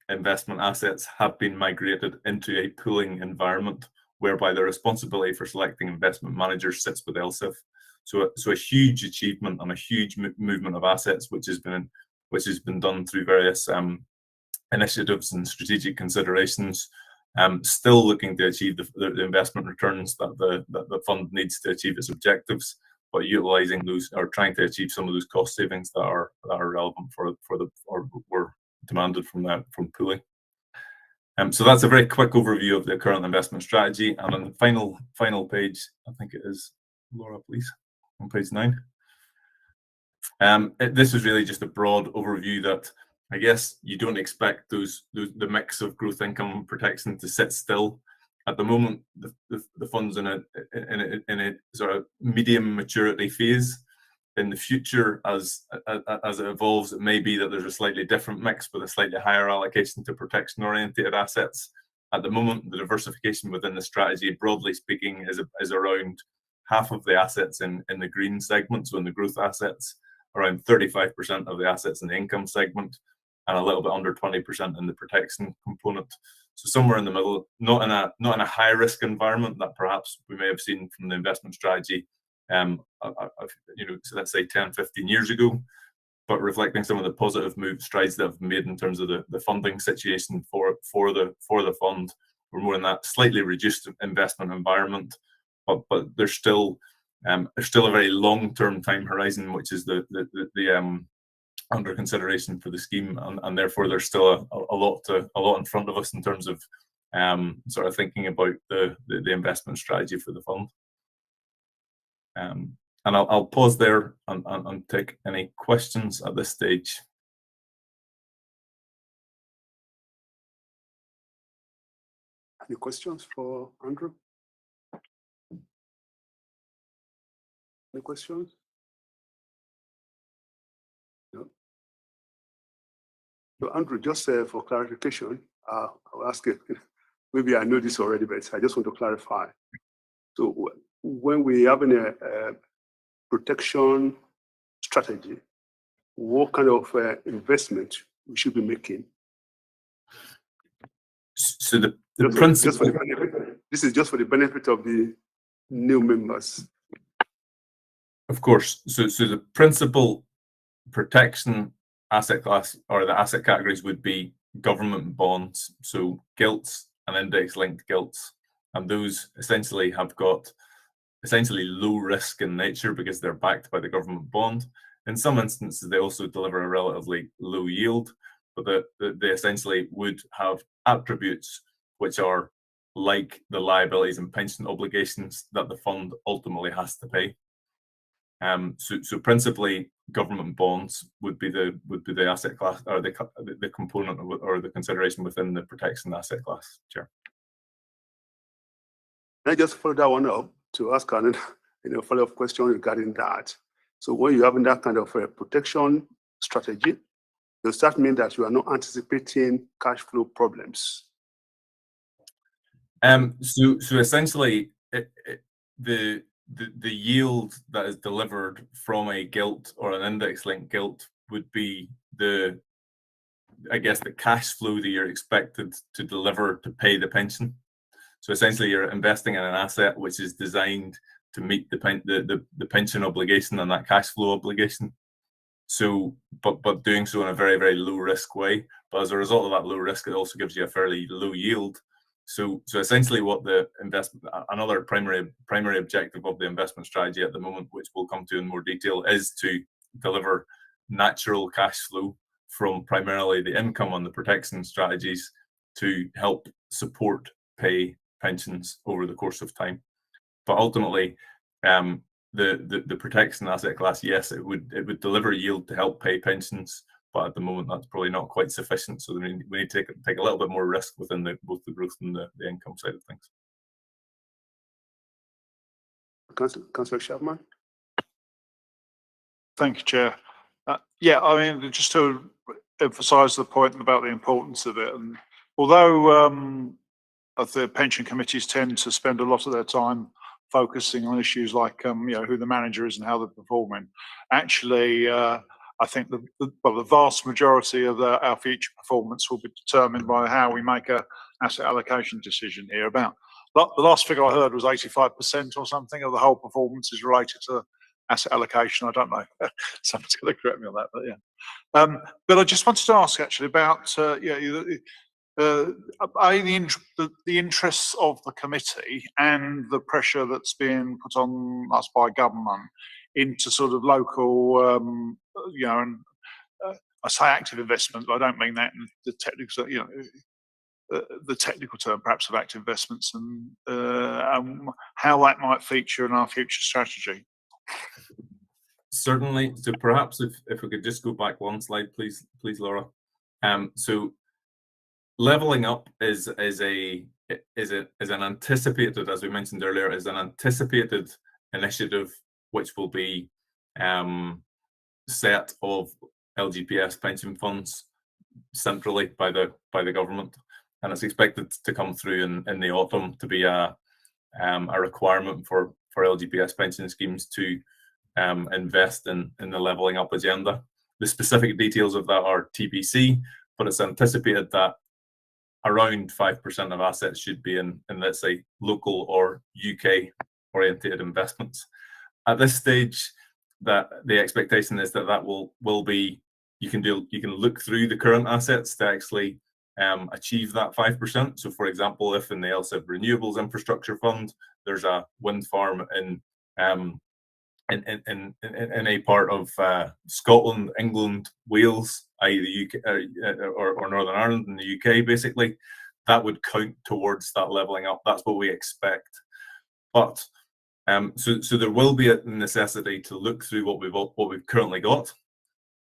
investment assets have been migrated into a pooling environment, whereby the responsibility for selecting investment managers sits with LSIV. So a huge achievement and a huge movement of assets, which has been done through various initiatives and strategic considerations. Still looking to achieve the investment returns that the fund needs to achieve its objectives, but utilising those or trying to achieve some of those cost savings that are relevant or were demanded from pooling. So that's a very quick overview of the current investment strategy. And on the final page, I think it is Laura, please, on page 9. This is really just a broad overview that I guess you don't expect the mix of growth, income, and protection to sit still. At the moment, the fund's in a sort of medium maturity phase. In the future, as it evolves, it may be that there's a slightly different mix with a slightly higher allocation to protection-oriented assets. At the moment, the diversification within the strategy, broadly speaking, is around half of the assets in the green segment, so in the growth assets, around 35% of the assets in the income segment, and a little bit under 20% in the protection component. So somewhere in the middle, not in a high risk environment that perhaps we may have seen from the investment strategy, so let's say 10, 15 years ago, but reflecting some of the positive strides that have made in terms of the funding situation for the fund. We're more in that slightly reduced investment environment, but there's still a very long-term time horizon, which is the under consideration for the scheme, and therefore there's still a lot in front of us in terms of sort of thinking about the investment strategy for the fund. And I'll pause there and take any questions at this stage. Any questions for Andrew? Any questions? No. So Andrew, just for clarification, I'll ask it. Maybe I know this already, but I just want to clarify. So when we have a protection strategy, what kind of investment we should be making? So the principle. This is just for the benefit of the new members. Of course. So the principal protection asset class or the asset categories would be government bonds, so gilts and index-linked gilts, and those essentially have got low risk in nature because they're backed by the government bond. In some instances, they also deliver a relatively low yield, but they essentially would have attributes which are like the liabilities and pension obligations that the fund ultimately has to pay. So principally, government bonds would be the asset class or the component or the consideration within the protection asset class. Chair. Can I just follow that one up to ask another follow-up question regarding that? So when you're having that kind of a protection strategy, does that mean that you are not anticipating cash flow problems? So essentially, the yield that is delivered from a gilt or an index-linked gilt would be the cash flow that you're expected to deliver to pay the pension. So essentially, you're investing in an asset which is designed to meet the pension obligation and that cash flow obligation. So, but doing so in a very, very low risk way. But as a result of that low risk, it also gives you a fairly low yield. So essentially, what another primary objective of the investment strategy at the moment, which we'll come to in more detail, is to deliver natural cash flow from primarily the income on the protection strategies to help support pay pensions over the course of time. But ultimately, the protection asset class, yes, it would deliver yield to help pay pensions, but at the moment that's probably not quite sufficient. So we need to take a little bit more risk within both the growth and the income side of things. Councillor Chapman. Thank you, Chair. Yeah, I mean, just to emphasise the point about the importance of it, and although the pension committees tend to spend a lot of their time focusing on issues like who the manager is and how they're performing, actually I think the vast majority of our future performance will be determined by how we make a asset allocation decision here. About the last figure I heard was 85% or something of the whole performance is related to asset allocation. I don't know. Someone's going to correct me on that, but yeah. But I just wanted to ask actually about the interests of the committee and the pressure that's being put on us by government into sort of local, and I say active investment, but I don't mean that in the technical, the technical term perhaps of active investments, and how that might feature in our future strategy. Certainly. So perhaps if we could just go back one slide, please, Laura. So leveling up is an anticipated, as we mentioned earlier, is an anticipated initiative which will be set of LGPS pension funds centrally by the government, and it's expected to come through in the autumn to be a requirement for LGPS pension schemes to invest in the levelling up agenda. The specific details of that are TBC, but it's anticipated that around 5% of assets should be in let's say local or UK oriented investments. At this stage, that the expectation is that will be, you can look through the current assets to actually achieve that 5%. So for example, if in the LSIB Renewables Infrastructure Fund there's a wind farm in a part of Scotland, England, Wales, i.e. the UK or Northern Ireland and the UK, basically, that would count towards that levelling up. That's what we expect. But so there will be a necessity to look through what we've currently got.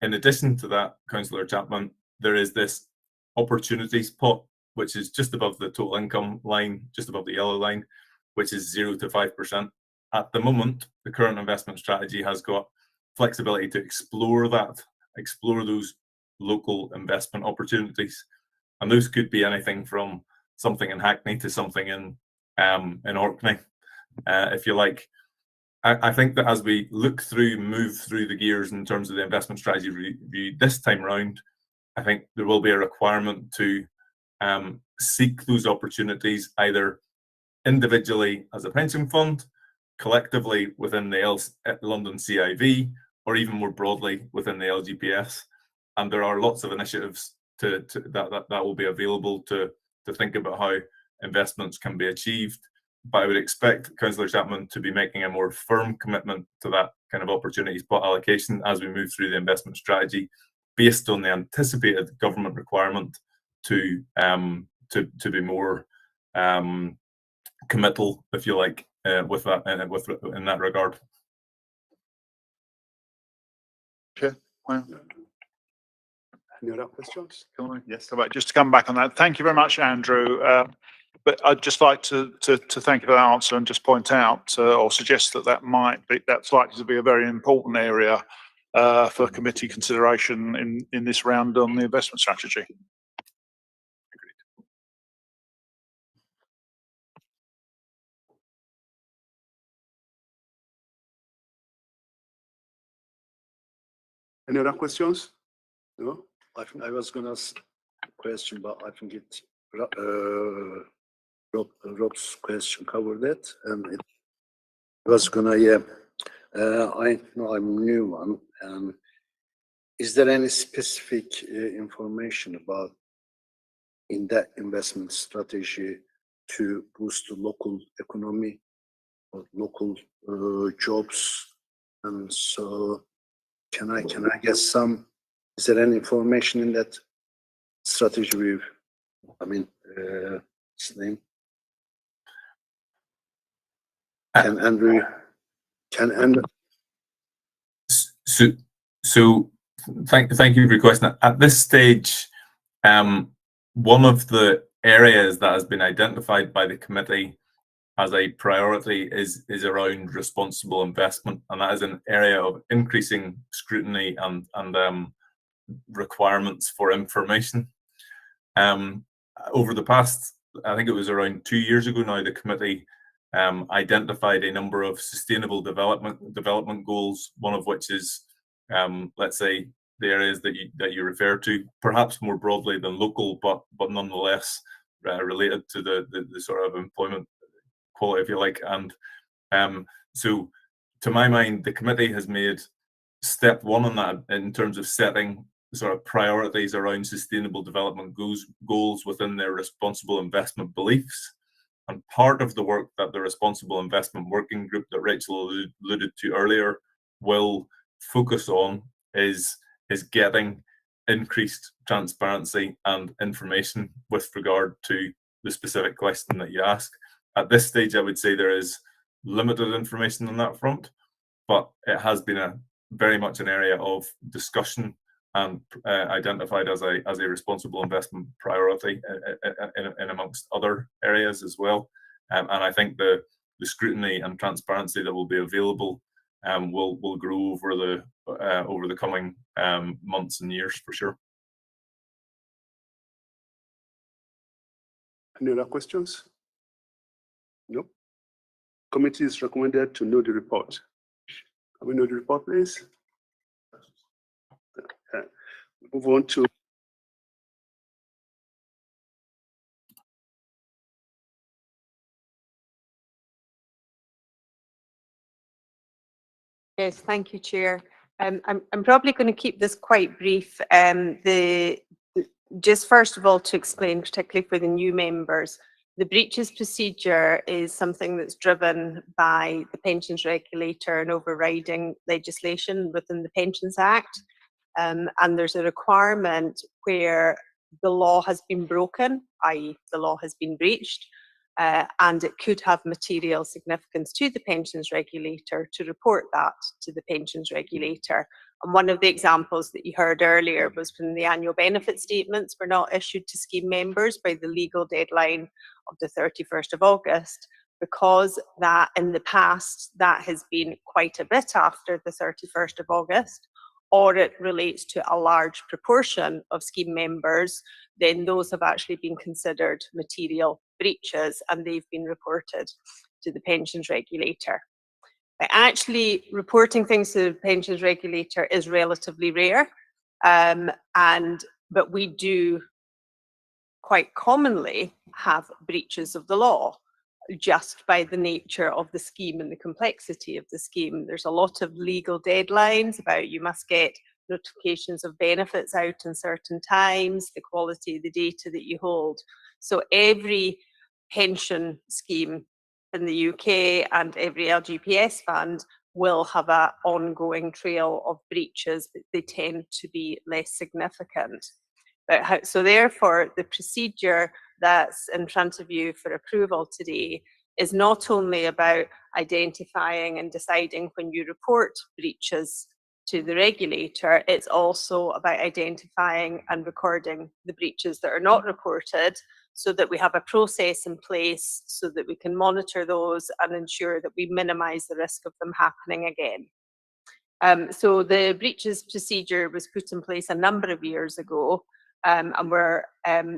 In addition to that, Councillor Chapman, there is this opportunities pot, which is just above the total income line, just above the yellow line, which is 0 to 5%. At the moment, the current investment strategy has got flexibility to explore those local investment opportunities, and those could be anything from something in Hackney to something in Orkney, if you like. I think that as we move through the gears in terms of the investment strategy review this time round, I think there will be a requirement to seek those opportunities either individually as a pension fund, collectively within the London CIV, or even more broadly within the LGPS. And there are lots of initiatives that will be available to think about how investments can be achieved. But I would expect Councillor Chapman to be making a more firm commitment to that kind of opportunities pot allocation as we move through the investment strategy, based on the anticipated government requirement to be more committal, if you like, with that in that regard. Sure. Well, any other questions? Yes, just to come back on that. Thank you very much, Andrew. But I'd just like to thank you for that answer and just point out or suggest that's likely to be a very important area for committee consideration in this round on the investment strategy. Any other questions? No? I think I was going to ask a question, but I think Rob's question covered it, and it was gonna, I know I'm new one. Is there any specific information about in that investment strategy to boost the local economy or local jobs? And so can I get some, is there any information in that strategy his name? Ken Andrew. So thank you for your question. At this stage, one of the areas that has been identified by the committee as a priority is around responsible investment, and that is an area of increasing scrutiny and requirements for information. Over the past, I think it was around 2 years ago now, the committee identified a number of sustainable development goals, one of which is, let's say, the areas that you refer to, perhaps more broadly than local, but nonetheless related to the sort of employment quality, if you like. And so, to my mind, the committee has made step one on that in terms of setting sort of priorities around sustainable development goals within their responsible investment beliefs. And part of the work that the Responsible Investment Working Group that Rachel alluded to earlier will focus on is getting increased transparency and information with regard to the specific question that you ask. At this stage, I would say there is limited information on that front, but it has been very much an area of discussion and identified as a responsible investment priority in amongst other areas as well. And I think the scrutiny and transparency that will be available will grow over the coming months and years for sure. Any other questions? No. Committee is recommended to know the report. Can we know the report, please? Move on to Yes, thank you, Chair. I'm probably going to keep this quite brief. Just first of all, to explain, particularly for the new members, the breaches procedure is something that's driven by the pensions regulator and overriding legislation within the Pensions Act. And there's a requirement where the law has been broken, i.e. the law has been breached, and it could have material significance to the pensions regulator to report that to the pensions regulator. And one of the examples that you heard earlier was when the annual benefit statements were not issued to scheme members by the legal deadline of the 31st of August, because that in the past that has been quite a bit after the 31st of August, or it relates to a large proportion of scheme members, then those have actually been considered material breaches and they've been reported to the pensions regulator. Actually, reporting things to the pensions regulator is relatively rare, but we do quite commonly have breaches of the law just by the nature of the scheme and the complexity of the scheme. There's a lot of legal deadlines about you must get notifications of benefits out in certain times, the quality of the data that you hold. So every pension scheme in the UK and every LGPS fund will have an ongoing trail of breaches, but they tend to be less significant. So therefore, the procedure that's in front of you for approval today is not only about identifying and deciding when you report breaches to the regulator, it's also about identifying and recording the breaches that are not reported so that we have a process in place so that we can monitor those and ensure that we minimise the risk of them happening again. So the breaches procedure was put in place a number of years ago, and we're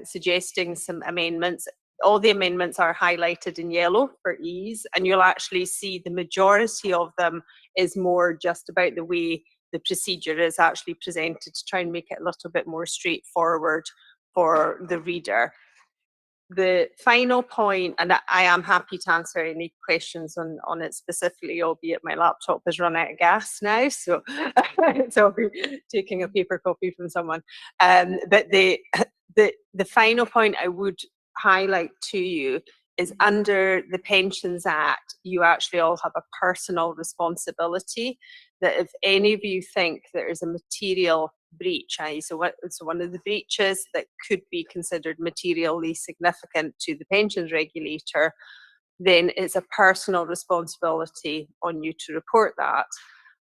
suggesting some amendments. All the amendments are highlighted in yellow for ease, and you'll actually see the majority of them is more just about the way the procedure is actually presented to try and make it a little bit more straightforward for the reader. The final point, and I am happy to answer any questions on it specifically, albeit my laptop has run out of gas now, so I'll be taking a paper copy from someone. But the final point I would highlight to you is under the Pensions Act, you actually all have a personal responsibility that if any of you think there is a material breach, so one of the breaches that could be considered materially significant to the pensions regulator, then it's a personal responsibility on you to report that.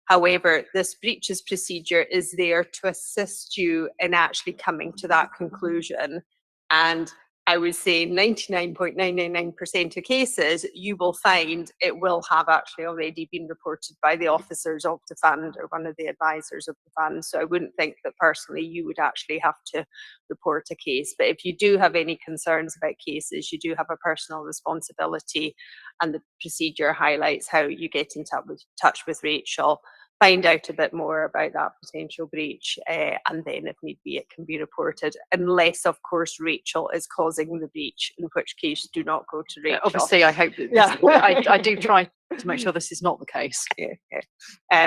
However, this breaches procedure is there to assist you in actually coming to that conclusion. And I would say 99.999% of cases, you will find it will have actually already been reported by the officers of the fund or one of the advisors of the fund. So I wouldn't think that personally you would actually have to report a case. But if you do have any concerns about cases, you do have a personal responsibility, and the procedure highlights how you get in touch with Rachel, find out a bit more about that potential breach, and then if need be, it can be reported, unless of course Rachel is causing the breach, in which case do not go to Rachel. Obviously, I hope that I do try to make sure this is not the case.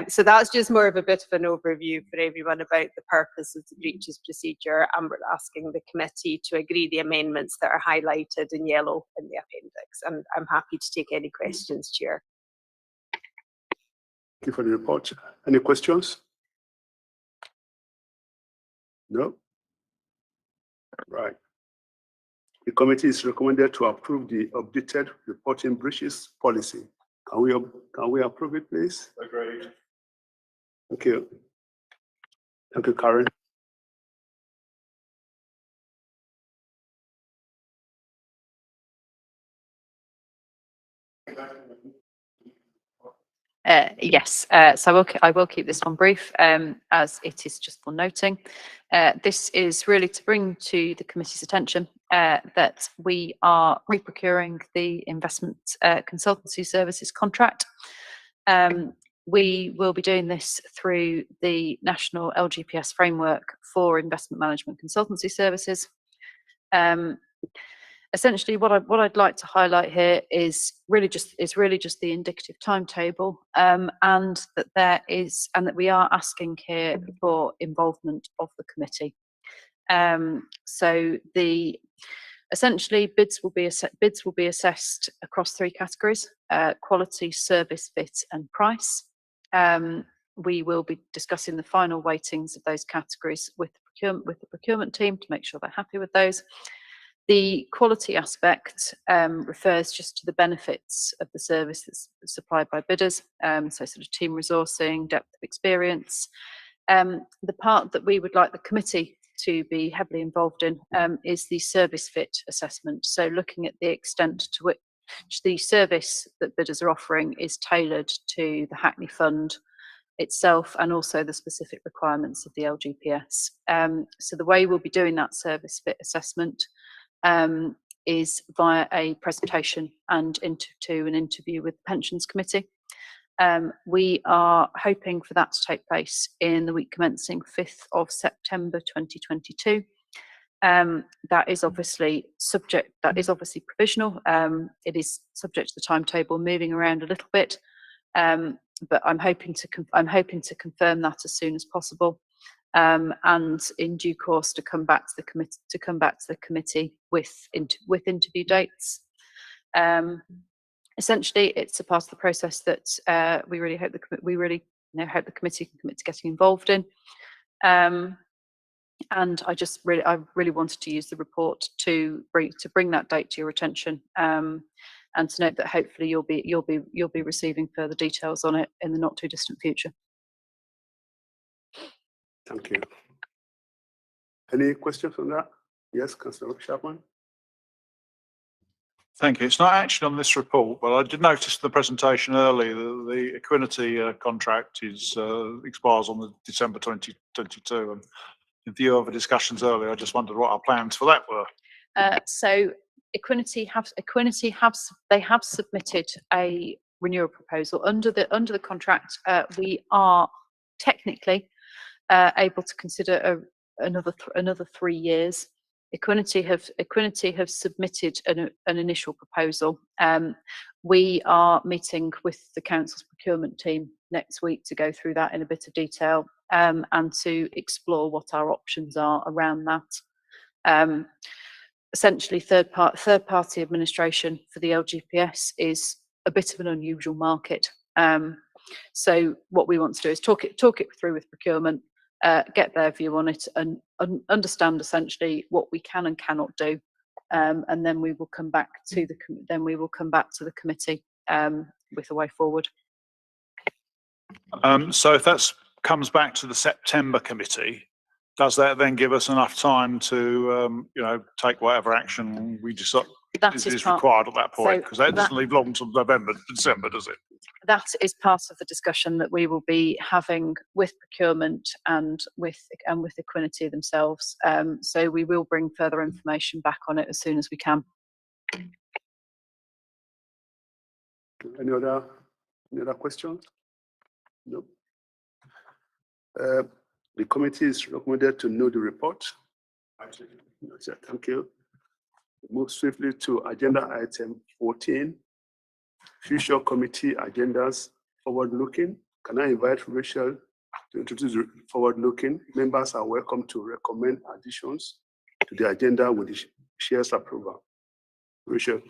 So that's just more of a bit of an overview for everyone about the purpose of the breaches procedure, and we're asking the committee to agree the amendments that are highlighted in yellow in the appendix, and I'm happy to take any questions, Chair. Thank you for the report. Any questions? No? Right. The committee is recommended to approve the updated reporting breaches policy. Can we approve it, please? Agreed. Thank you. Thank you, Karen. Yes, so I will keep this one brief, as it is just for noting. This is really to bring to the committee's attention that we are reprocuring the investment consultancy services contract. We will be doing this through the National LGPS framework for investment management consultancy services. Essentially, what I'd like to highlight here is really just the indicative timetable, and that we are asking here for involvement of the committee. So essentially bids will be assessed across three categories: quality, service, fit, and price. We will be discussing the final weightings of those categories with the procurement team to make sure they're happy with those. The quality aspect refers just to the benefits of the service that's supplied by bidders, so sort of team resourcing, depth of experience. The part that we would like the committee to be heavily involved in is the service fit assessment, so looking at the extent to which the service that bidders are offering is tailored to the Hackney Fund itself and also the specific requirements of the LGPS. So the way we'll be doing that service fit assessment is via a presentation and to an interview with the Pensions Committee. We are hoping for that to take place in the week commencing 5th of September 2022. That is obviously provisional. It is subject to the timetable moving around a little bit, but I'm hoping to confirm that as soon as possible. And in due course to come back to the committee with interview dates. Essentially, it's a part of the process that we really hope the committee can commit to getting involved in. And I really wanted to use the report to bring that date to your attention, and to note that hopefully you'll be receiving further details on it in the not too distant future. Thank you. Any questions on that? Yes, Councillor Chapman. Thank you. It's not actually on this report, but I did notice in the presentation earlier that the Equinity contract expires on the December 2022. And in view of the discussions earlier, I just wondered what our plans for that were. So Equinity have submitted a renewal proposal under the contract. We are technically able to consider another 3 years. Equinity have submitted an initial proposal. We are meeting with the council's procurement team next week to go through that in a bit of detail, and to explore what our options are around that. Essentially, third party administration for the LGPS is a bit of an unusual market. So what we want to do is talk it through with procurement, get their view on it, and understand essentially what we can and cannot do, and then we will come back to the committee with a way forward. So if that comes back to the September committee, does that then give us enough time to, take whatever action we decide is required at that point? Because that doesn't leave long until November, December, does it? That is part of the discussion that we will be having with procurement and with Equinity themselves. So we will bring further information back on it as soon as we can. Any other questions? No. The committee is recommended to know the report. Thank you. Move swiftly to agenda item 14, future committee agendas, forward-looking. Can I invite Rachel to introduce the forward-looking? Members are welcome to recommend additions to the agenda with the chair's approval. Rachel.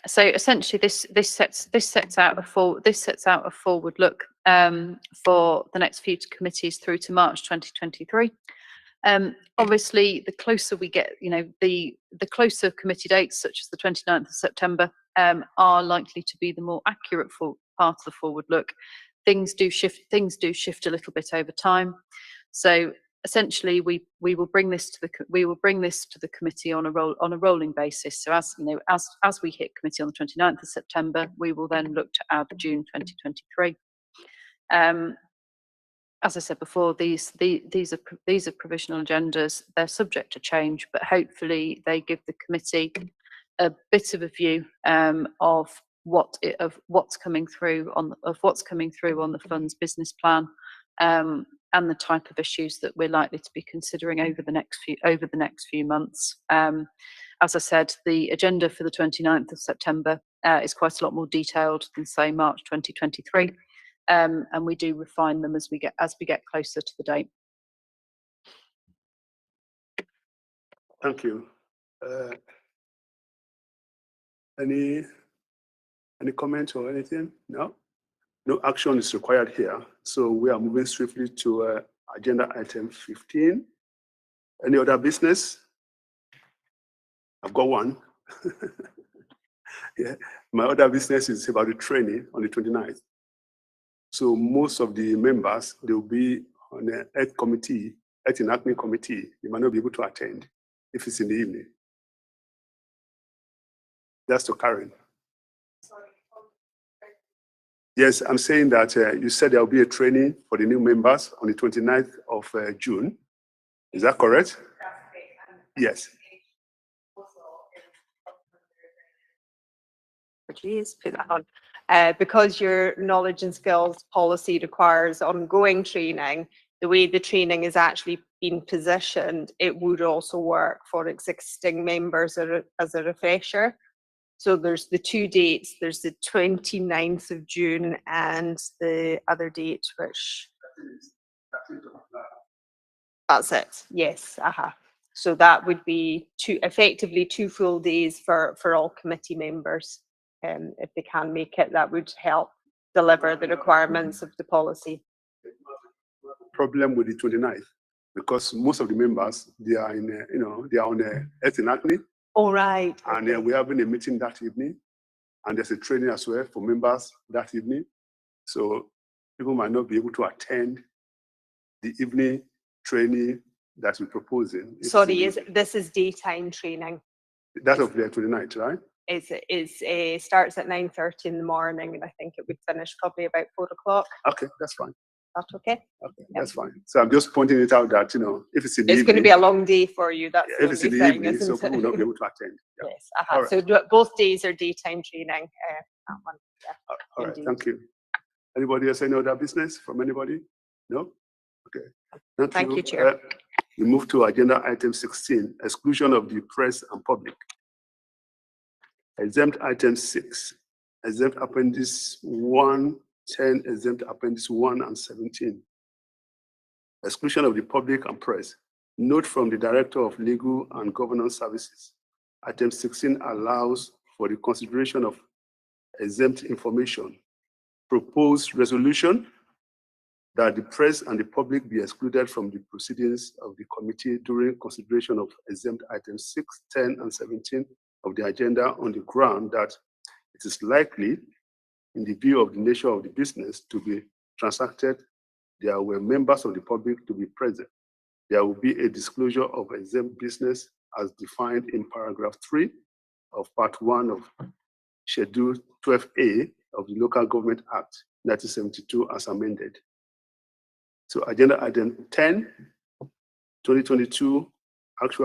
So essentially, this sets out a forward look for the next few committees through to March 2023. Obviously, the closer we get, the closer committee dates, such as the 29th of September, are likely to be the more accurate part of the forward look. Things do shift a little bit over time. So essentially, we will bring this to the committee on a rolling basis. So as we hit committee on the 29th of September, we will then look to add June 2023. As I said before, these are provisional agendas. They're subject to change, but hopefully they give the committee a bit of a view of what's coming through on the fund's business plan, and the type of issues that we're likely to be considering over the next few months. As I said, the agenda for the 29th of September is quite a lot more detailed than, say, March 2023. And we do refine them as we get closer to the date. Thank you. Any comment or anything? No? No action is required here. So we are moving swiftly to agenda item 15. Any other business? I've got one. Yeah, my other business is about the training on the 29th. So most of the members, they'll be on the Health Enactment Committee. They might not be able to attend if it's in the evening. That's to Karen. Yes, I'm saying that you said there will be a training for the new members on the 29th of June. Is that correct? Yes. Please put that on. Because your knowledge and skills policy requires ongoing training, the way the training is actually being positioned, it would also work for existing members as a refresher. So there's the two dates, there's the 29th of June and the other date, which, that's it, yes, So that would be effectively two full days for all committee members. If they can make it, that would help deliver the requirements of the policy. Problem with the 29th, because most of the members, they are in, they are on a Health Enactment. All right. And then we're having a meeting that evening, and there's a training as well for members that evening. So people might not be able to attend the evening training that we're proposing. Sorry, this is daytime training. That of the 29th, right? It starts at 9:30 in the morning, and I think it would finish probably about 4 o'clock. Okay, that's fine. That's okay? Okay, that's fine. So I'm just pointing it out that, if it's in the evening. It's going to be a long day for you. That's if it's in the evening, so people will not be able to attend. Yeah. Yes. Right. So both days are daytime training. That one. Yeah. All right. Thank you. Anybody else? Any other business from anybody? No? Okay. Thank you, Chair. We move to agenda item 16, exclusion of the press and public. Exempt item 6, exempt appendix 1, 10, exempt appendix 1 and 17. Exclusion of the public and press. Note from the Director of Legal and Governance Services. Item 16 allows for the consideration of exempt information. Proposed resolution that the press and the public be excluded from the proceedings of the committee during consideration of exempt items 6, 10, and 17 of the agenda on the ground that it is likely, in the view of the nature of the business to be transacted, there were members of the public to be present. There will be a disclosure of exempt business as defined in paragraph 3 of part 1 of Schedule 12A of the Local Government Act 1972 as amended. So agenda item 10, 2022 actual